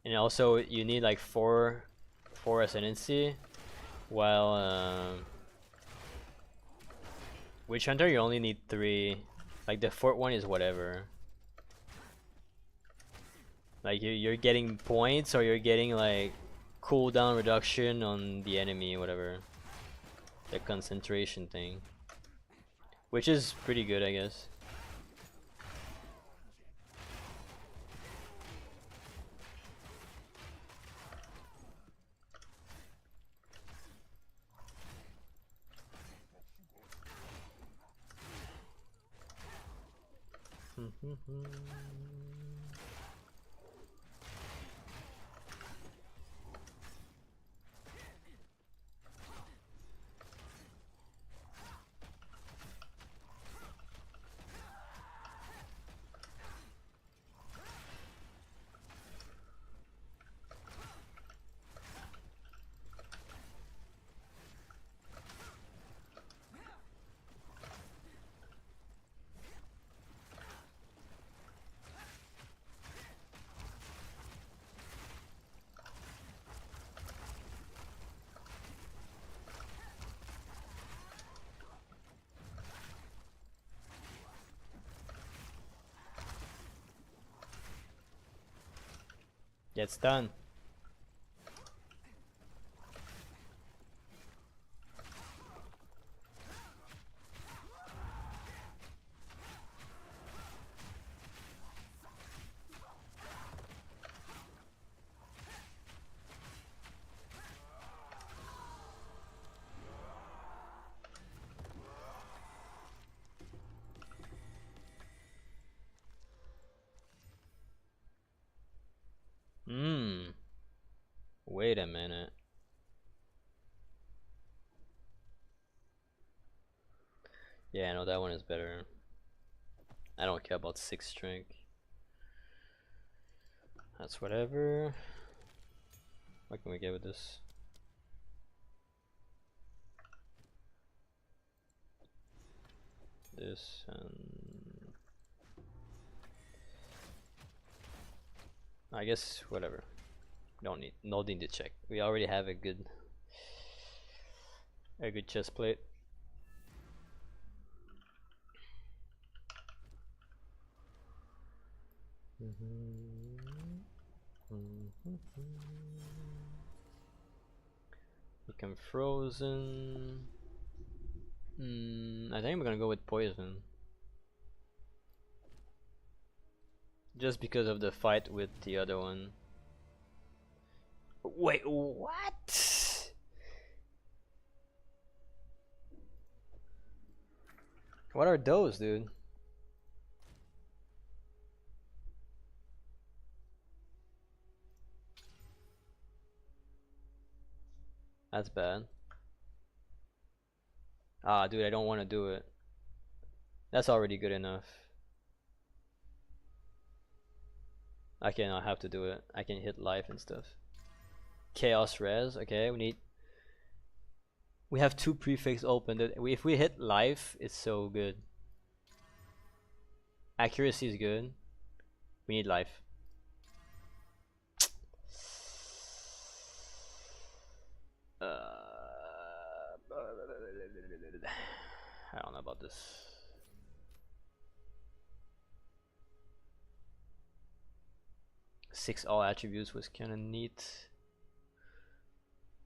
And also, you need like 4 ascendancy, while Witch Hunter you only need 3. Like the 4th one is whatever. Like you're getting points, or you're getting like cooldown reduction on the enemy, whatever. The concentration thing, which is pretty good, I guess. It's done. Wait a minute. Yeah, no, that one is better. I don't care about 6 strength. That's whatever. What can we get with this? This and I guess whatever. No need to check. We already have a good chest plate. Become frozen. I think I'm gonna go with poison. Just because of the fight with the other one. Wait, what? What are those, dude? That's bad. Ah, dude, I don't want to do it. That's already good enough. I cannot have to do it. I can hit life and stuff. Chaos res, okay, we have 2 prefix open. If we hit life, it's so good. Accuracy is good. We need life. I don't know about this. Six all attributes was kind of neat,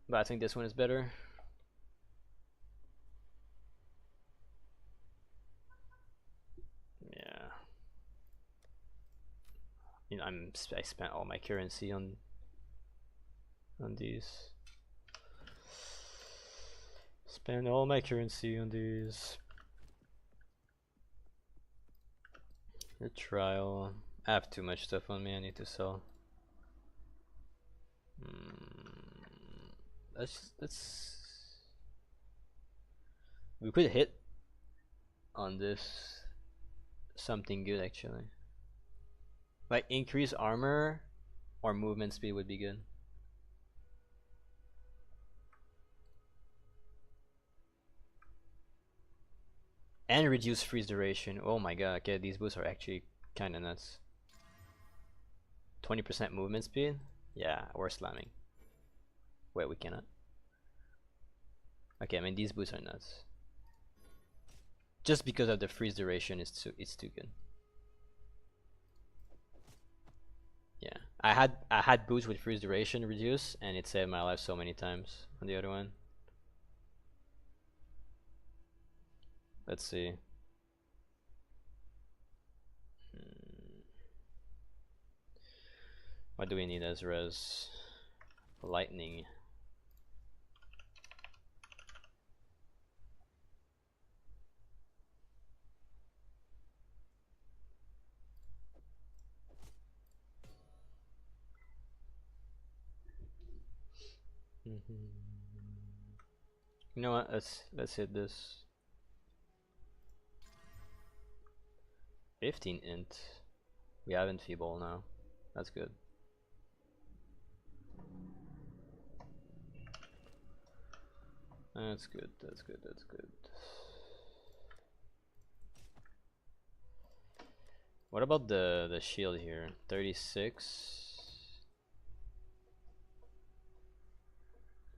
but I think this one is better. Yeah, you know, I spent all my currency on these. Spend all my currency on these. The trial. I have too much stuff on me. I need to sell. Let's. We could hit on this something good actually. Like increase armor or movement speed would be good. And reduce freeze duration. Oh my god, okay, these boosts are actually kinda nuts. 20% movement speed? Yeah, we're slamming. Wait, we cannot. Okay, I mean these boosts are nuts. Just because of the freeze duration, it's too good. Yeah, I had boots with freeze duration reduce, and it saved my life so many times on the other one. Let's see. What do we need as res? Lightning. You know what? Let's hit this. 15 int. We have enfeeble now. That's good. That's good. That's good. That's good. What about the shield here? 36.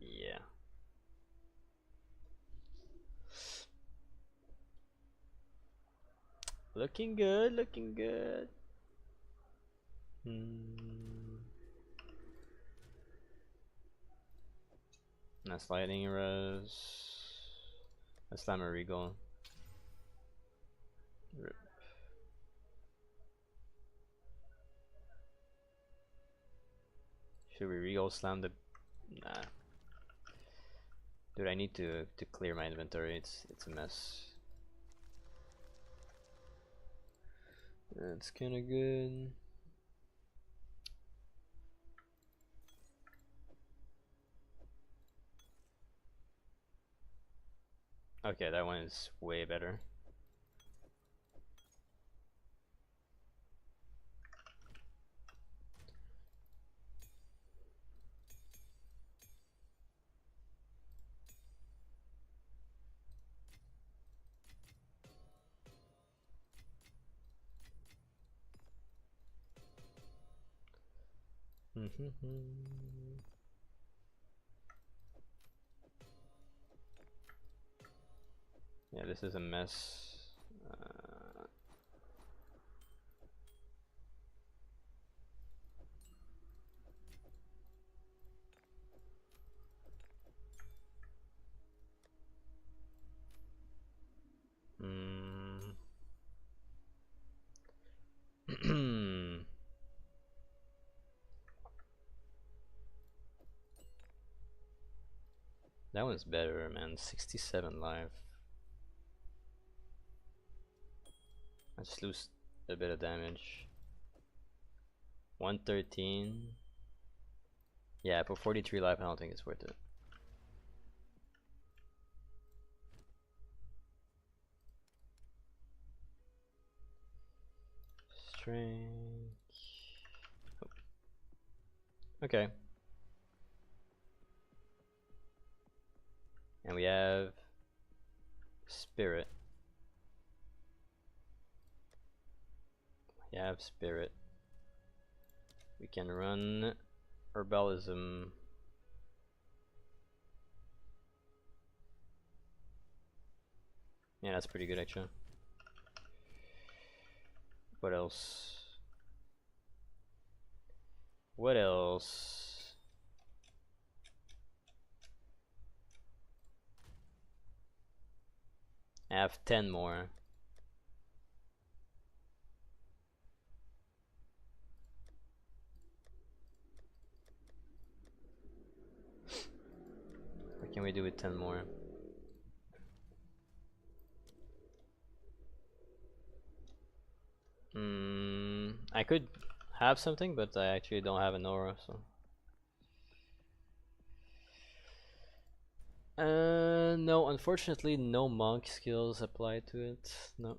Yeah. Looking good. Looking good. Nice lightning res. Let's slam a regal. Rip. Should we regal slam the? Nah. Dude, I need to clear my inventory. It's a mess. That's kind of good. Okay, that one is way better. Yeah, this is a mess. That one's better, man. 67 life. I just lose a bit of damage. 113. Yeah, for 43 life, I don't think it's worth it. Strength. Oh. Okay. And we have spirit. We have spirit. We can run herbalism. Yeah, that's pretty good actually. What else? What else? I have 10 more. What can we do with 10 more? I could have something, but I actually don't have an aura, so. No, unfortunately, no monk skills apply to it. No.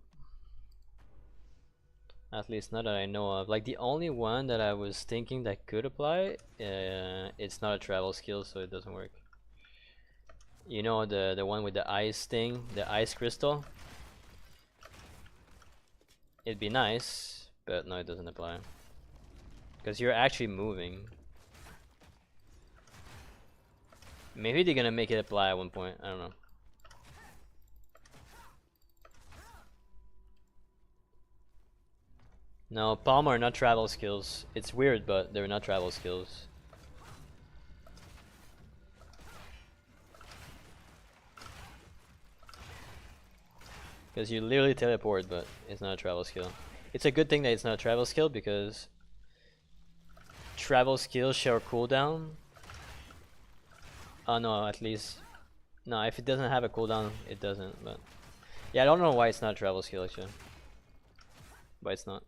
At least not that I know of. Like the only one that I was thinking that could apply, it's not a travel skill, so it doesn't work. You know the one with the ice thing, the ice crystal? It'd be nice, but no, it doesn't apply. Because you're actually moving. Maybe they're gonna make it apply at one point, I don't know. No, palm are not travel skills. It's weird, but they're not travel skills. Because you literally teleport, but it's not a travel skill. It's a good thing that it's not a travel skill because travel skills share cooldown. Oh no, at least. No, if it doesn't have a cooldown, it doesn't, but. Yeah, I don't know why it's not a travel skill actually. But it's not.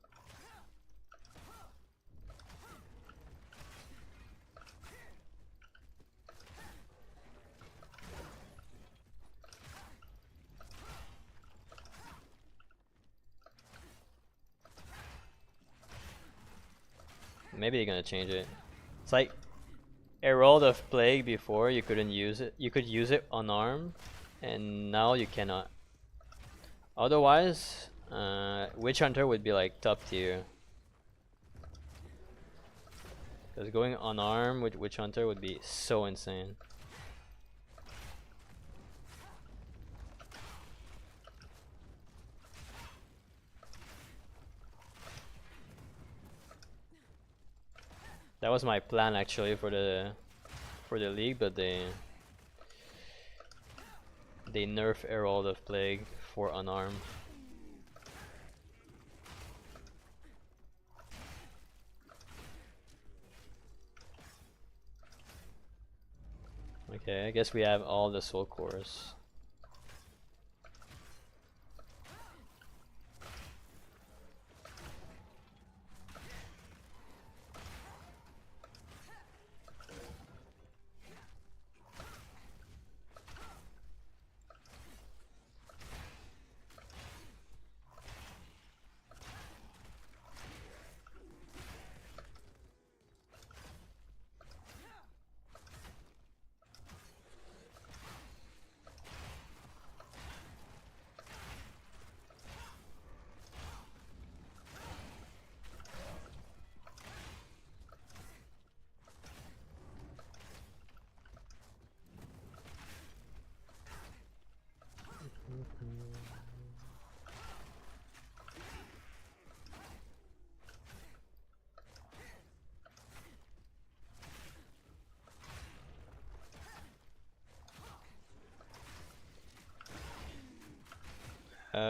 Maybe they're gonna change it. It's like Herald of Plague before you couldn't use it. You could use it unarmed, and now you cannot. Otherwise, Witch Hunter would be like top tier. Because going unarmed with Witch Hunter would be so insane. That was my plan actually for the league, but they nerf Herald of Plague for unarmed. Okay, I guess we have all the soul cores.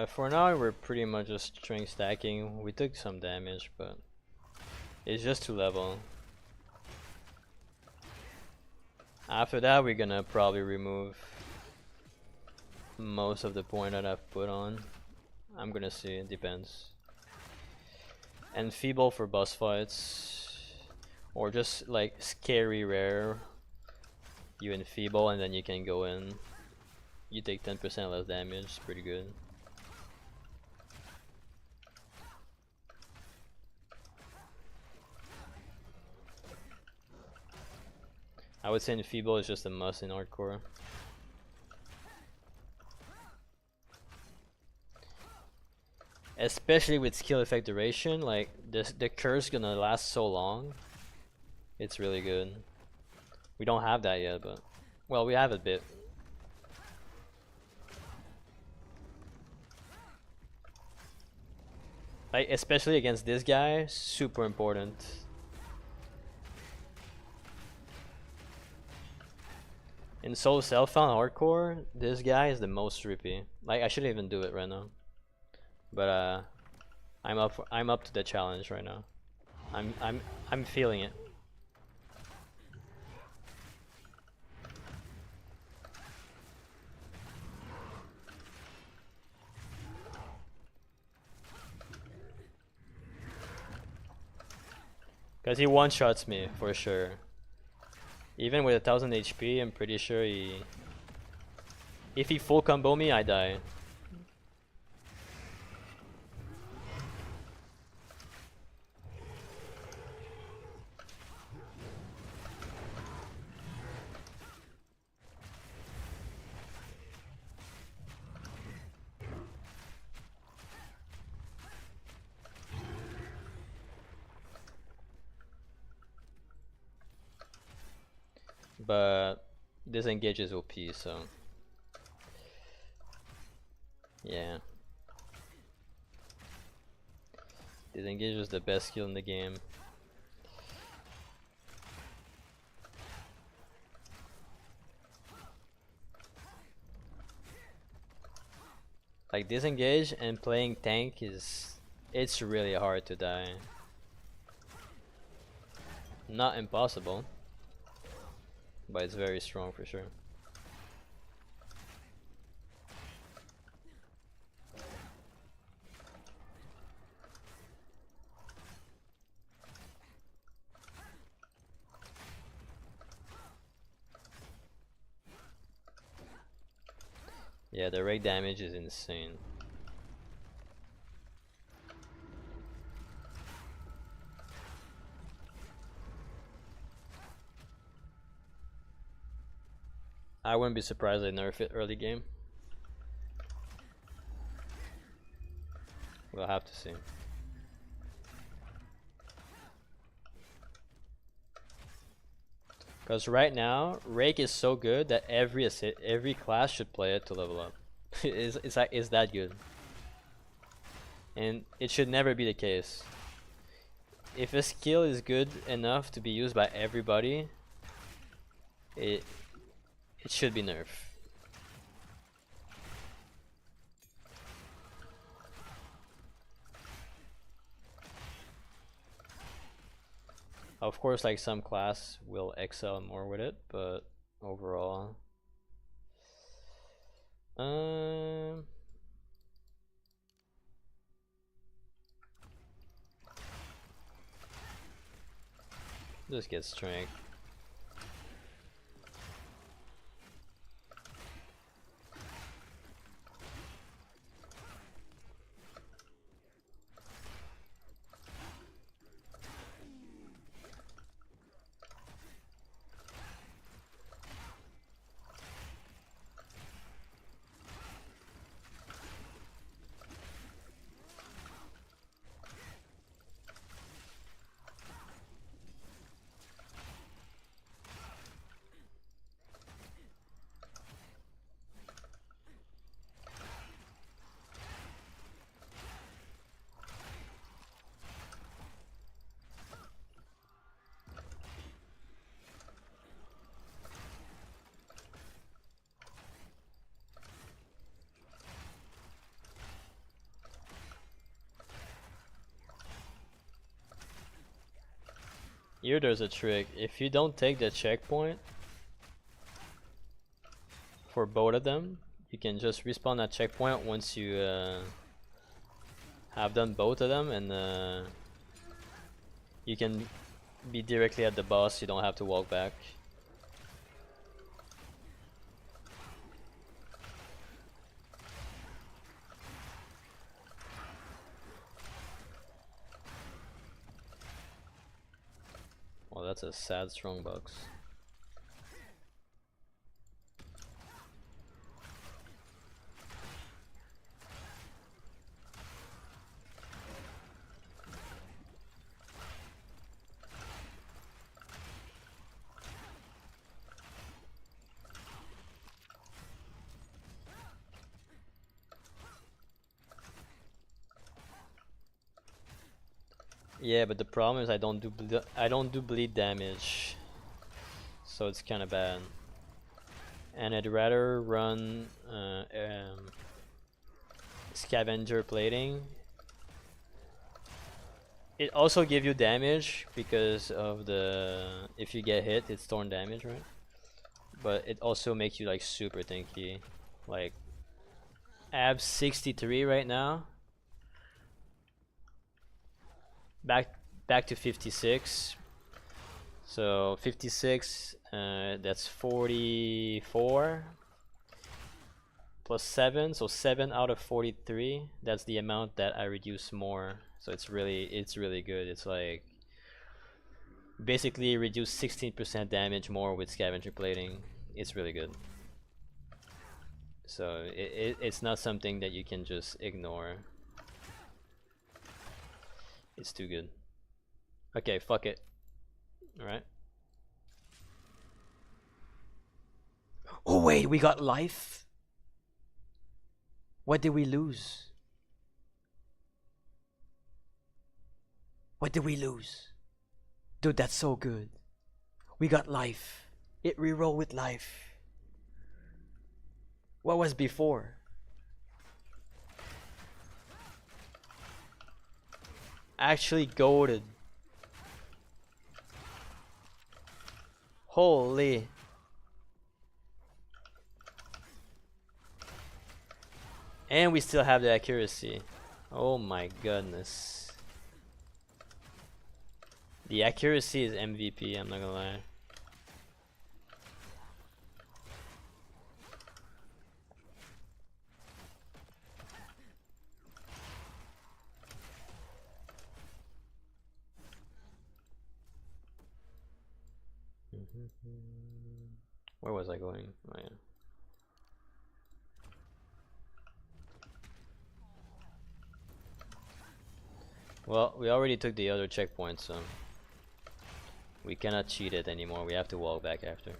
For now we're pretty much just string stacking. We took some damage, but it's just to level. After that we're gonna probably remove most of the point that I've put on. I'm gonna see, it depends. And feeble for boss fights, or just like scary rare. You enfeeble and then you can go in. You take 10% less damage, it's pretty good. I would say enfeeble is just a must in hardcore. Especially with skill effect duration, like the curse gonna last so long. It's really good. We don't have that yet, but well, we have a bit. Like especially against this guy, super important. In solo self-found hardcore, this guy is the most trippy. Like I shouldn't even do it right now, but I'm up to the challenge right now. I'm feeling it. Cause he one-shots me for sure. Even with 1000 HP, I'm pretty sure if he full combo me, I die. but disengage is OP, so yeah. Disengage is the best skill in the game. Like disengage and playing tank it's really hard to die. Not impossible, but it's very strong for sure. Yeah, the rake damage is insane. I wouldn't be surprised they nerf it early game. We'll have to see. Because right now, Rake is so good that every class should play it to level up. it's that good. And it should never be the case. If a skill is good enough to be used by everybody, it should be nerfed. Of course, like some class will excel more with it, but overall, just get strength. Here there's a trick. If you don't take the checkpoint for both of them, you can just respawn that checkpoint once you have done both of them, and you can be directly at the boss. You don't have to walk back. Well, that's a sad strong box. Yeah, but the problem is I don't do bleed damage, so it's kind of bad. And I'd rather run scavenger plating. It also gives you damage because of the if you get hit, it's thorn damage, right? But it also makes you like super tanky. Like I have 63 right now. Back to 56. So 56, that's 44 plus 7, so 7 out of 43. That's the amount that I reduce more. So it's really good. It's like basically reduce 16% damage more with scavenger plating. It's really good. So it's not something that you can just ignore. It's too good. Okay, fuck it. Alright. Oh wait, we got life? What did we lose? What did we lose? Dude, that's so good. We got life. It reroll with life. What was before? Actually goated. Holy. And we still have the accuracy. Oh my goodness. The accuracy is MVP, I'm not gonna lie. Where was I going? Oh yeah. Well, we already took the other checkpoint, so we cannot cheat it anymore. We have to walk back after.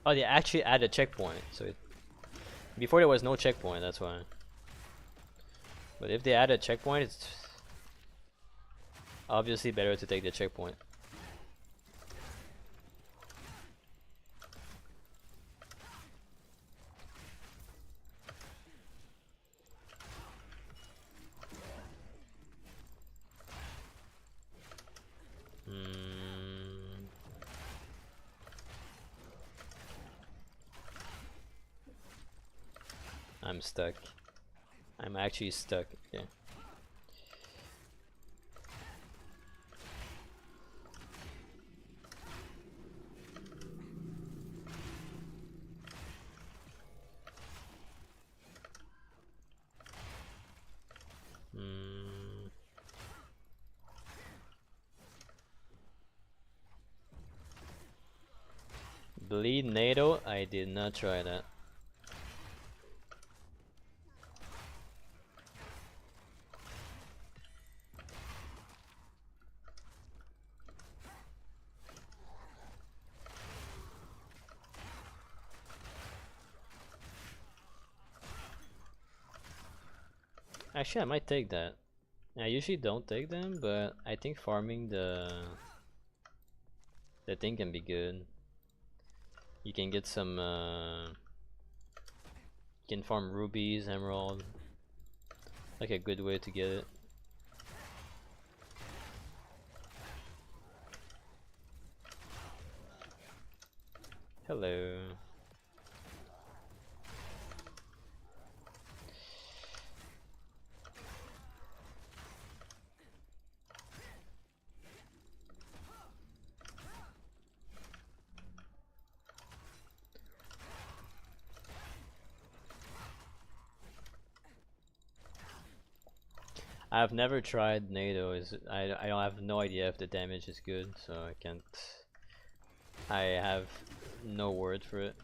Oh, they actually added a checkpoint, so before there was no checkpoint, that's why. But if they add a checkpoint, it's obviously better to take the checkpoint. I'm stuck. I'm actually stuck. Okay. Bleed NATO? I did not try that. Actually, I might take that. I usually don't take them, but I think farming the thing can be good. You can get some you can farm rubies, emerald. Like a good way to get it. Hello. I've never tried NATO. I don't have no idea if the damage is good, so I can't. I have no word for it.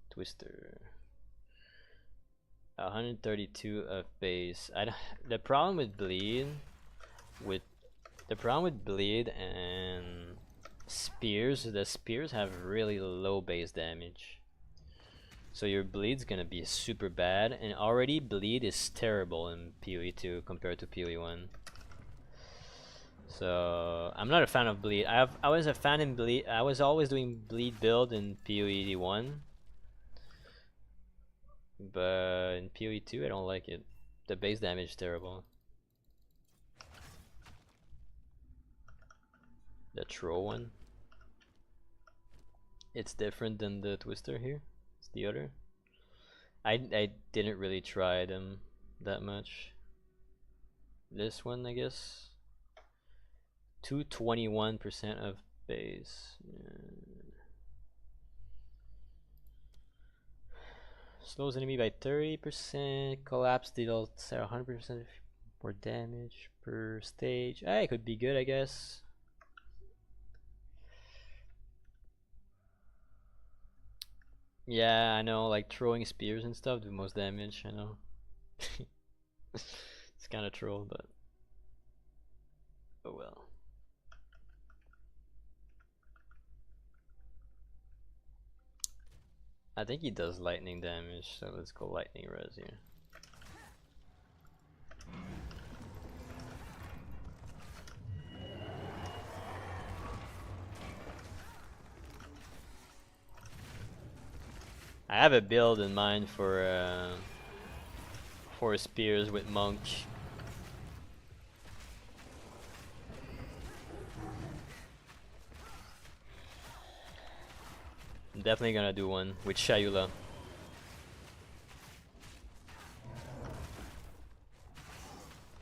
Twister. 132 of base. The problem with bleed, and spears, the spears have really low base damage. So your bleed's gonna be super bad, and already bleed is terrible in PoE 2 compared to PoE 1. So I'm not a fan of bleed. I was a fan in bleed. I was always doing bleed build in PoE 1. But in PoE 2 I don't like it. The base damage is terrible. The troll one. It's different than the twister here. It's the other. I didn't really try them that much. This one, I guess. 221% of base. Yeah. Slows enemy by 30%. Collapse deals 100% more damage per stage. It could be good, I guess. Yeah, I know, like throwing spears and stuff do most damage, I know. It's kinda troll, but oh well. I think he does lightning damage, so let's go lightning res here. I have a build in mind for spears with monk. I'm definitely gonna do one with Shayula.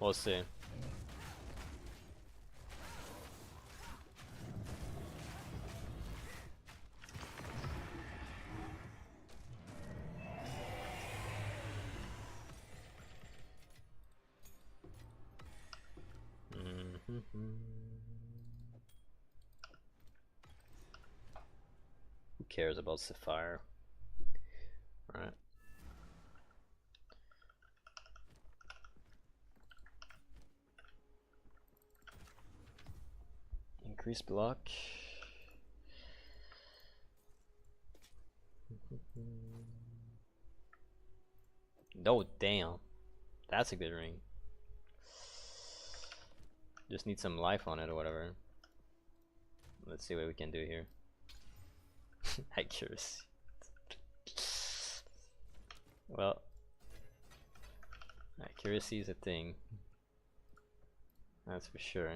We'll see. Who cares about Sapphire? Right. Increase block. Oh damn, that's a good ring. Just need some life on it or whatever. Let's see what we can do here. Accuracy. Well, accuracy is a thing. That's for sure.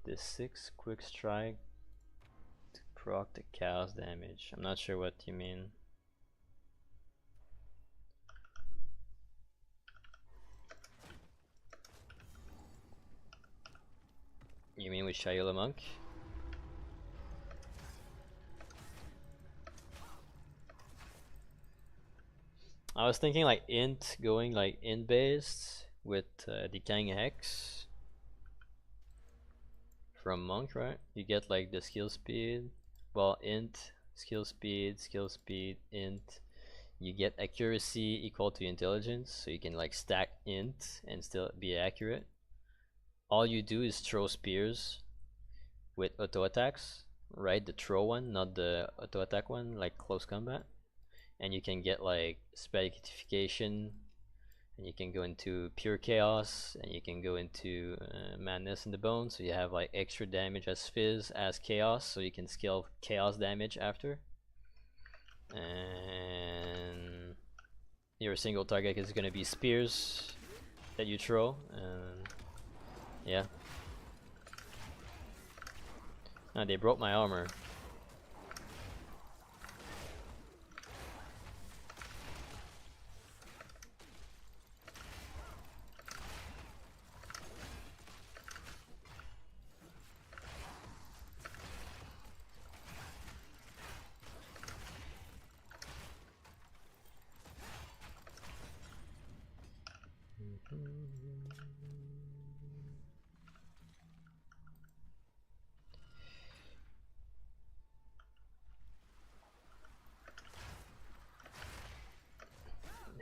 This 6 quick strike to proc the chaos damage. I'm not sure what you mean. You mean with Shayula Monk? I was thinking like int, going like int based with decaying hex from monk, right? You get like the skill speed, well int, skill speed, int. You get accuracy equal to intelligence, so you can like stack int and still be accurate. All you do is throw spears with auto attacks, right? The throw one, not the auto attack one, like close combat. And you can get like spaghettification, and you can go into pure chaos, and you can go into madness in the bone, so you have like extra damage as fizz as chaos, so you can scale chaos damage after. And your single target is going to be spears that you throw, and yeah. Now they broke my armor.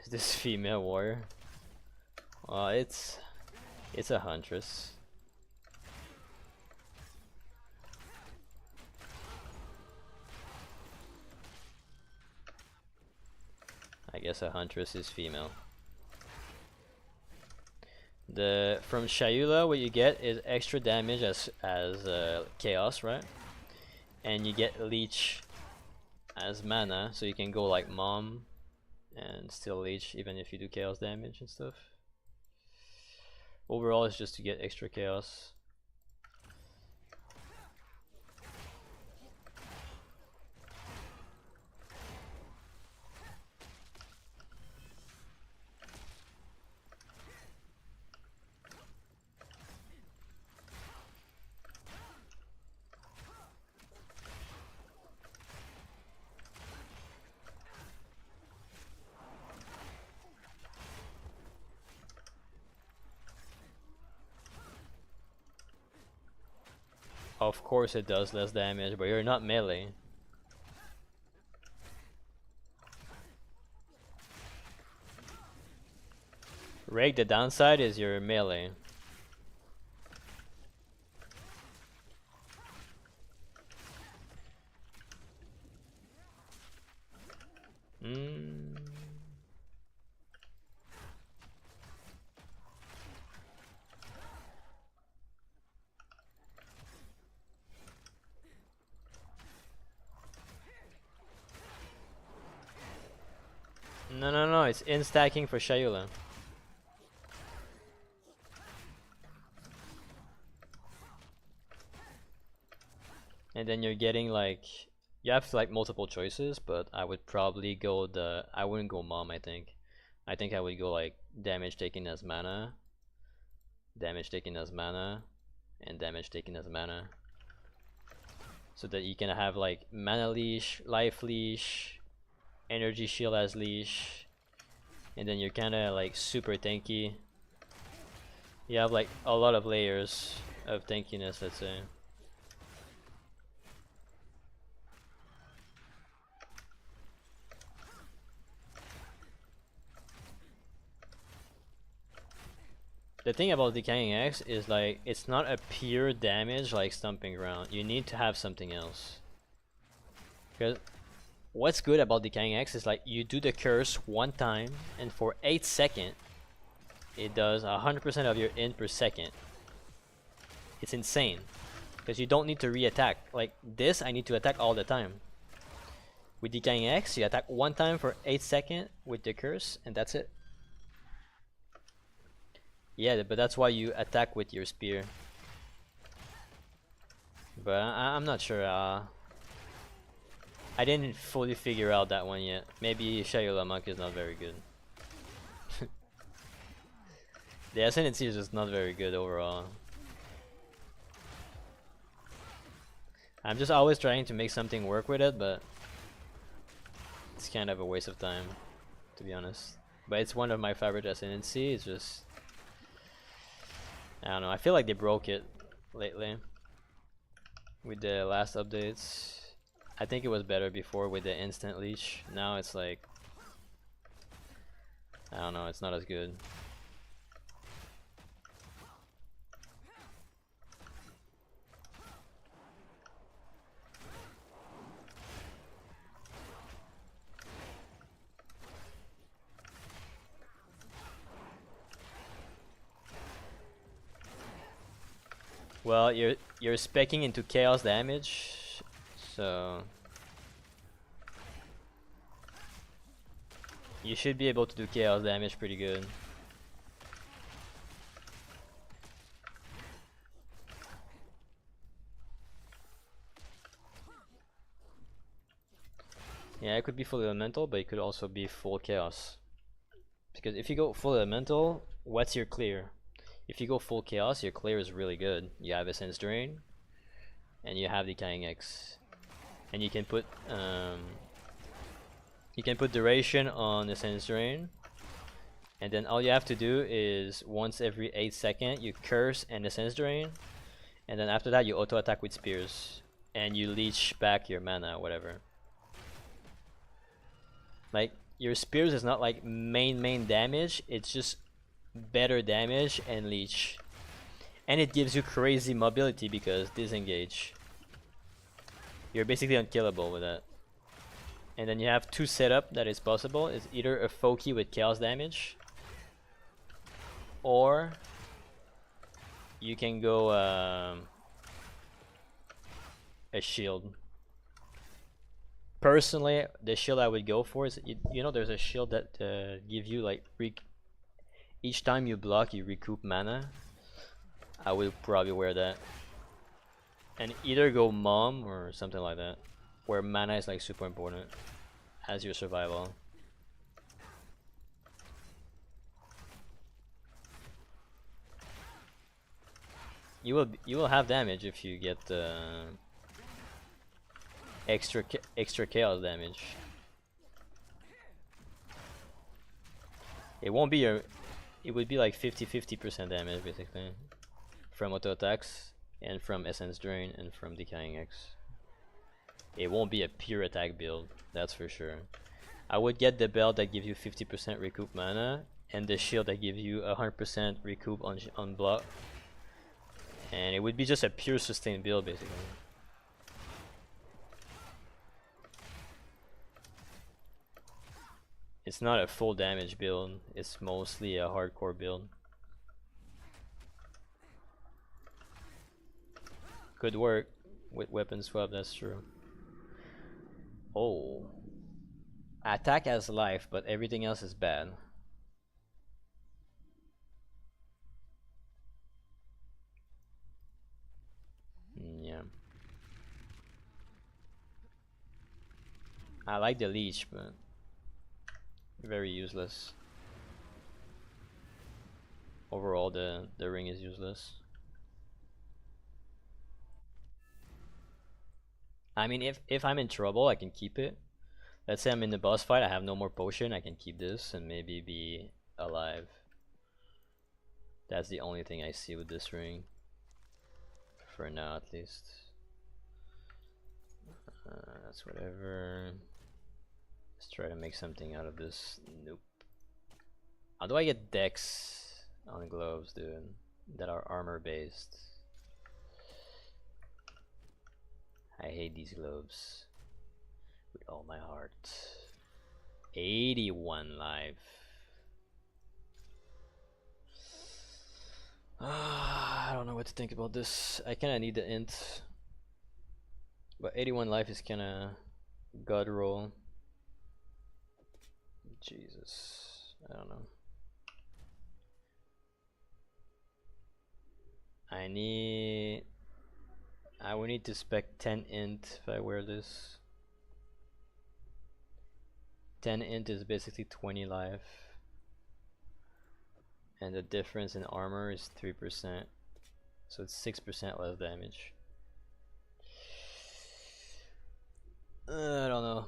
Is this female warrior? It's a huntress. I guess a huntress is female. From Shayula, what you get is extra damage as chaos, right? And you get leech as mana, so you can go like mom and still leech even if you do chaos damage and stuff. Overall, it's just to get extra chaos. Of course it does less damage, but you're not melee. Rake, the downside is your melee. No, it's in stacking for Shayula. And then you're getting like, you have like multiple choices, but I would probably go I wouldn't go mom, I think. I think I would go like damage taken as mana, damage taken as mana, and damage taken as mana. So that you can have like mana leash, life leash, energy shield as leash, and then you're kinda like super tanky. You have like a lot of layers of tankiness, let's say. The thing about Decaying X is like it's not a pure damage like Stomping Ground. You need to have something else. Because what's good about Decaying X is like you do the curse one time and for 8 seconds it does 100% of your int per second. It's insane. Because you don't need to re-attack. Like this I need to attack all the time. With Decaying X you attack one time for 8 seconds with the curse and that's it. Yeah, but that's why you attack with your spear. But I'm not sure. I didn't fully figure out that one yet. Maybe Shayula Monk is not very good. The Ascendancy is just not very good overall. I'm just always trying to make something work with it, but it's kind of a waste of time, to be honest. But it's one of my favorite Ascendancy. It's just, I don't know, I feel like they broke it lately with the last updates. I think it was better before with the instant leech. Now it's like, I don't know, it's not as good. Well, you're speccing into chaos damage, so you should be able to do chaos damage pretty good. Yeah, it could be full elemental, but it could also be full chaos. Because if you go full elemental, what's your clear? If you go full chaos, your clear is really good. You have Essence Drain, and you have Decaying X, and you can put duration on Essence Drain, and then all you have to do is once every 8 seconds you curse and Essence Drain, and then after that you auto attack with spears, and you leech back your mana or whatever. Like your spears is not like main damage, it's just better damage and leech, and it gives you crazy mobility because disengage. You're basically unkillable with that. And then you have two setup that is possible. It's either a Foki with chaos damage, or you can go a shield. Personally, the shield I would go for is, you know, there's a shield that give you like Each time you block, you recoup mana. I would probably wear that. And either go mom or something like that, where mana is like super important as your survival. You will have damage if you get extra chaos damage. It won't be a. It would be like 50% damage basically from auto attacks and from Essence Drain and from Decaying X. It won't be a pure attack build, that's for sure. I would get the belt that gives you 50% recoup mana and the shield that gives you 100% recoup on block. And it would be just a pure sustain build basically. It's not a full damage build, it's mostly a hardcore build. Could work with weapon swap, that's true. Oh. Attack has life, but everything else is bad. Yeah. I like the leech, but very useless. Overall, the ring is useless. I mean, if I'm in trouble, I can keep it. Let's say I'm in the boss fight, I have no more potion, I can keep this and maybe be alive. That's the only thing I see with this ring. For now, at least. That's whatever. Let's try to make something out of this. Nope. How do I get dex on gloves, dude, that are armor based? I hate these gloves with all my heart. 81 life. I don't know what to think about this. I kinda need the int, but 81 life is kinda god roll. Jesus, I don't know. I will need to spec 10 int if I wear this. 10 int is basically 20 life. And the difference in armor is 3%. So it's 6% less damage. I don't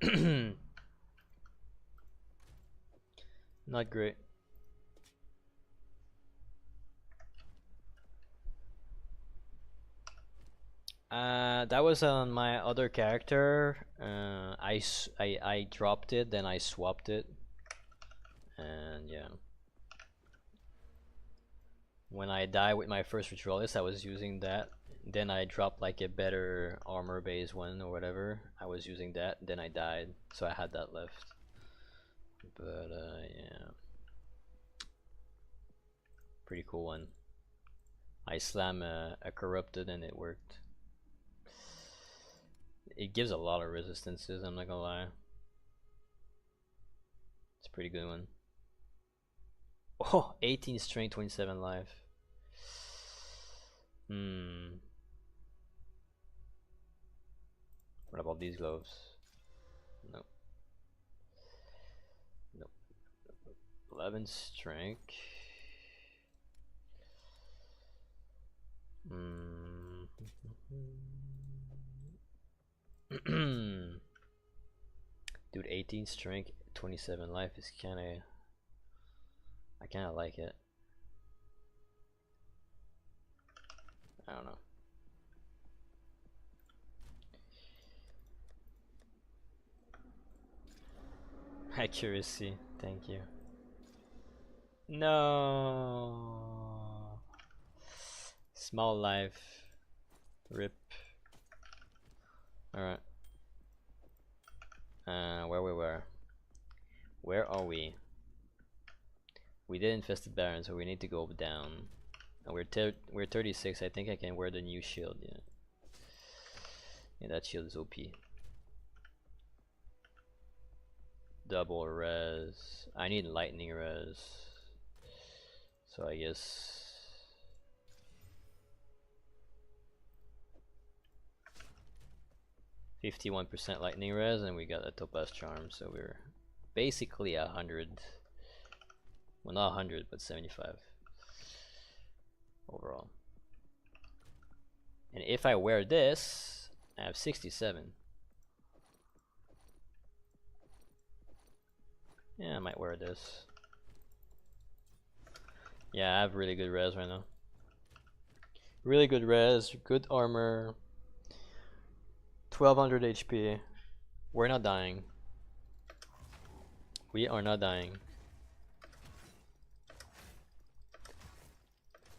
know. Not great. That was on my other character. I dropped it, then I swapped it, and yeah. When I died with my first Ritualist, I was using that. Then I dropped like a better armor based one or whatever. I was using that, then I died, so I had that left. But yeah, pretty cool one. I slam a corrupted and it worked. It gives a lot of resistances, I'm not gonna lie. It's a pretty good one. Oh, 18 strength, 27 life. What about these gloves? Nope. Nope. 11 strength. Dude, 18 strength, 27 life is kinda... I kinda like it. I don't know. Accuracy, thank you. No. Small life. Rip. Alright. Where we were. Where are we? We did Infested Baron, so we need to go down. And we're 36. I think I can wear the new shield. Yeah. Yeah, that shield is OP. Double res. I need lightning res. So I guess 51% lightning res, and we got a topaz charm, so we're basically 100. Well, not 100, but 75 overall. And if I wear this, I have 67. Yeah, I might wear this. Yeah, I have really good res right now. Really good res, good armor, 1200 HP. We're not dying. We are not dying.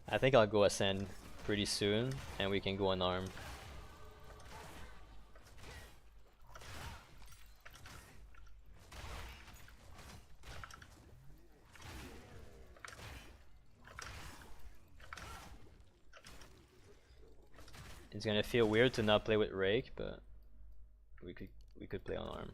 I think I'll go ascend pretty soon, and we can go unarmed. It's gonna feel weird to not play with Rake, but we could play unarmed.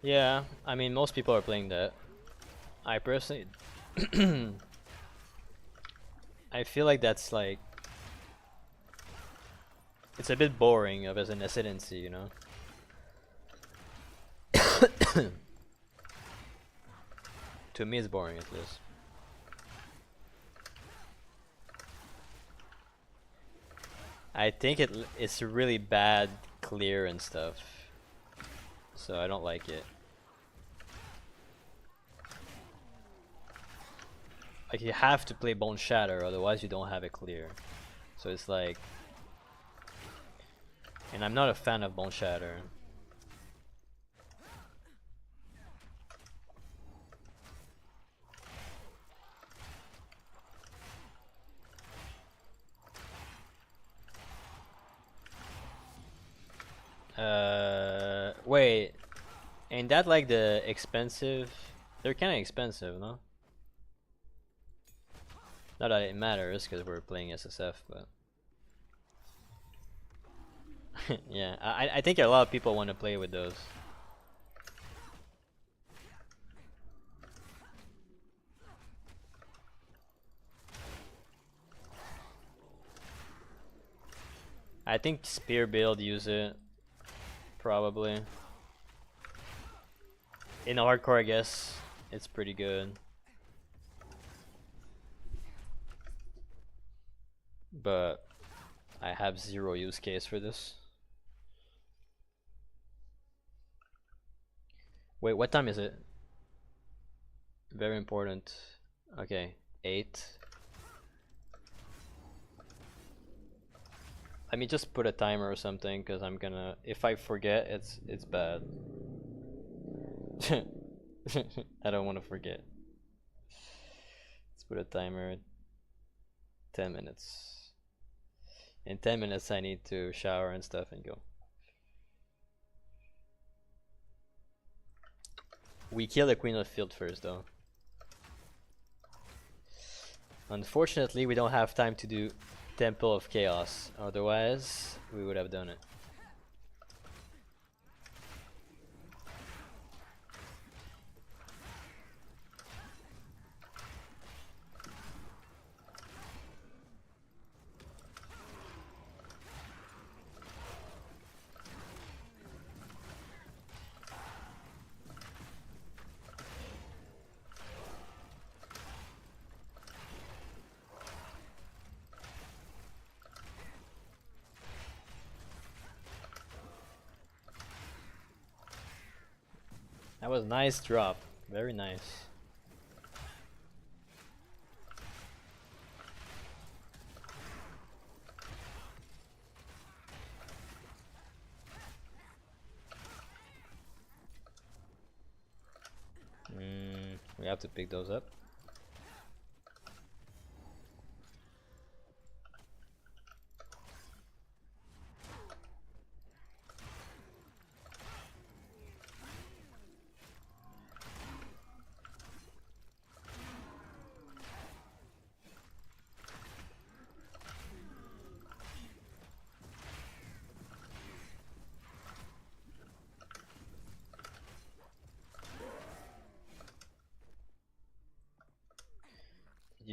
Yeah, I mean most people are playing that. I personally I feel like that's like it's a bit boring of as an ascendancy, you know. To me it's boring at least. I think it's really bad clear and stuff, so I don't like it. Like you have to play Bone Shatter, otherwise you don't have it clear. So it's like, and I'm not a fan of Bone Shatter. Wait, ain't that like the expensive? They're kind of expensive, no? Not that it matters because we're playing SSF, but yeah, I think a lot of people want to play with those. I think spear build use it probably. In hardcore, I guess it's pretty good. But I have zero use case for this. Wait, what time is it? Very important. Okay, 8. Let me just put a timer or something, because I'm gonna, if I forget, it's bad. I don't want to forget. Let's put a timer. 10 minutes. In 10 minutes I need to shower and stuff and go. We kill the Queen of the Field first though. Unfortunately we don't have time to do Temple of Chaos, otherwise we would have done it. That was nice drop, very nice. We have to pick those up.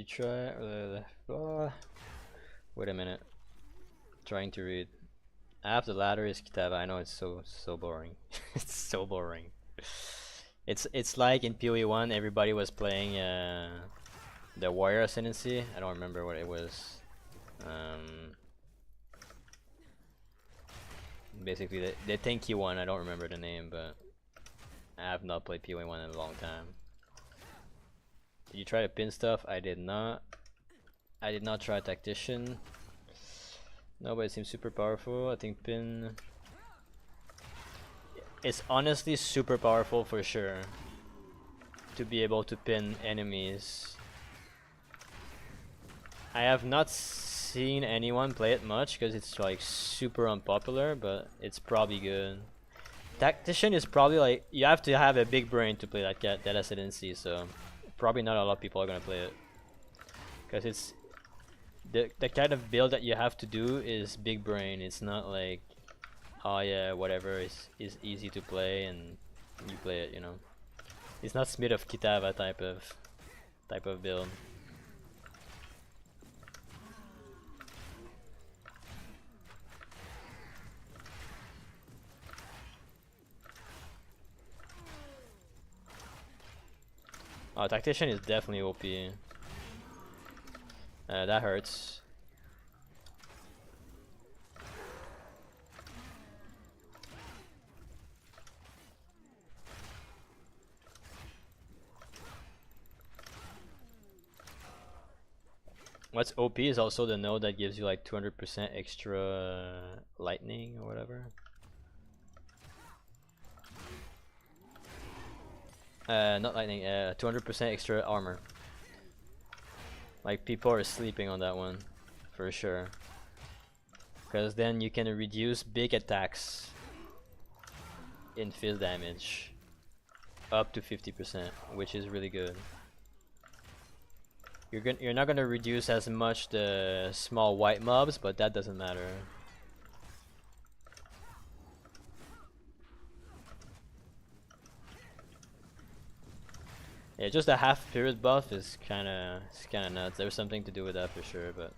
you try? Wait a minute. Trying to read. After the ladder is Kitava. I know it's so boring. It's so boring. It's like in PoE1 everybody was playing the warrior ascendancy. I don't remember what it was. Basically the tanky one. I don't remember the name, but I have not played PoE1 in a long time. Did you try to pin stuff? I did not. I did not try tactician. No, but it seems super powerful. I think pin. It's honestly super powerful for sure. To be able to pin enemies. I have not seen anyone play it much because it's like super unpopular, but it's probably good. Tactician is probably like you have to have a big brain to play that ascendancy, so probably not a lot of people are gonna play it because it's the kind of build that you have to do is big brain. It's not like oh yeah whatever is easy to play and you play it, you know. It's not Smith of Kitava type of build. Oh, tactician is definitely OP. That hurts. What's OP is also the node that gives you like 200% extra lightning or whatever. Not lightning, 200% extra armor. Like people are sleeping on that one, for sure. Because then you can reduce big attacks in fizz damage up to 50%, which is really good. You're not gonna reduce as much the small white mobs, but that doesn't matter. Yeah, just the half period buff is kinda nuts. There's something to do with that for sure, but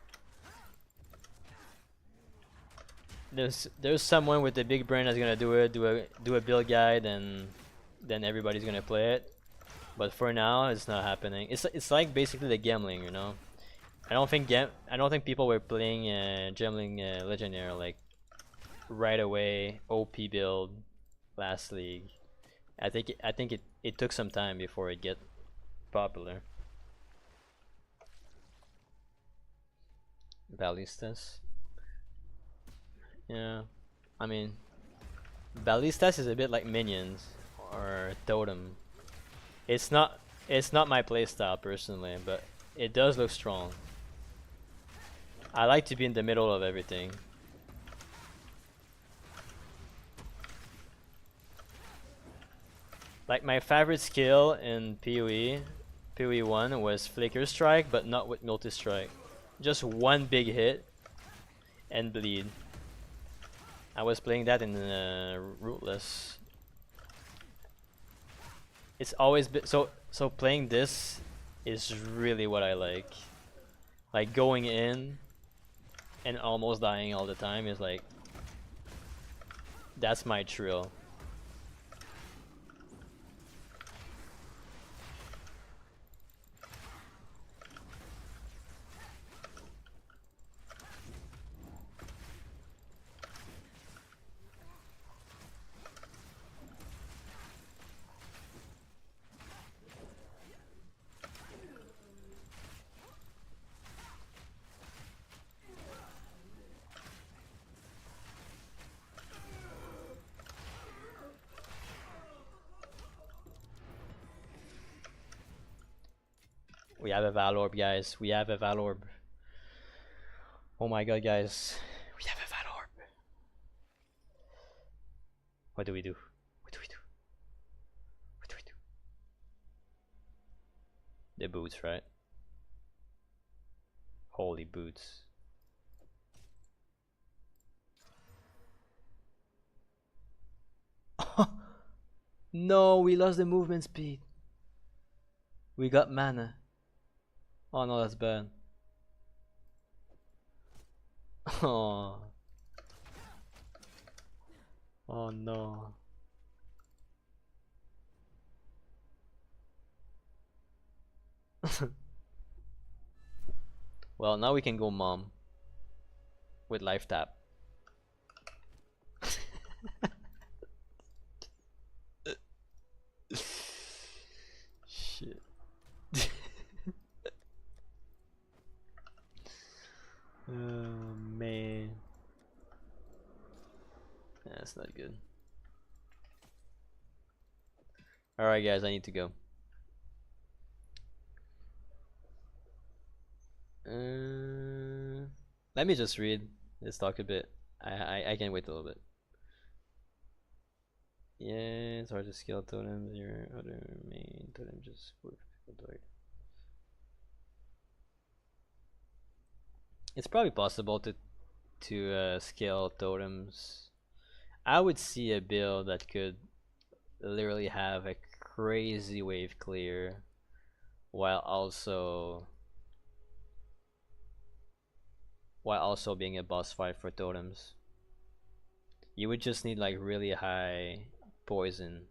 there's someone with the big brain that's gonna do it, do a build guide, and then everybody's gonna play it. But for now, it's not happening. It's like basically the gambling, you know. I don't think people were playing gambling legendary like right away OP build last league. I think it took some time before it get popular. Ballistas. Yeah, I mean, Ballistas is a bit like minions or totem. It's not my playstyle personally, but it does look strong. I like to be in the middle of everything. Like my favorite skill in PoE 1 was Flicker Strike, but not with Multi Strike. Just one big hit and bleed. I was playing that in Rootless. It's always been so playing this is really what I like. Like going in and almost dying all the time is like that's my thrill. We have a Valorb, guys. We have a Valorb. Oh my god, guys. We have a Valorb. What do we do? What do we do? What do we do? The boots, right? Holy boots. No, we lost the movement speed. We got mana. Oh no, that's bad. Oh. Oh no. Well, now we can go mom with life tap. Shit. Oh man. That's not good. Alright guys, I need to go. Let me just read. Let's talk a bit. I can wait a little bit. Yeah, it's hard to scale totems. Your other main totem just work. It's probably possible to scale totems. I would see a build that could literally have a crazy wave clear while also being a boss fight for totems. You would just need like really high poison,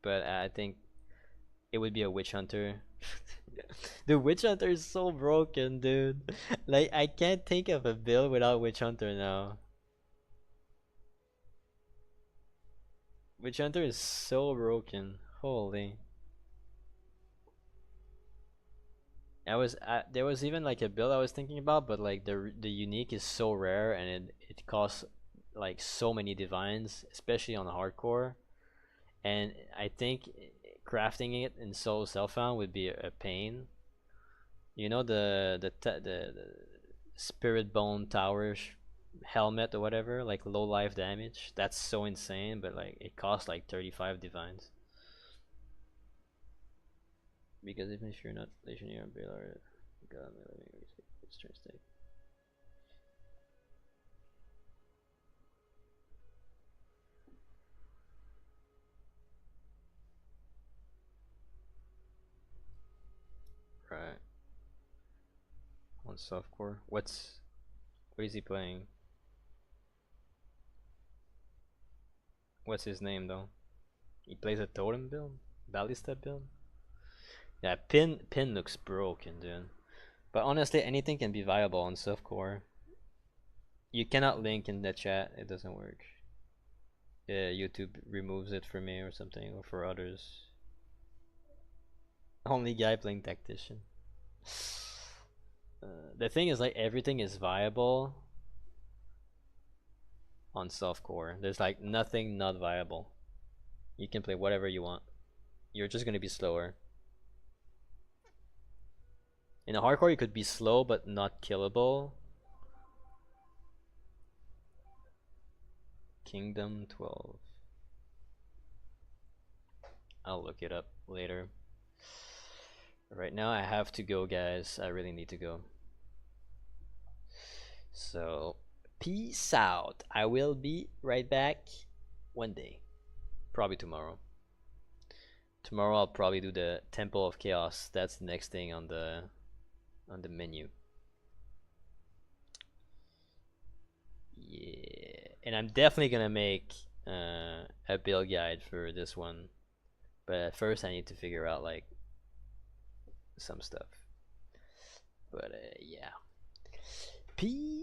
but I think it would be a witch hunter. The witch hunter is so broken, dude. Like I can't think of a build without witch hunter now. Witch hunter is so broken. Holy. There was even like a build I was thinking about, but like the unique is so rare and it costs like so many divines, especially on hardcore. And I think crafting it in solo self-found would be a pain. You know the spirit bone tower helmet or whatever, like low life damage. That's so insane, but like it costs like 35 divines. Because even if you're not legionary or Baylor, God, it's turn stake. Right. On softcore. What is he playing? What's his name though? He plays a totem build? Ballista build? Yeah, pin looks broken, dude. But honestly, anything can be viable on softcore. You cannot link in the chat, it doesn't work. Yeah, YouTube removes it for me or something, or for others. Only guy playing tactician. The thing is, like, everything is viable on softcore. There's like nothing not viable. You can play whatever you want. You're just gonna be slower. In a hardcore, you could be slow but not killable. Kingdom 12. I'll look it up later. Right now, I have to go, guys. I really need to go. So, peace out. I will be right back one day. Probably tomorrow. Tomorrow I'll probably do the Temple of Chaos. That's the next thing on the menu. Yeah, and I'm definitely gonna make a build guide for this one, but at first I need to figure out like some stuff. But yeah, peace.